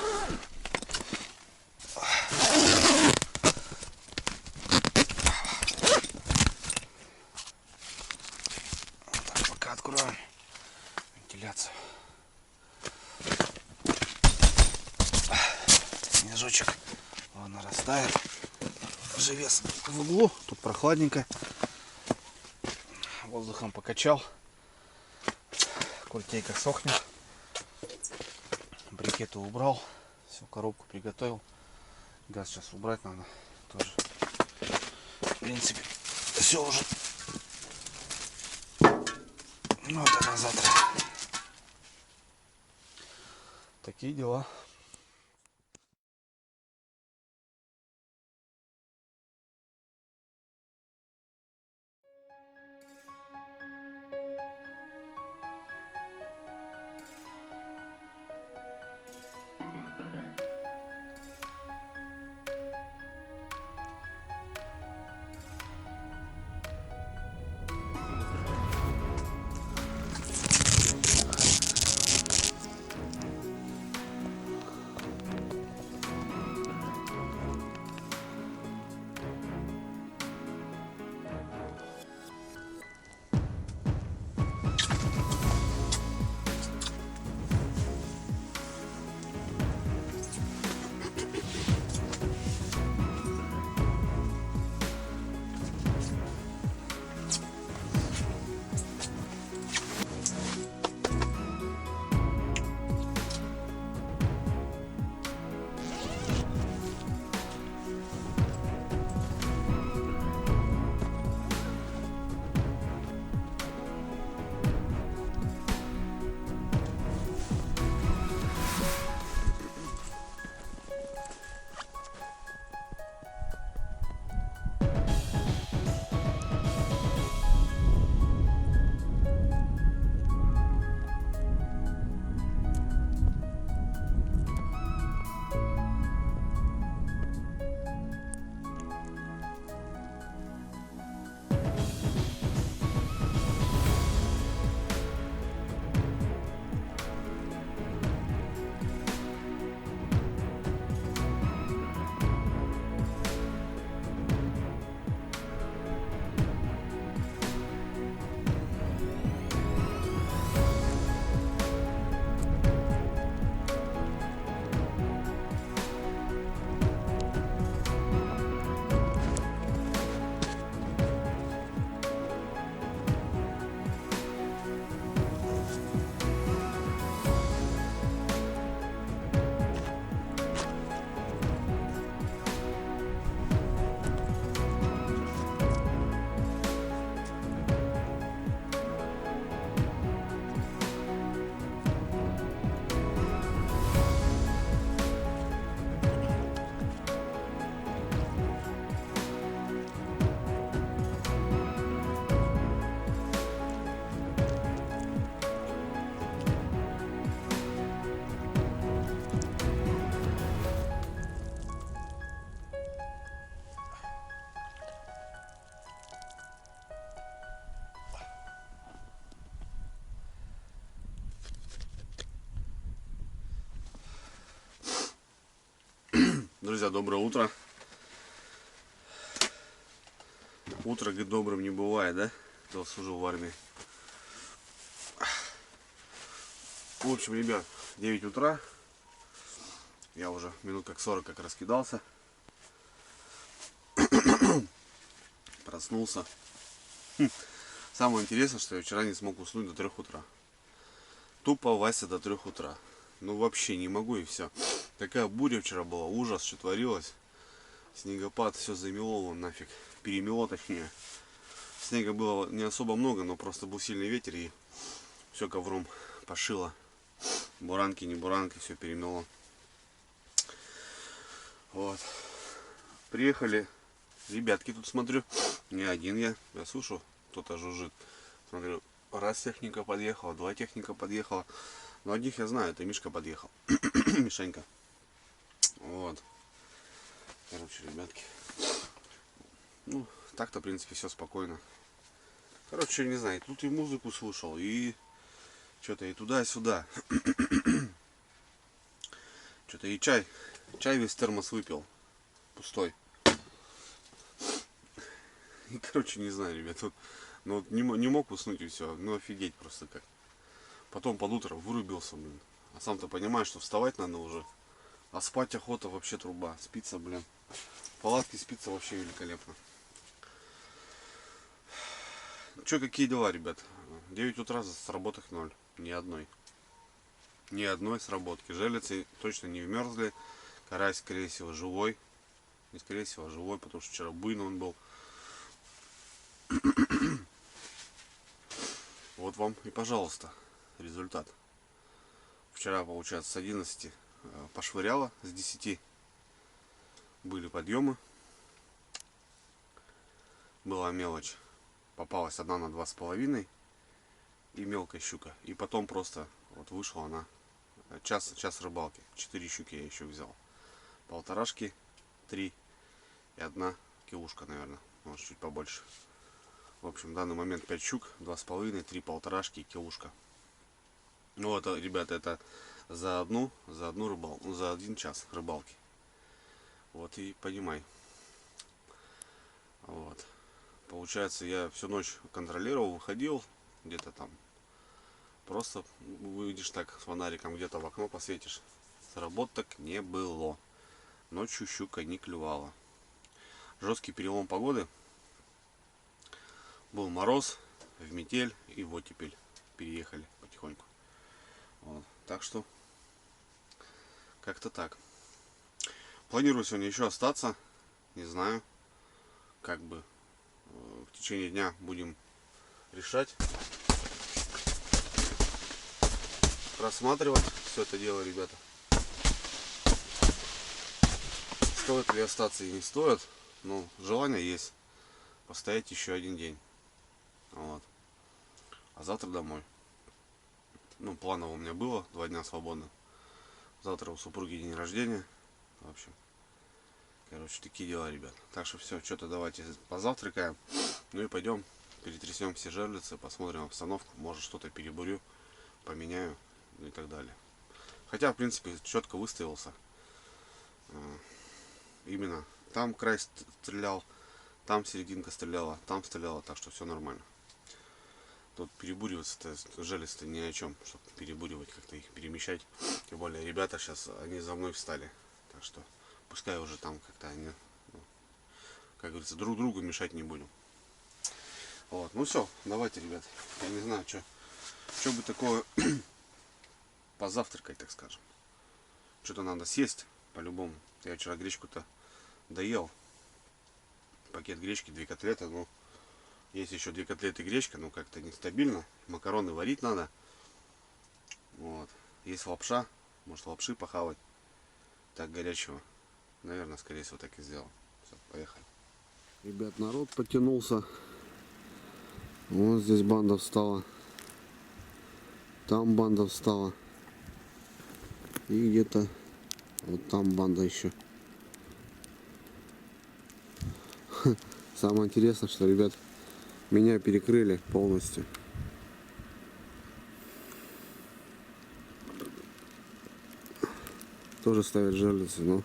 Так, пока откроем вентиляцию. Снежочек, он нарастает. Живец в углу, тут прохладненько. Воздухом покачал. Куртейка сохнет. Брикету убрал. Все, коробку приготовил. Газ сейчас убрать надо тоже. В принципе, все уже. Ну, это на завтра. Такие дела. Друзья, доброе утро. Утро, говорит, добрым не бывает, да? Кто служил в армии. В общем, ребят, 9 утра. Я уже минут как 40 как раскидался. Проснулся. Самое интересное, что я вчера не смог уснуть до 3 утра. Тупо Вася до 3 утра. Ну вообще не могу и все. Такая буря вчера была, ужас, что творилось. Снегопад, все замело вон нафиг. Перемело точнее. Снега было не особо много, но просто был сильный ветер и все ковром пошило. Буранки, не буранки, все перемело. Вот. Приехали. Ребятки тут смотрю. Не один я слышу, кто-то жужжит. Смотрю, раз техника подъехала, 2 техника подъехала. Но одних я знаю, это Мишка подъехал. Мишенька. Вот. Короче, ребятки. Ну, так-то, в принципе, все спокойно. Короче, не знаю, тут и музыку слушал, и что-то и туда-сюда. Что-то и чай весь термос выпил. Пустой. И, короче, не знаю, ребят. Вот, ну, вот не мог уснуть и все. Ну, офигеть просто как. Потом под утро вырубился, блин. А сам-то понимаешь, что вставать надо уже. А спать охота вообще труба. Спится, блин. В палатке спится вообще великолепно. Че, какие дела, ребят? 9 утра, сработок 0. Ни одной. Ни одной сработки. Желицы точно не вмерзли. Карась, скорее всего, живой. Не скорее всего, а живой, потому что вчера буйно он был. Вот вам и, пожалуйста, результат. Вчера, получается, с 11 пошвыряло, с 10 были подъемы. Была мелочь. Попалась одна на 2,5 и мелкая щука. И потом просто вот вышла она. Час рыбалки. 4 щуки я еще взял. Полторашки, 3 и 1 килушка, наверное. Может, чуть побольше. В общем, в данный момент 5 щук, 2,5, 3 полторашки и килушка. Ну вот, ребята, это за одну рыбалку, за 1 час рыбалки. Вот и понимай. Вот. Получается, я всю ночь контролировал, выходил где-то там. Просто выйдешь так с фонариком, где-то в окно посветишь. Сработок не было. Ночью щука не клювала. Жесткий перелом погоды. Был мороз, в метель и в оттепель. Переехали потихоньку. Вот. Так что как-то так. Планирую сегодня еще остаться. Не знаю. Как бы в течение дня будем решать. Рассматривать все это дело, ребята. Стоит ли остаться и не стоит. Ну, желание есть. Постоять еще 1 день. Вот. А завтра домой. Ну, планово у меня было 2 дня свободно. Завтра у супруги день рождения. В общем. Короче, такие дела, ребят. Так что все, что-то давайте позавтракаем. Ну и пойдем, перетрясем все жерлицы, посмотрим обстановку. Может, что-то перебурю, поменяю и так далее. Хотя, в принципе, четко выставился. Именно там край стрелял, там серединка стреляла, там стреляла, так что все нормально. Тут перебуриваться-то, желез-то ни о чем, чтобы перебуривать, как-то их перемещать. Тем более, ребята сейчас, они за мной встали. Так что, пускай уже там как-то они, ну, как говорится, друг другу мешать не будем. Вот, ну все, давайте, ребят. Я не знаю, что бы такое позавтракать, так скажем. Что-то надо съесть, по-любому. Я вчера гречку-то доел. Пакет гречки, 2 котлеты, ну, есть еще 2 котлеты гречка, но как-то нестабильно. Макароны варить надо. Вот. Есть лапша, может лапши похавать. Так, горячего. Наверное, скорее всего, так и сделал. Все, поехали. Ребят, народ потянулся. Вот здесь банда встала. Там банда встала. И где-то вот там банда еще. Самое интересное, что, ребят, меня перекрыли полностью. Тоже ставят жерлицы, но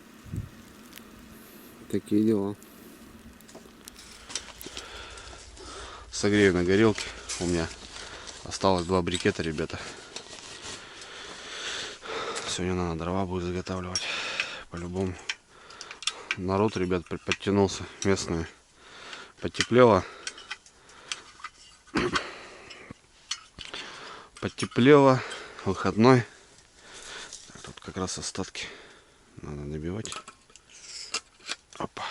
такие дела. Согрею на горелке. У меня осталось 2 брикета, ребята. Сегодня надо дрова будет заготавливать. По-любому. Народ, ребят, подтянулся. Местные. Потеплело. Потеплело. Выходной. Так, тут как раз остатки. Надо добивать. Опа.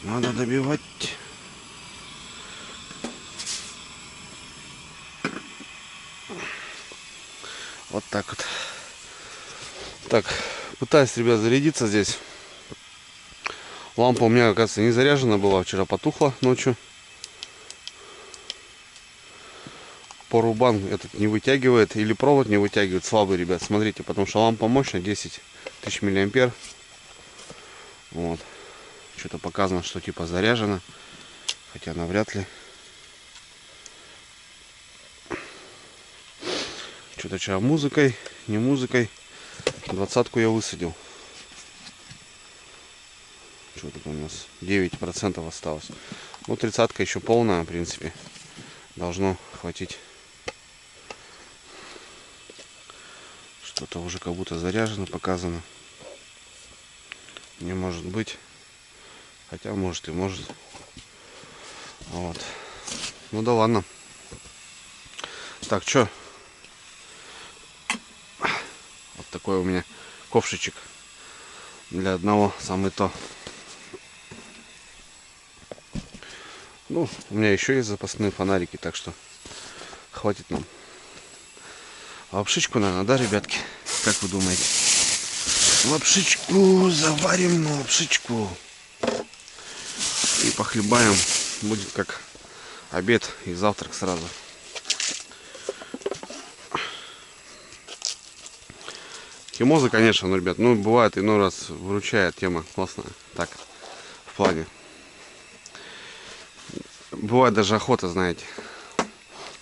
Надо добивать. Вот так вот. Так, пытаюсь, ребят, зарядиться здесь. Лампа у меня, оказывается, не заряжена была. Вчера потухла ночью. Порубан этот не вытягивает. Или провод не вытягивает. Слабый, ребят, смотрите. Потому что лампа мощная, 10 тысяч миллиампер. Вот. Что-то показано, что типа заряжена. Хотя навряд ли. Что-то вчера музыкой, не музыкой. 20-ку я высадил. Что тут у нас? 9% осталось. Ну, 30-ка еще полная, в принципе. Должно хватить. Что-то уже как будто заряжено, показано. Не может быть. Хотя может и может. Вот. Ну да ладно. Так, что? Вот такой у меня ковшичек. Для одного самый то. Ну, у меня еще есть запасные фонарики, так что хватит нам. Лапшичку, наверное, да, ребятки? Как вы думаете? Лапшичку заварим, лапшичку. И похлебаем. Будет как обед и завтрак сразу. Химоза, конечно, ну, ребят, ну, бывает иной раз выручает, тема классная. Так, в плане. Бывает даже охота, знаете,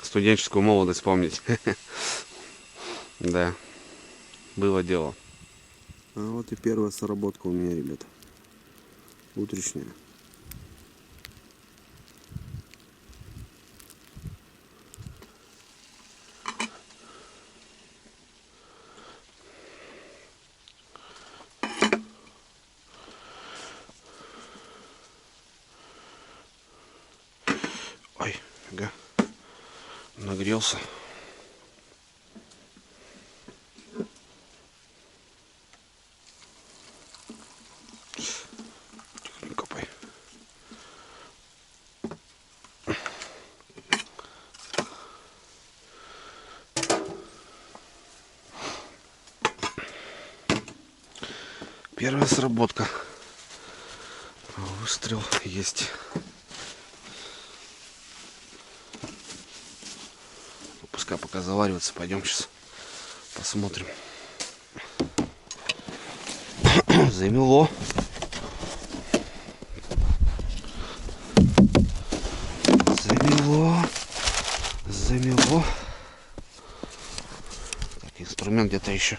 студенческую молодость вспомнить. Да, было дело. А вот и первая сработка у меня, ребят. Утренняя. Ой, ага. Нагрелся. Тихо, копай. Первая сработка. Выстрел есть. Пускай пока заваривается. Пойдем сейчас посмотрим. Замело. Замело. Замело. Так, инструмент где-то еще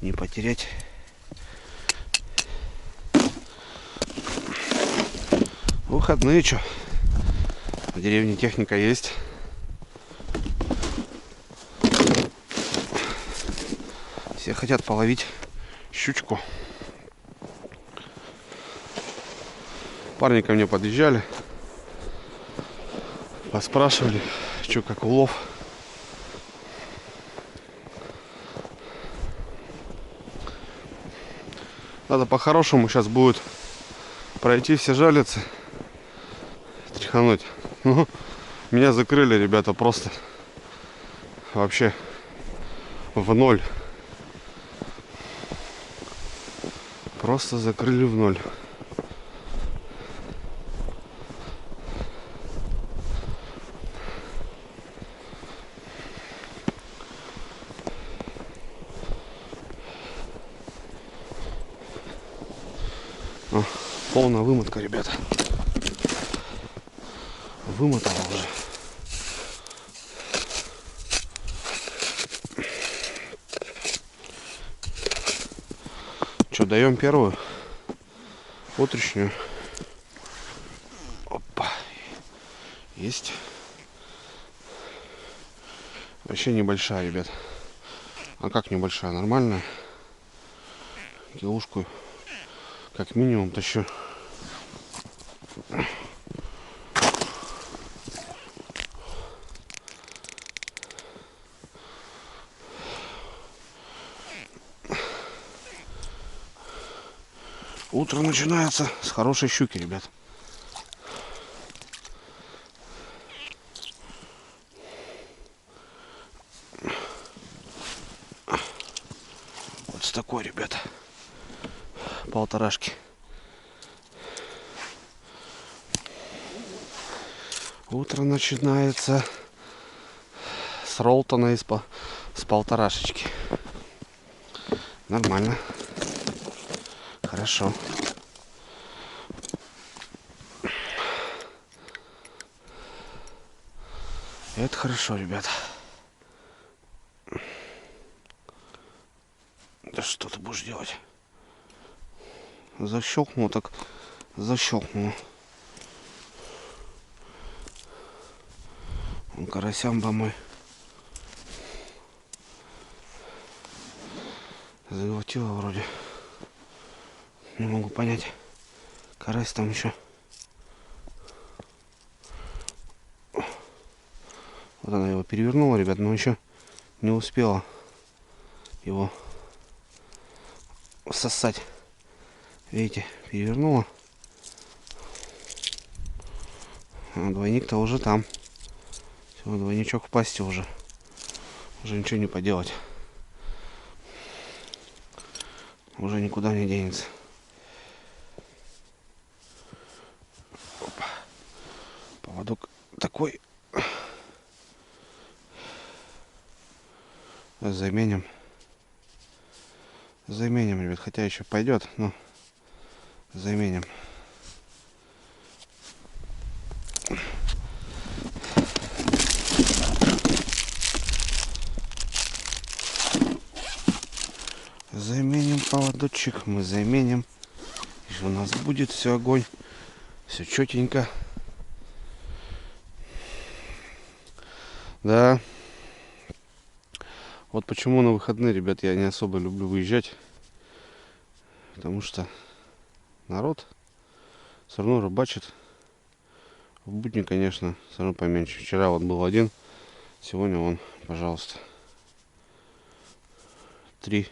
не потерять. Выходные, что? В деревне техника есть. Все хотят половить щучку. Парни ко мне подъезжали, поспрашивали, что как улов. Надо по-хорошему сейчас будет пройти все жалицы, тряхануть. Ну, меня закрыли, ребята, просто вообще в ноль. Просто закрыли в ноль. О, полная вымотка, ребята. Вымотала уже. Что, даем первую утреннюю. Опа. Есть. Вообще небольшая, ребят. А как небольшая? Нормальная. Килушку как минимум тащу. Утро начинается с хорошей щуки, ребят. Вот с такой, ребят, полторашки. Утро начинается с ролтона с полторашечки. Нормально. Хорошо. Это хорошо, ребят. Да что ты будешь делать? Защелкнул, так защелкнул. Он карасям помой. Заглотила вроде. Не могу понять. Карась там еще. Вот она его перевернула, ребят, но еще не успела его сосать. Видите, перевернула. А двойник-то уже там. Все, двойничок в пасти уже. Уже ничего не поделать. Уже никуда не денется. Опа. Поводок такой. Заменим. Заменим, ребят. Хотя еще пойдет, но заменим. Заменим поводочек. Мы заменим. И у нас будет все огонь. Все четенько. Да. Вот почему на выходные, ребят, я не особо люблю выезжать. Потому что народ все равно рыбачит. В будни, конечно, все равно поменьше. Вчера вот был один, сегодня он, пожалуйста, три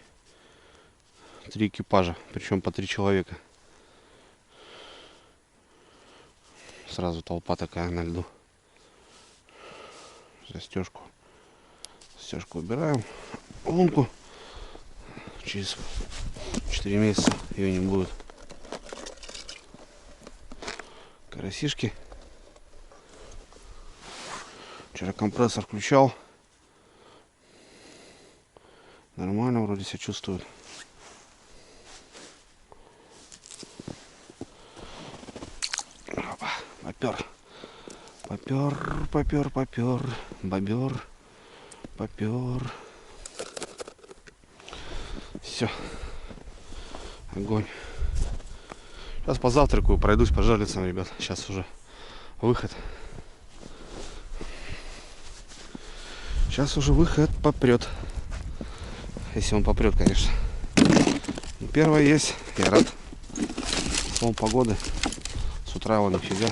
экипажа, причем по 3 человека. Сразу толпа такая на льду. Застежку убираем. Лунку. Через 4 месяца ее не будет. Карасишки. Вчера компрессор включал. Нормально вроде себя чувствует. Опа, попер. Бобер. Все. Огонь. Сейчас позавтракаю, пройдусь по жерлицам, ребят. Сейчас уже выход. Сейчас уже выход попрет. Если он попрет, конечно. Но первое есть. Я рад. Словом погоды. С утра вон нифига.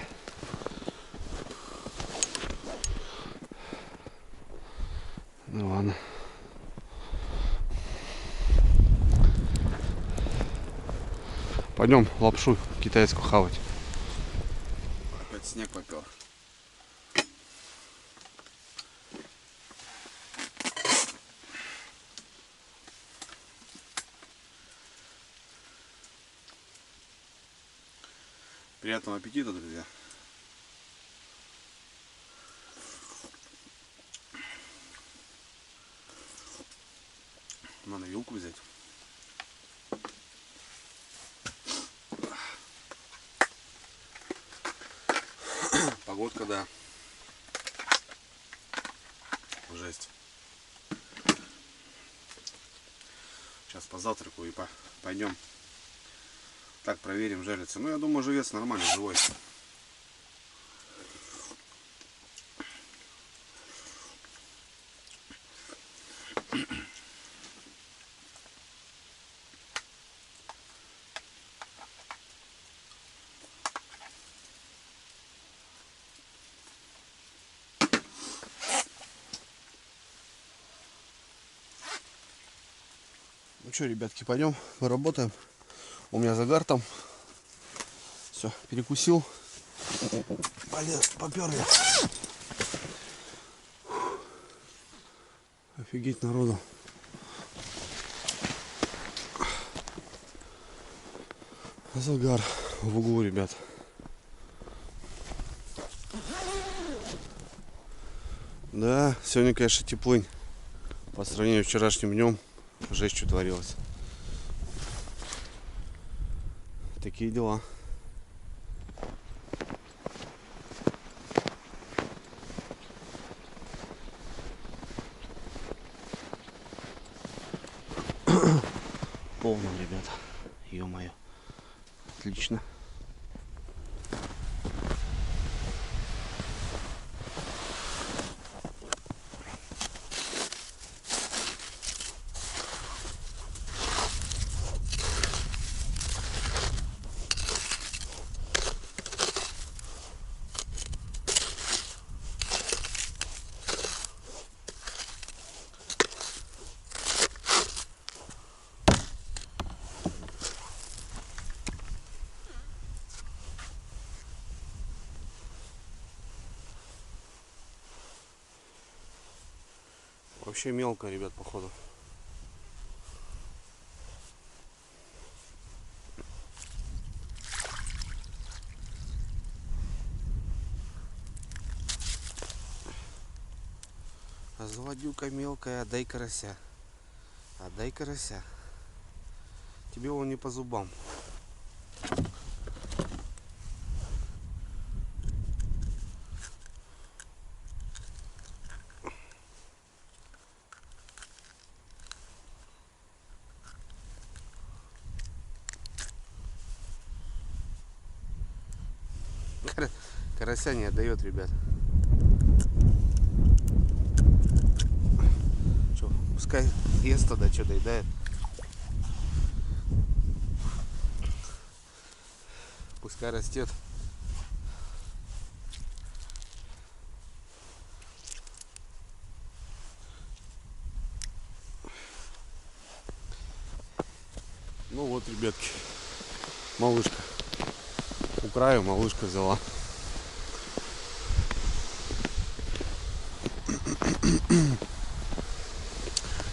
Ну ладно. Пойдем лапшу китайскую хавать. Опять снег попер. Приятного аппетита, друзья. Надо вилку взять. Погодка, да. Жесть. Сейчас позавтракаю и пойдем. Так, проверим жерлицы. Ну, я думаю, живец нормально, живой. Ну что, ребятки, пойдем, поработаем. У меня загар там. Все, перекусил. Полез, поперли. Офигеть народу. Загар в углу, ребят. Да, сегодня, конечно, теплынь. По сравнению с вчерашним днем, жесть, что творилось. Такие дела. Полно, ребята. Ё-моё. Отлично. Вообще мелко, ребят, походу. А злодюка мелкая, отдай карася. Отдай карася. Тебе он не по зубам. Карася не отдает, ребят. Что, пускай ест тогда, что доедает. Пускай растет. Ну вот, ребятки, малышка. У краю малышка взяла.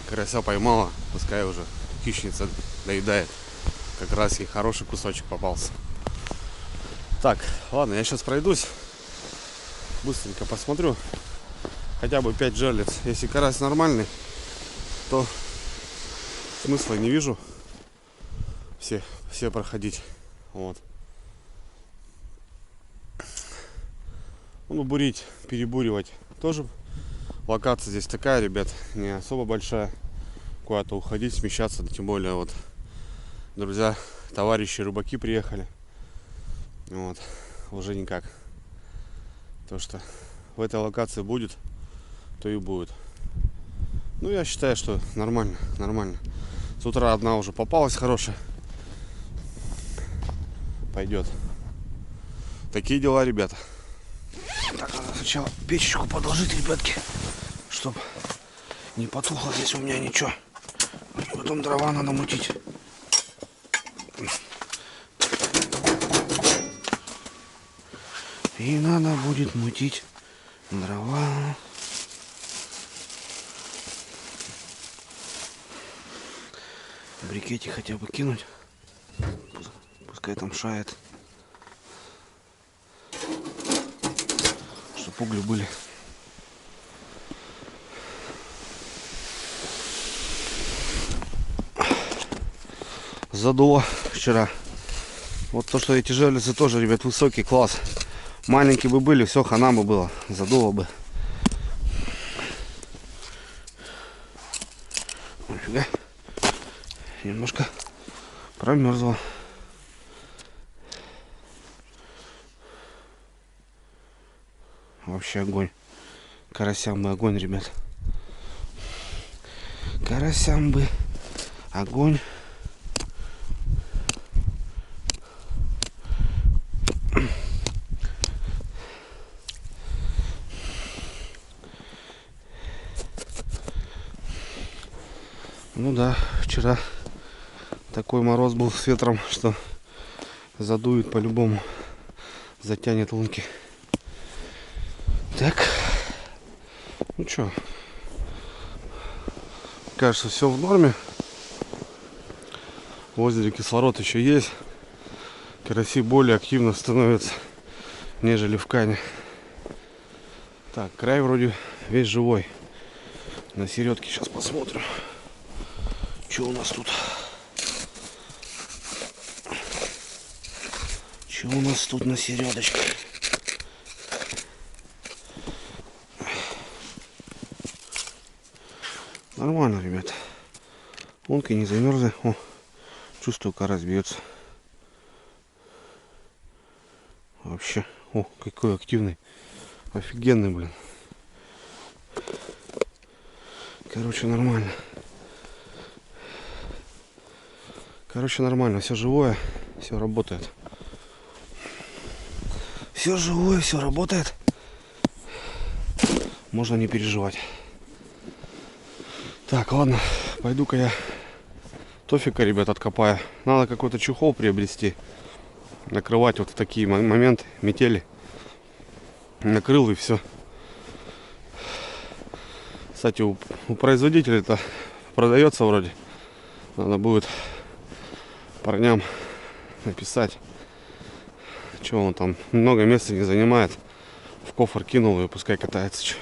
Карася поймала, пускай уже хищница доедает. Как раз ей хороший кусочек попался. Так, ладно, я сейчас пройдусь. Быстренько посмотрю. Хотя бы 5 жерлиц. Если карась нормальный, то смысла не вижу все проходить. Вот. Ну, бурить, перебуривать тоже. Локация здесь такая, ребят, не особо большая. Куда-то уходить, смещаться, тем более вот друзья, товарищи рыбаки приехали. Вот, уже никак. То, что в этой локации будет, то и будет. Ну, я считаю, что нормально, нормально. С утра одна уже попалась хорошая. Пойдет. Такие дела, ребята. Так, надо сначала печечку подложить, ребятки, чтобы не потухло здесь у меня ничего. Потом дрова надо мутить. И надо будет мутить дрова. В брикете хотя бы кинуть. Пускай там шает. Чтоб угли были. Задуло вчера. Вот то, что эти жерлицы тоже, ребят, высокий класс. Маленькие бы были, все, хана бы было. Задуло бы. Нифига. Немножко промерзло. Вообще огонь. Карасям бы огонь, ребят. Карасям бы огонь. Ну да, вчера Такой мороз был с ветром, что задует по-любому. Затянет лунки. Так. Ну что. Кажется, все в норме. В озере кислород еще есть. Караси более активно становятся, нежели в кане. Так, край вроде весь живой. На середке сейчас посмотрим, что у нас тут. Что у нас тут на середочке? Нормально, ребят. Лунки не замерзли. О, чувствую, карась бьется. Вообще, о, какой активный. Офигенный, блин. Короче, нормально. Нормально, все живое, все работает. Все живое, все работает. Можно не переживать. Так, ладно, пойду-ка я тофика, ребят, откопаю. Надо какой-то чехол приобрести. Накрывать вот в такие моменты, метели. Накрыл и все. Кстати, у производителя-то продается вроде. Надо будет парням написать. Что он там много места не занимает. В кофр кинул и пускай катается. Чё.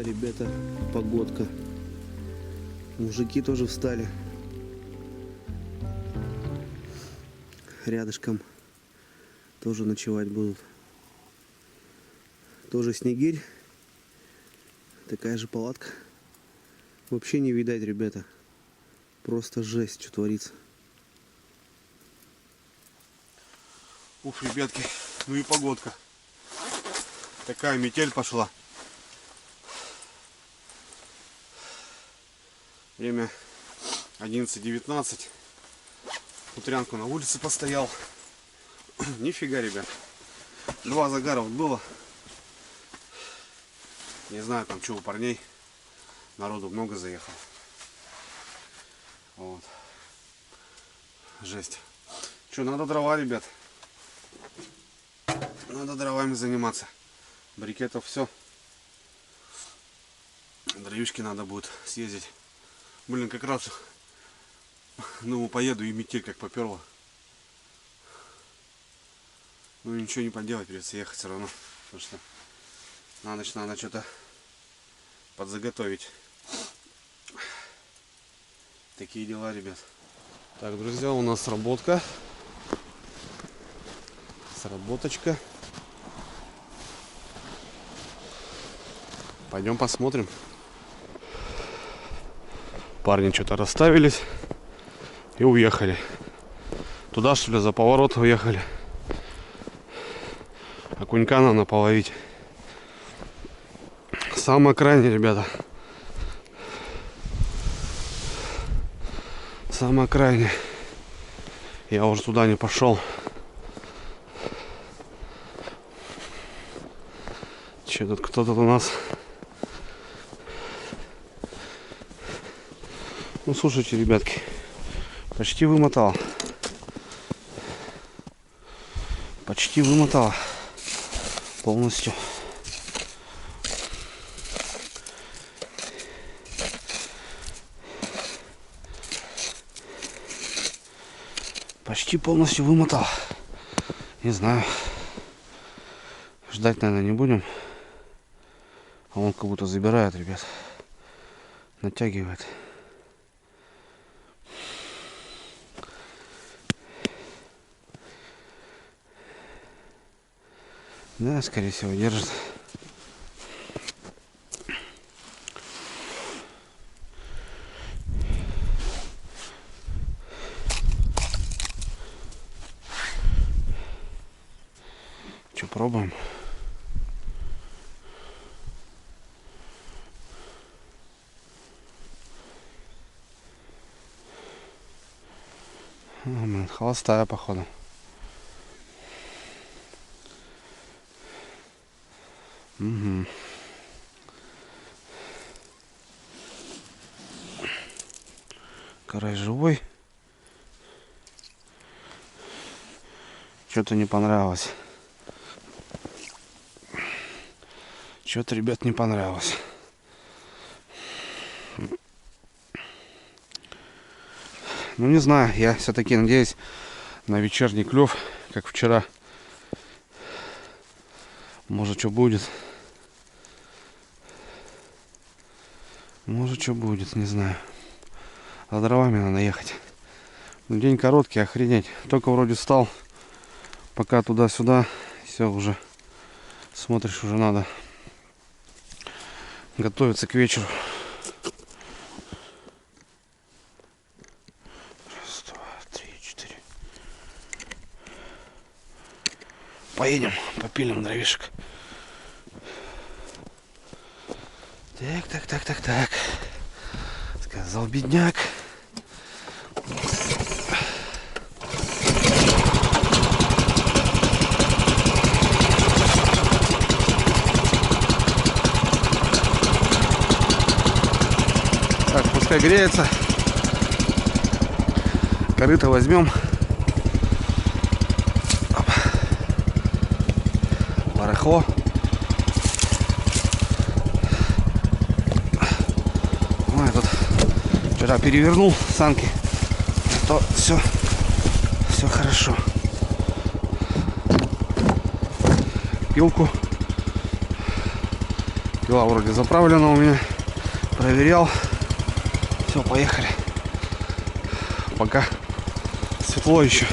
это, ребята, погодка. Мужики тоже встали. рядышком тоже ночевать будут. Тоже снегирь. Такая же палатка. Вообще не видать, ребята. Просто жесть, что творится. Уф, ребятки, ну и погодка. Такая метель пошла. Время 11:19. Утрянку на улице постоял. Нифига, ребят. 2 загара вот было. Не знаю, там что у парней. Народу много заехало. Вот. Жесть. Что, надо дрова, ребят. Надо дровами заниматься. Брикетов все. Дровишки надо будет съездить. Блин, как раз ну поеду и метель как поперла. Ну ничего не поделать, придется ехать все равно. Потому что на ночь надо что-то подзаготовить. Такие дела, ребят. Так, друзья, у нас сработка. Сработочка. Пойдем посмотрим. Парни что-то расставились и уехали. Туда, что ли, за поворот уехали. Окунька надо половить. Самое крайнее, ребята. Самое крайнее. Я уже туда не пошел. Че тут кто-то у нас? Ну слушайте, ребятки, почти вымотал. Почти вымотал полностью. Почти полностью вымотал. Не знаю. Ждать, наверное, не будем. А он как будто забирает, ребят. Натягивает. Да, скорее всего, держит. Что, пробуем? Блин, холостая, походу. Угу. Карась живой. Что-то не понравилось. Что-то, ребят, не понравилось. Ну, не знаю, я все-таки надеюсь на вечерний клев, как вчера. Может, что будет. Может, что будет, не знаю. За дровами надо ехать. День короткий, охренеть. Только вроде встал. Пока туда-сюда. Все уже. Смотришь, уже надо готовиться к вечеру. Раз, два, три, 4. Поедем, попилим дровишек. Так. Сказал бедняк. Так, пускай греется. Корыто возьмем. Оп. Барахло. Ой, тут вчера перевернул санки. То все хорошо. Пилку. Пила вроде заправлена у меня. Проверял. Все, поехали. Пока светло еще.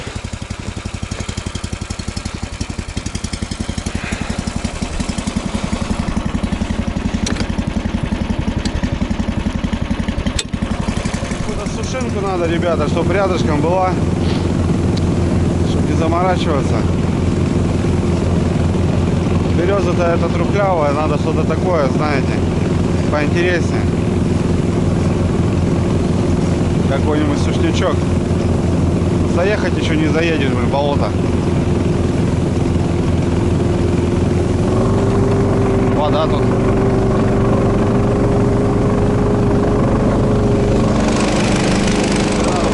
машинку надо, ребята, чтобы рядышком была, чтобы не заморачиваться. Береза-то это трухлявая, надо что-то такое, знаете, поинтереснее. Какой-нибудь сушнячок. Заехать еще не заедешь, блин, болото. Вода тут.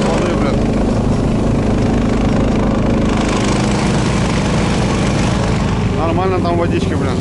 Воды, блин. Нормально там водички, блин.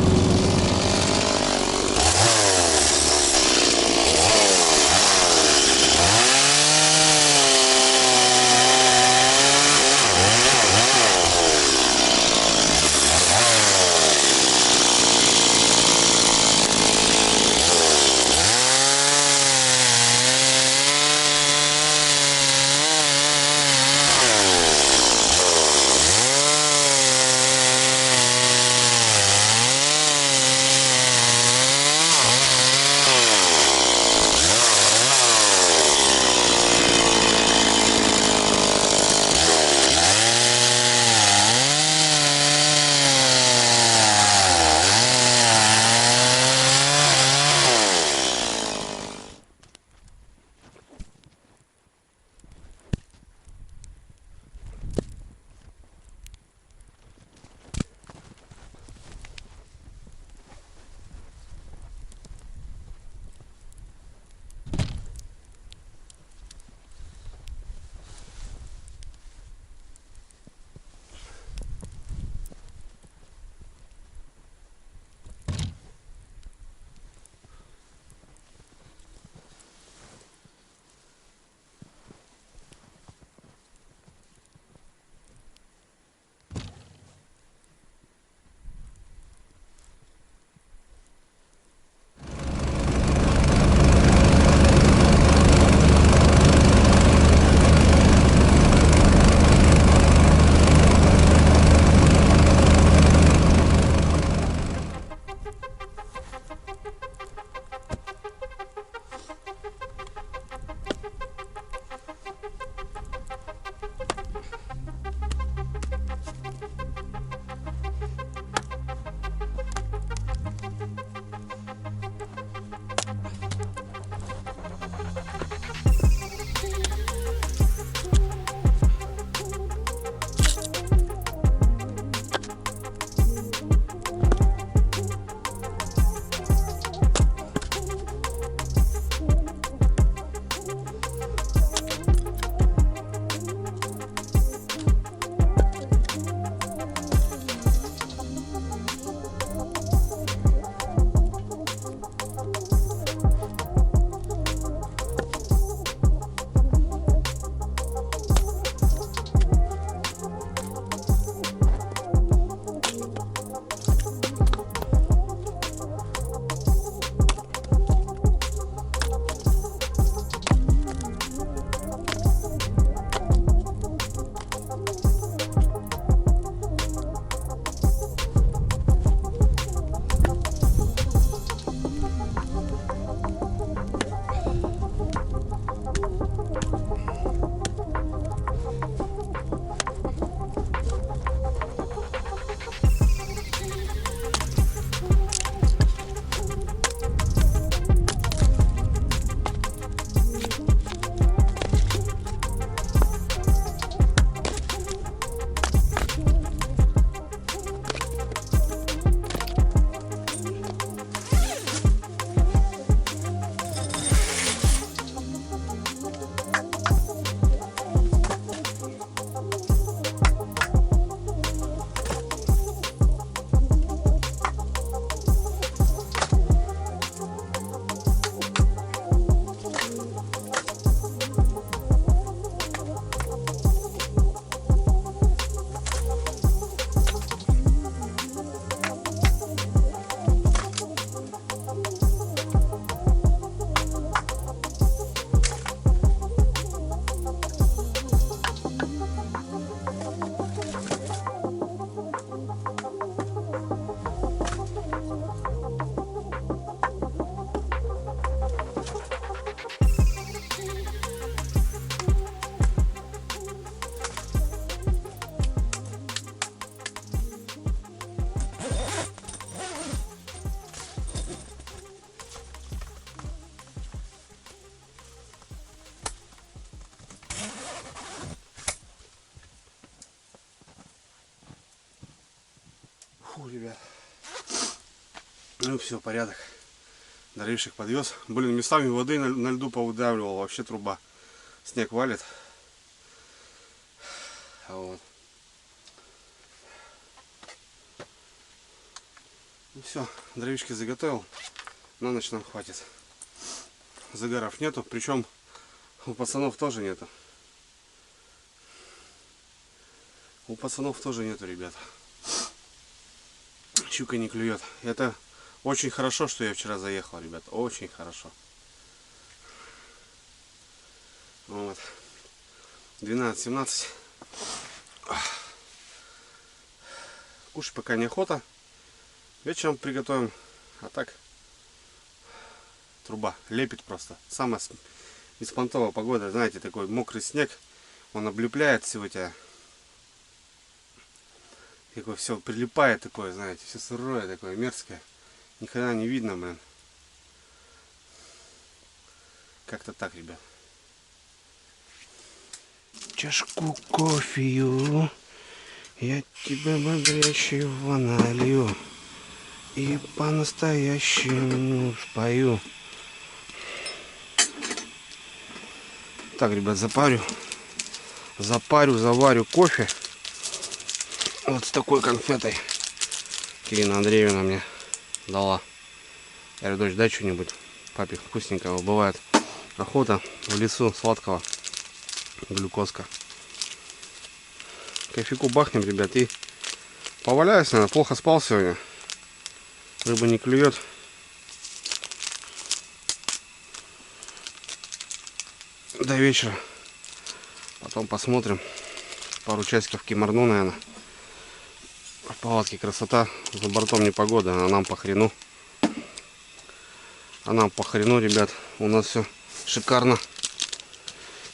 Ну все, порядок. Дровишек подвез. Блин, местами воды на льду повыдавливал. Вообще труба. Снег валит. Вот. Ну все, дровишки заготовил. На ночь нам хватит. Загаров нету. Причем у пацанов тоже нету. У пацанов тоже нету, ребята. Щука не клюет. Это очень хорошо, что я вчера заехал, ребята. Очень хорошо. Вот. 12-17. Кушать пока неохота. Вечером приготовим. А так труба лепит просто. Самая беспонтовая погода. Знаете, такой мокрый снег. Он облепляет всего тебя. Такое все прилипает такое, знаете, все сырое такое, мерзкое. Ни хрена не видно, блин. Как-то так, ребят. Чашку кофею я тебя бодрящего налью и по-настоящему спою. Так, ребят, заварю кофе. Вот с такой конфетой Ирина Андреевна мне дала. Я говорю, дочь, дай что-нибудь папе вкусненького. Бывает охота в лесу сладкого. Глюкозка. Кофейку бахнем, ребят, и поваляюсь, наверное. Плохо спал сегодня. Рыба не клюет. До вечера. Потом посмотрим. Пару часиков кимарну, наверное. В палатке красота. За бортом непогода, а нам по хрену. Ребят. У нас все шикарно.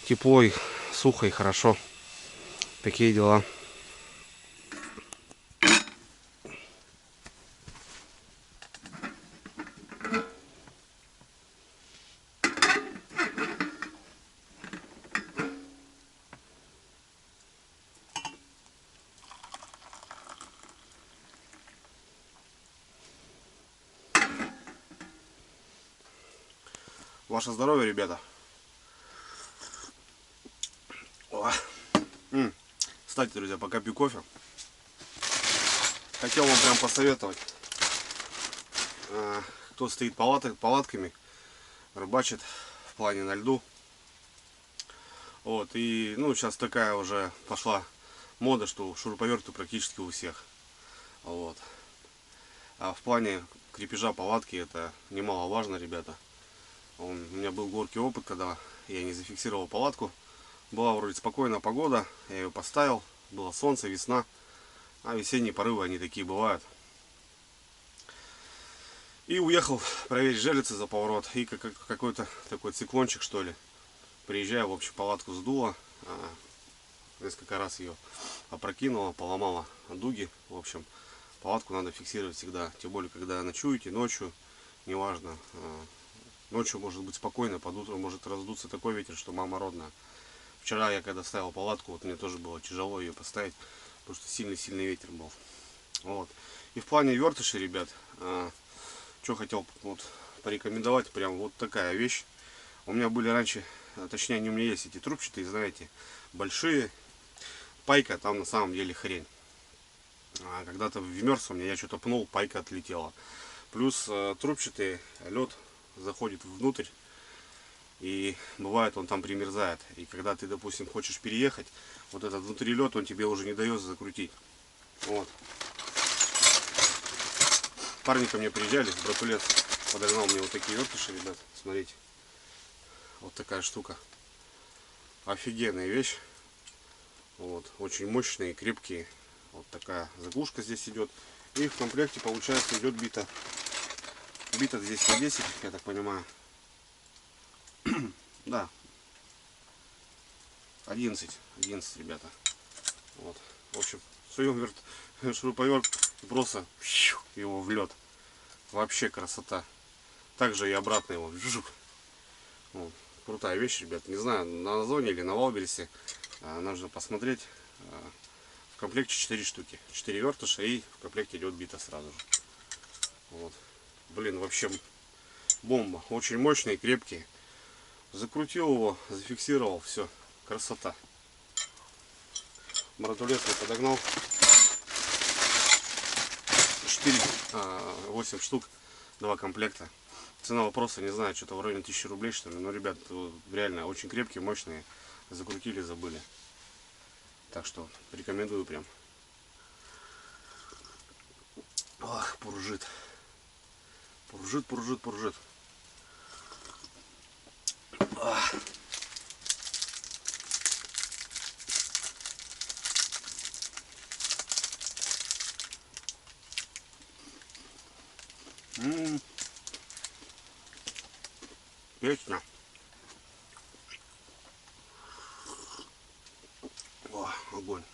Тепло и сухо и хорошо. Такие дела. Ваше здоровье, ребята. Кстати, друзья, пока пью кофе, хотел вам прям посоветовать. Кто стоит палатками, рыбачит в плане на льду. Вот, и ну сейчас такая уже пошла мода, что шуруповерты практически у всех. Вот. А в плане крепежа палатки это немаловажно, ребята. У меня был горький опыт, когда я не зафиксировал палатку. Была вроде спокойная погода, я ее поставил, было солнце, весна, а весенние порывы они такие бывают. И уехал проверить жерлицы за поворот, и какой-то такой циклончик, что ли. Приезжаю, в общем, палатку сдуло, несколько раз ее опрокинуло, поломало дуги. В общем, палатку надо фиксировать всегда, тем более, когда ночуете, ночью, неважно. Ночью может быть спокойно, под утро может раздуться такой ветер, что мама родная. Вчера я когда ставил палатку, вот мне тоже было тяжело ее поставить, потому что сильный ветер был. Вот. И в плане вертышей, ребят, что хотел вот порекомендовать, прям вот такая вещь. У меня были раньше, точнее они у меня есть эти трубчатые, знаете, большие. Пайка там на самом деле хрень. Когда-то вмерз у меня, я что-то пнул, пайка отлетела. Плюс трубчатый лед заходит внутрь. И бывает он там примерзает. И когда ты, допустим, хочешь переехать, вот этот внутри лед, он тебе уже не дает закрутить. Вот. Парни ко мне приезжали, братулец подогнал мне вот такие вертыши, ребят. Смотрите. Вот такая штука. Офигенная вещь. Вот. Очень мощные, крепкие. Вот такая заглушка здесь идет. И в комплекте, получается, идет бита. Бита здесь на 10, я так понимаю. Да. 11, ребята. Вот. В общем, суем шуруповерт и просто его в лед. Вообще красота. Также и обратно его. Вот. Крутая вещь, ребят. Не знаю, на Озоне или на Валбересе. Нужно посмотреть. В комплекте 4 штуки. 4 вертыша, и в комплекте идет бита сразу же. Вот. Блин, вообще бомба. Очень мощный, крепкий. Закрутил его, зафиксировал, все, красота. Братулец я подогнал. 8 штук, 2 комплекта. Цена вопроса, не знаю, что-то в районе 1000 рублей, что ли. Но, ребят, реально очень крепкие, мощные. Закрутили, забыли. Так что рекомендую прям. Ах, пружит. Пружит, пружит, пружит. Ах. Песня. О, огонь.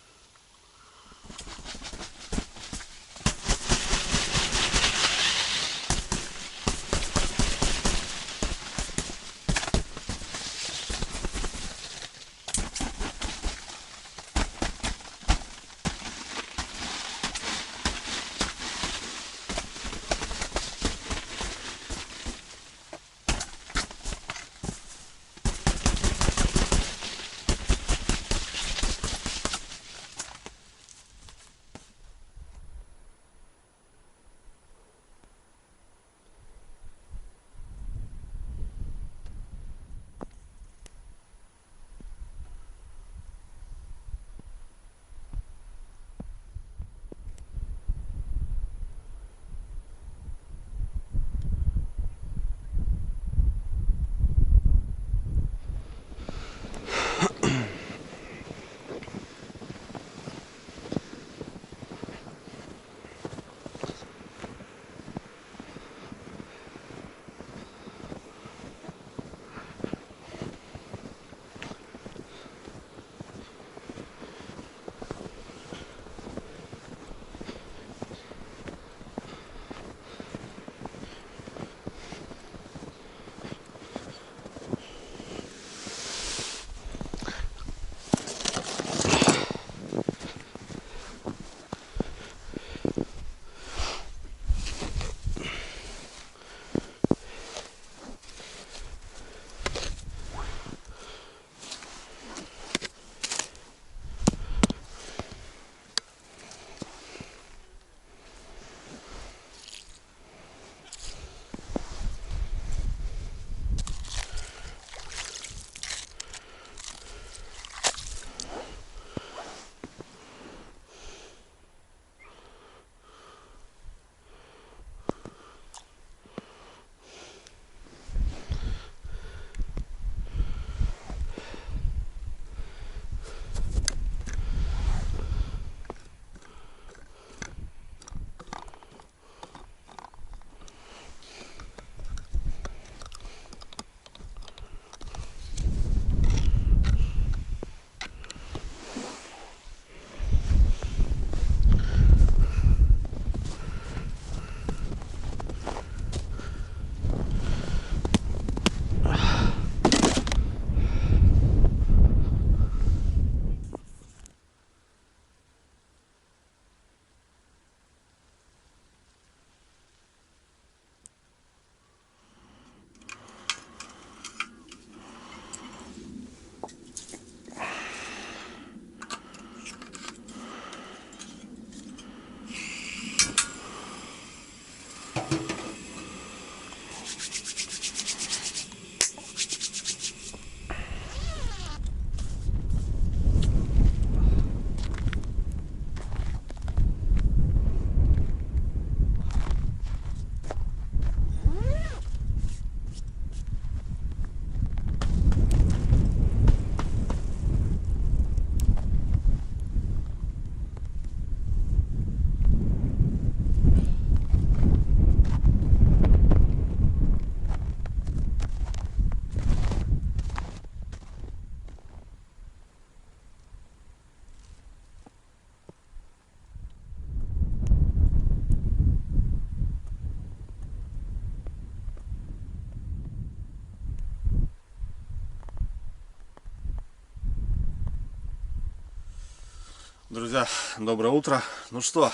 Друзья, доброе утро. Ну что,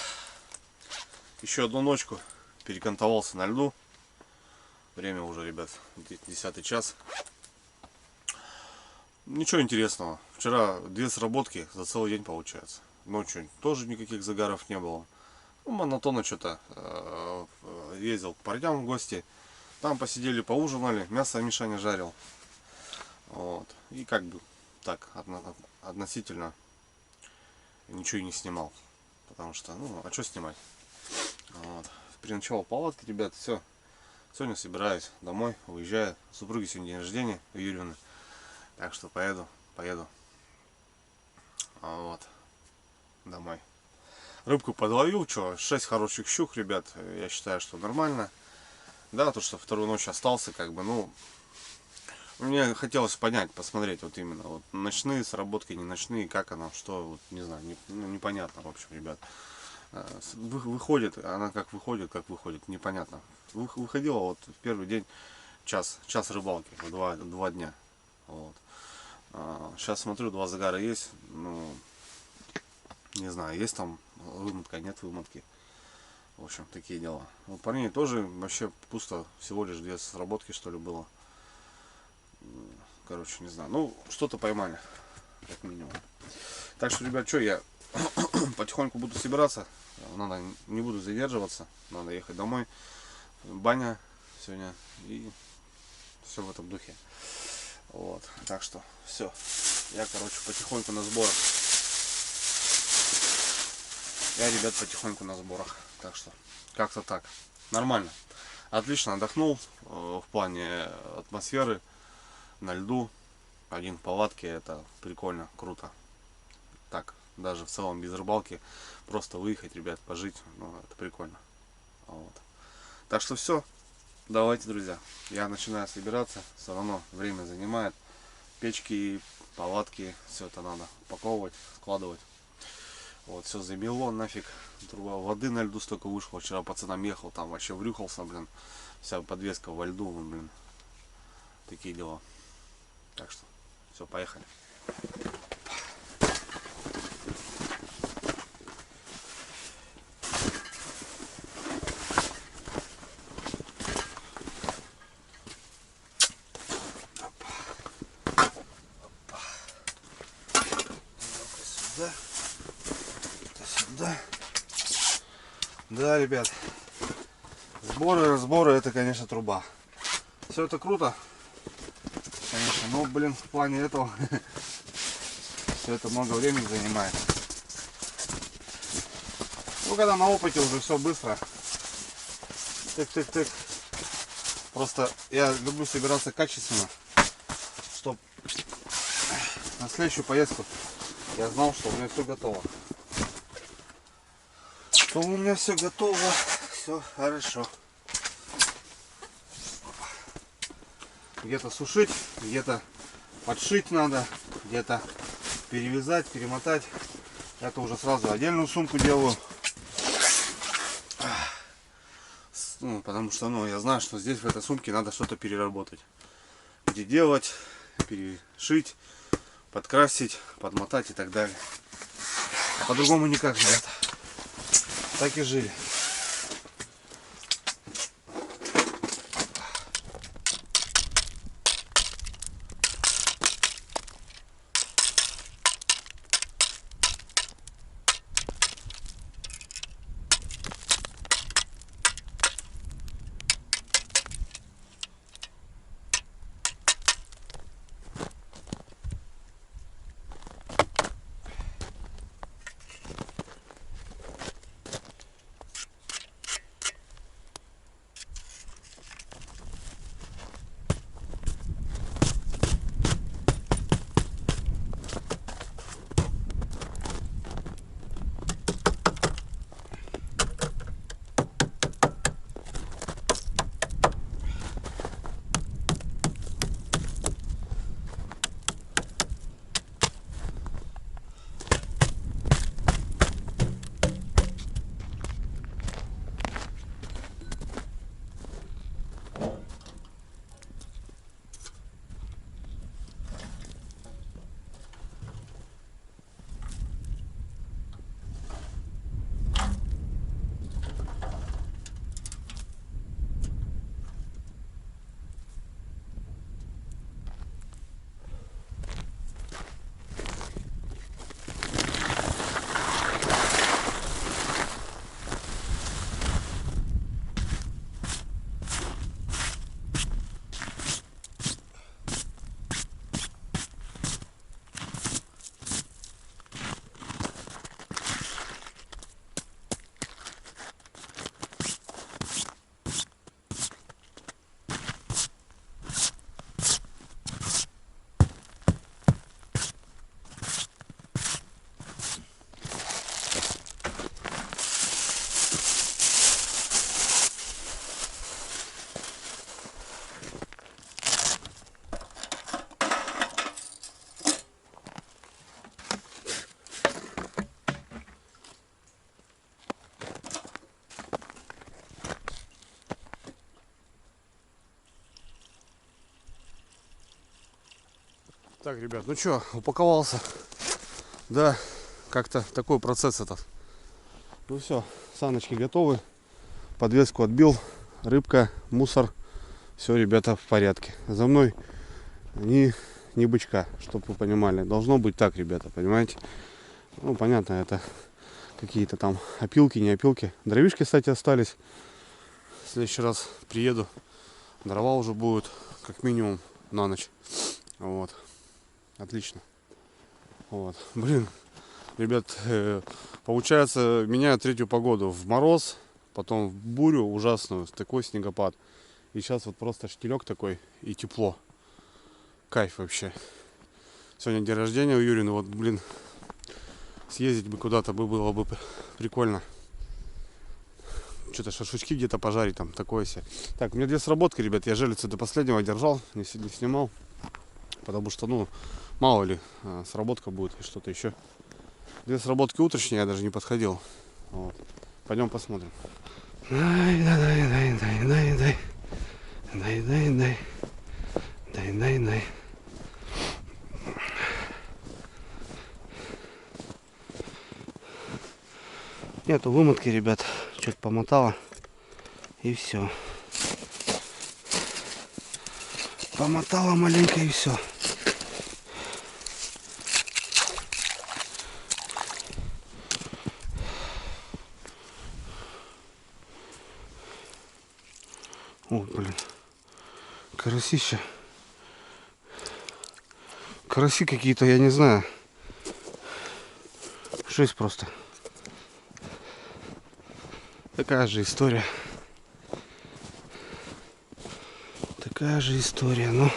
еще одну ночку перекантовался на льду. Время уже, ребят, 10 час. Ничего интересного. Вчера 2 сработки за целый день получается. Ночью тоже никаких загаров не было. Ну, монотонно что-то. Ездил к парням в гости. Там посидели, поужинали. Мясо Мишаня жарил. Вот. И как бы так, относительно ничего и не снимал. Потому что, ну, а что снимать? Вот. Переночевал в палатке, ребят, все. Сегодня собираюсь домой, уезжаю. У супруги сегодня день рождения, у Юрьевны. Так что поеду. Вот. Домой. Рыбку подловил, что, 6 хороших щук, ребят. Я считаю, что нормально. Да, то, что вторую ночь остался, как бы, ну, мне хотелось понять, посмотреть, вот именно, вот, ночные сработки, не ночные, как оно, что, вот, не знаю, непонятно, в общем, ребят. Выходит, она как выходит, непонятно. Выходила вот в первый день час рыбалки, 2 дня. Вот. Сейчас смотрю, 2 загара есть, ну, не знаю, есть там вымотка, нет вымотки. В общем, такие дела. У парней тоже вообще пусто, всего лишь 2 сработки, что ли, было. Короче, не знаю. Ну, что-то поймали, как минимум. Так что, ребят, что, я потихоньку буду собираться. Надо, не буду задерживаться. Надо ехать домой. Баня сегодня. И все в этом духе. Вот. Так что, все. Я, короче, потихоньку на сборах. Я, ребят, потихоньку на сборах. Так что, как-то так. Нормально. Отлично отдохнул в плане атмосферы. На льду. Один в палатке. Это прикольно, круто. Так, даже в целом без рыбалки. Просто выехать, ребят, пожить. Ну, это прикольно. Вот. Так что все. Давайте, друзья. Я начинаю собираться. Все равно время занимает. Печки, палатки. Все это надо упаковывать, складывать. Вот, все замело нафиг. Труба воды на льду столько вышло. Вчера пацанам ехал, там вообще врюхался, блин. Вся подвеска во льду, блин. Такие дела. Так что, все, поехали. Сюда. Да, ребят, разборы, это, конечно, труба. Все это круто, конечно, но, блин, в плане этого все это много времени занимает. Ну, когда на опыте уже все быстро. Тык. Просто я люблю собираться качественно, чтобы на следующую поездку я знал, что у меня все готово. Что у меня все готово, все хорошо. Где-то сушить, где-то подшить надо, где-то перевязать, перемотать. Это уже сразу отдельную сумку делаю. Ну, потому что, ну, я знаю, что здесь в этой сумке надо что-то переработать. Где делать, перешить, подкрасить, подмотать и так далее. По-другому никак, ребята. Так и жили. Так, ребят, ну что, упаковался. Да, как-то такой процесс этот. Ну все, саночки готовы. Подвеску отбил. Рыбка, мусор. Все, ребята, в порядке. За мной ни бычка, чтобы вы понимали. Должно быть так, ребята, понимаете? Ну, понятно, это какие-то там опилки, не опилки. Дровишки, кстати, остались. В следующий раз приеду. Дрова уже будут как минимум на ночь. Вот. Отлично. Вот. Блин, ребят, получается, меняют третью погоду. В мороз, потом в бурю ужасную, такой снегопад. И сейчас вот просто штилек такой и тепло. Кайф вообще. Сегодня день рождения у Юрины. Вот, блин, съездить бы куда-то было бы прикольно. Что-то шашлычки где-то пожарить, там такое себе. Так, у меня 2 сработки, ребят. Я желицу до последнего держал, не снимал. Потому что, ну, мало ли, сработка будет и что-то еще. 2 сработки утренние, я даже не подходил. Вот. Пойдем посмотрим. Дай. Нету вымотки, ребят. Что-то помотало. И все. Помотала маленько и все. О, блин. Карасища. Караси какие-то, я не знаю. Жесть просто. Такая же история. Такая же история, ну.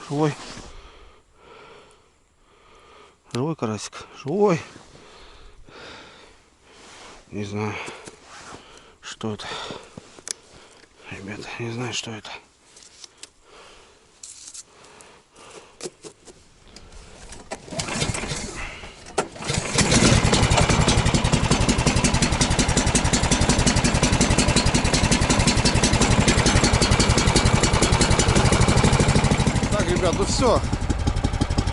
Живой. Живой карасик. Живой. Не знаю, что это. Ребята, не знаю, что это. Так, ребят, ну все.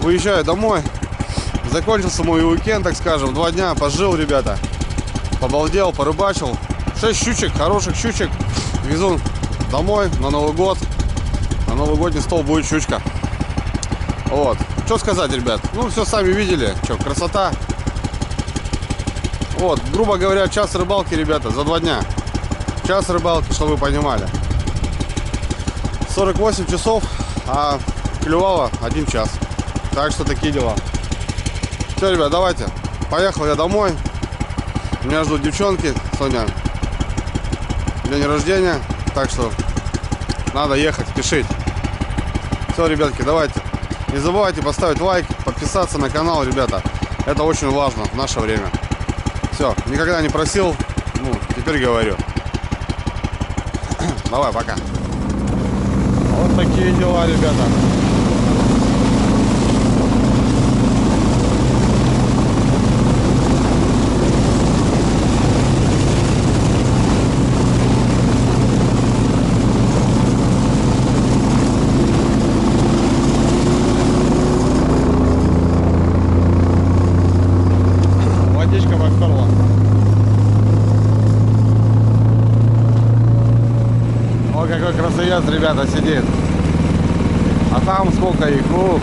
Уезжаю домой. Закончился мой уикенд, так скажем. 2 дня пожил, ребята. Побалдел, порыбачил. 6 щучек, хороших щучек. Везу домой на Новый год. На новогодний стол будет щучка. Вот. Что сказать, ребят? Ну, все сами видели. Что, красота. Вот, грубо говоря, час рыбалки, ребята, за 2 дня. Час рыбалки, чтобы вы понимали. 48 часов, а клевало 1 час. Так что такие дела. Все, ребят, давайте. Поехал я домой. Меня ждут девчонки. Сегодня день рождения. Так что надо ехать, спешить. Все, ребятки, давайте. Не забывайте поставить лайк, подписаться на канал, ребята. Это очень важно в наше время. Все, никогда не просил. Ну, теперь говорю. Давай, пока. Вот такие дела, ребята. Какой красавец, ребята, сидит. А там сколько их? Ух.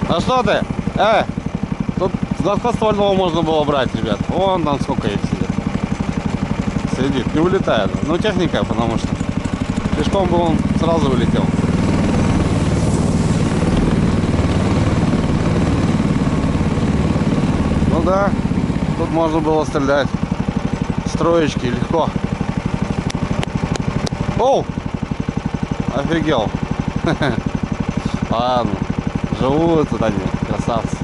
А что ты? Тут с гладкоствольного можно было брать, ребят. Вон там сколько их сидит. Сидит, не улетает. Ну, техника, потому что пешком бы он сразу улетел. Ну да, тут можно было стрелять. Строечки легко. Оу! Офигел. Ладно, живут тут они, красавцы.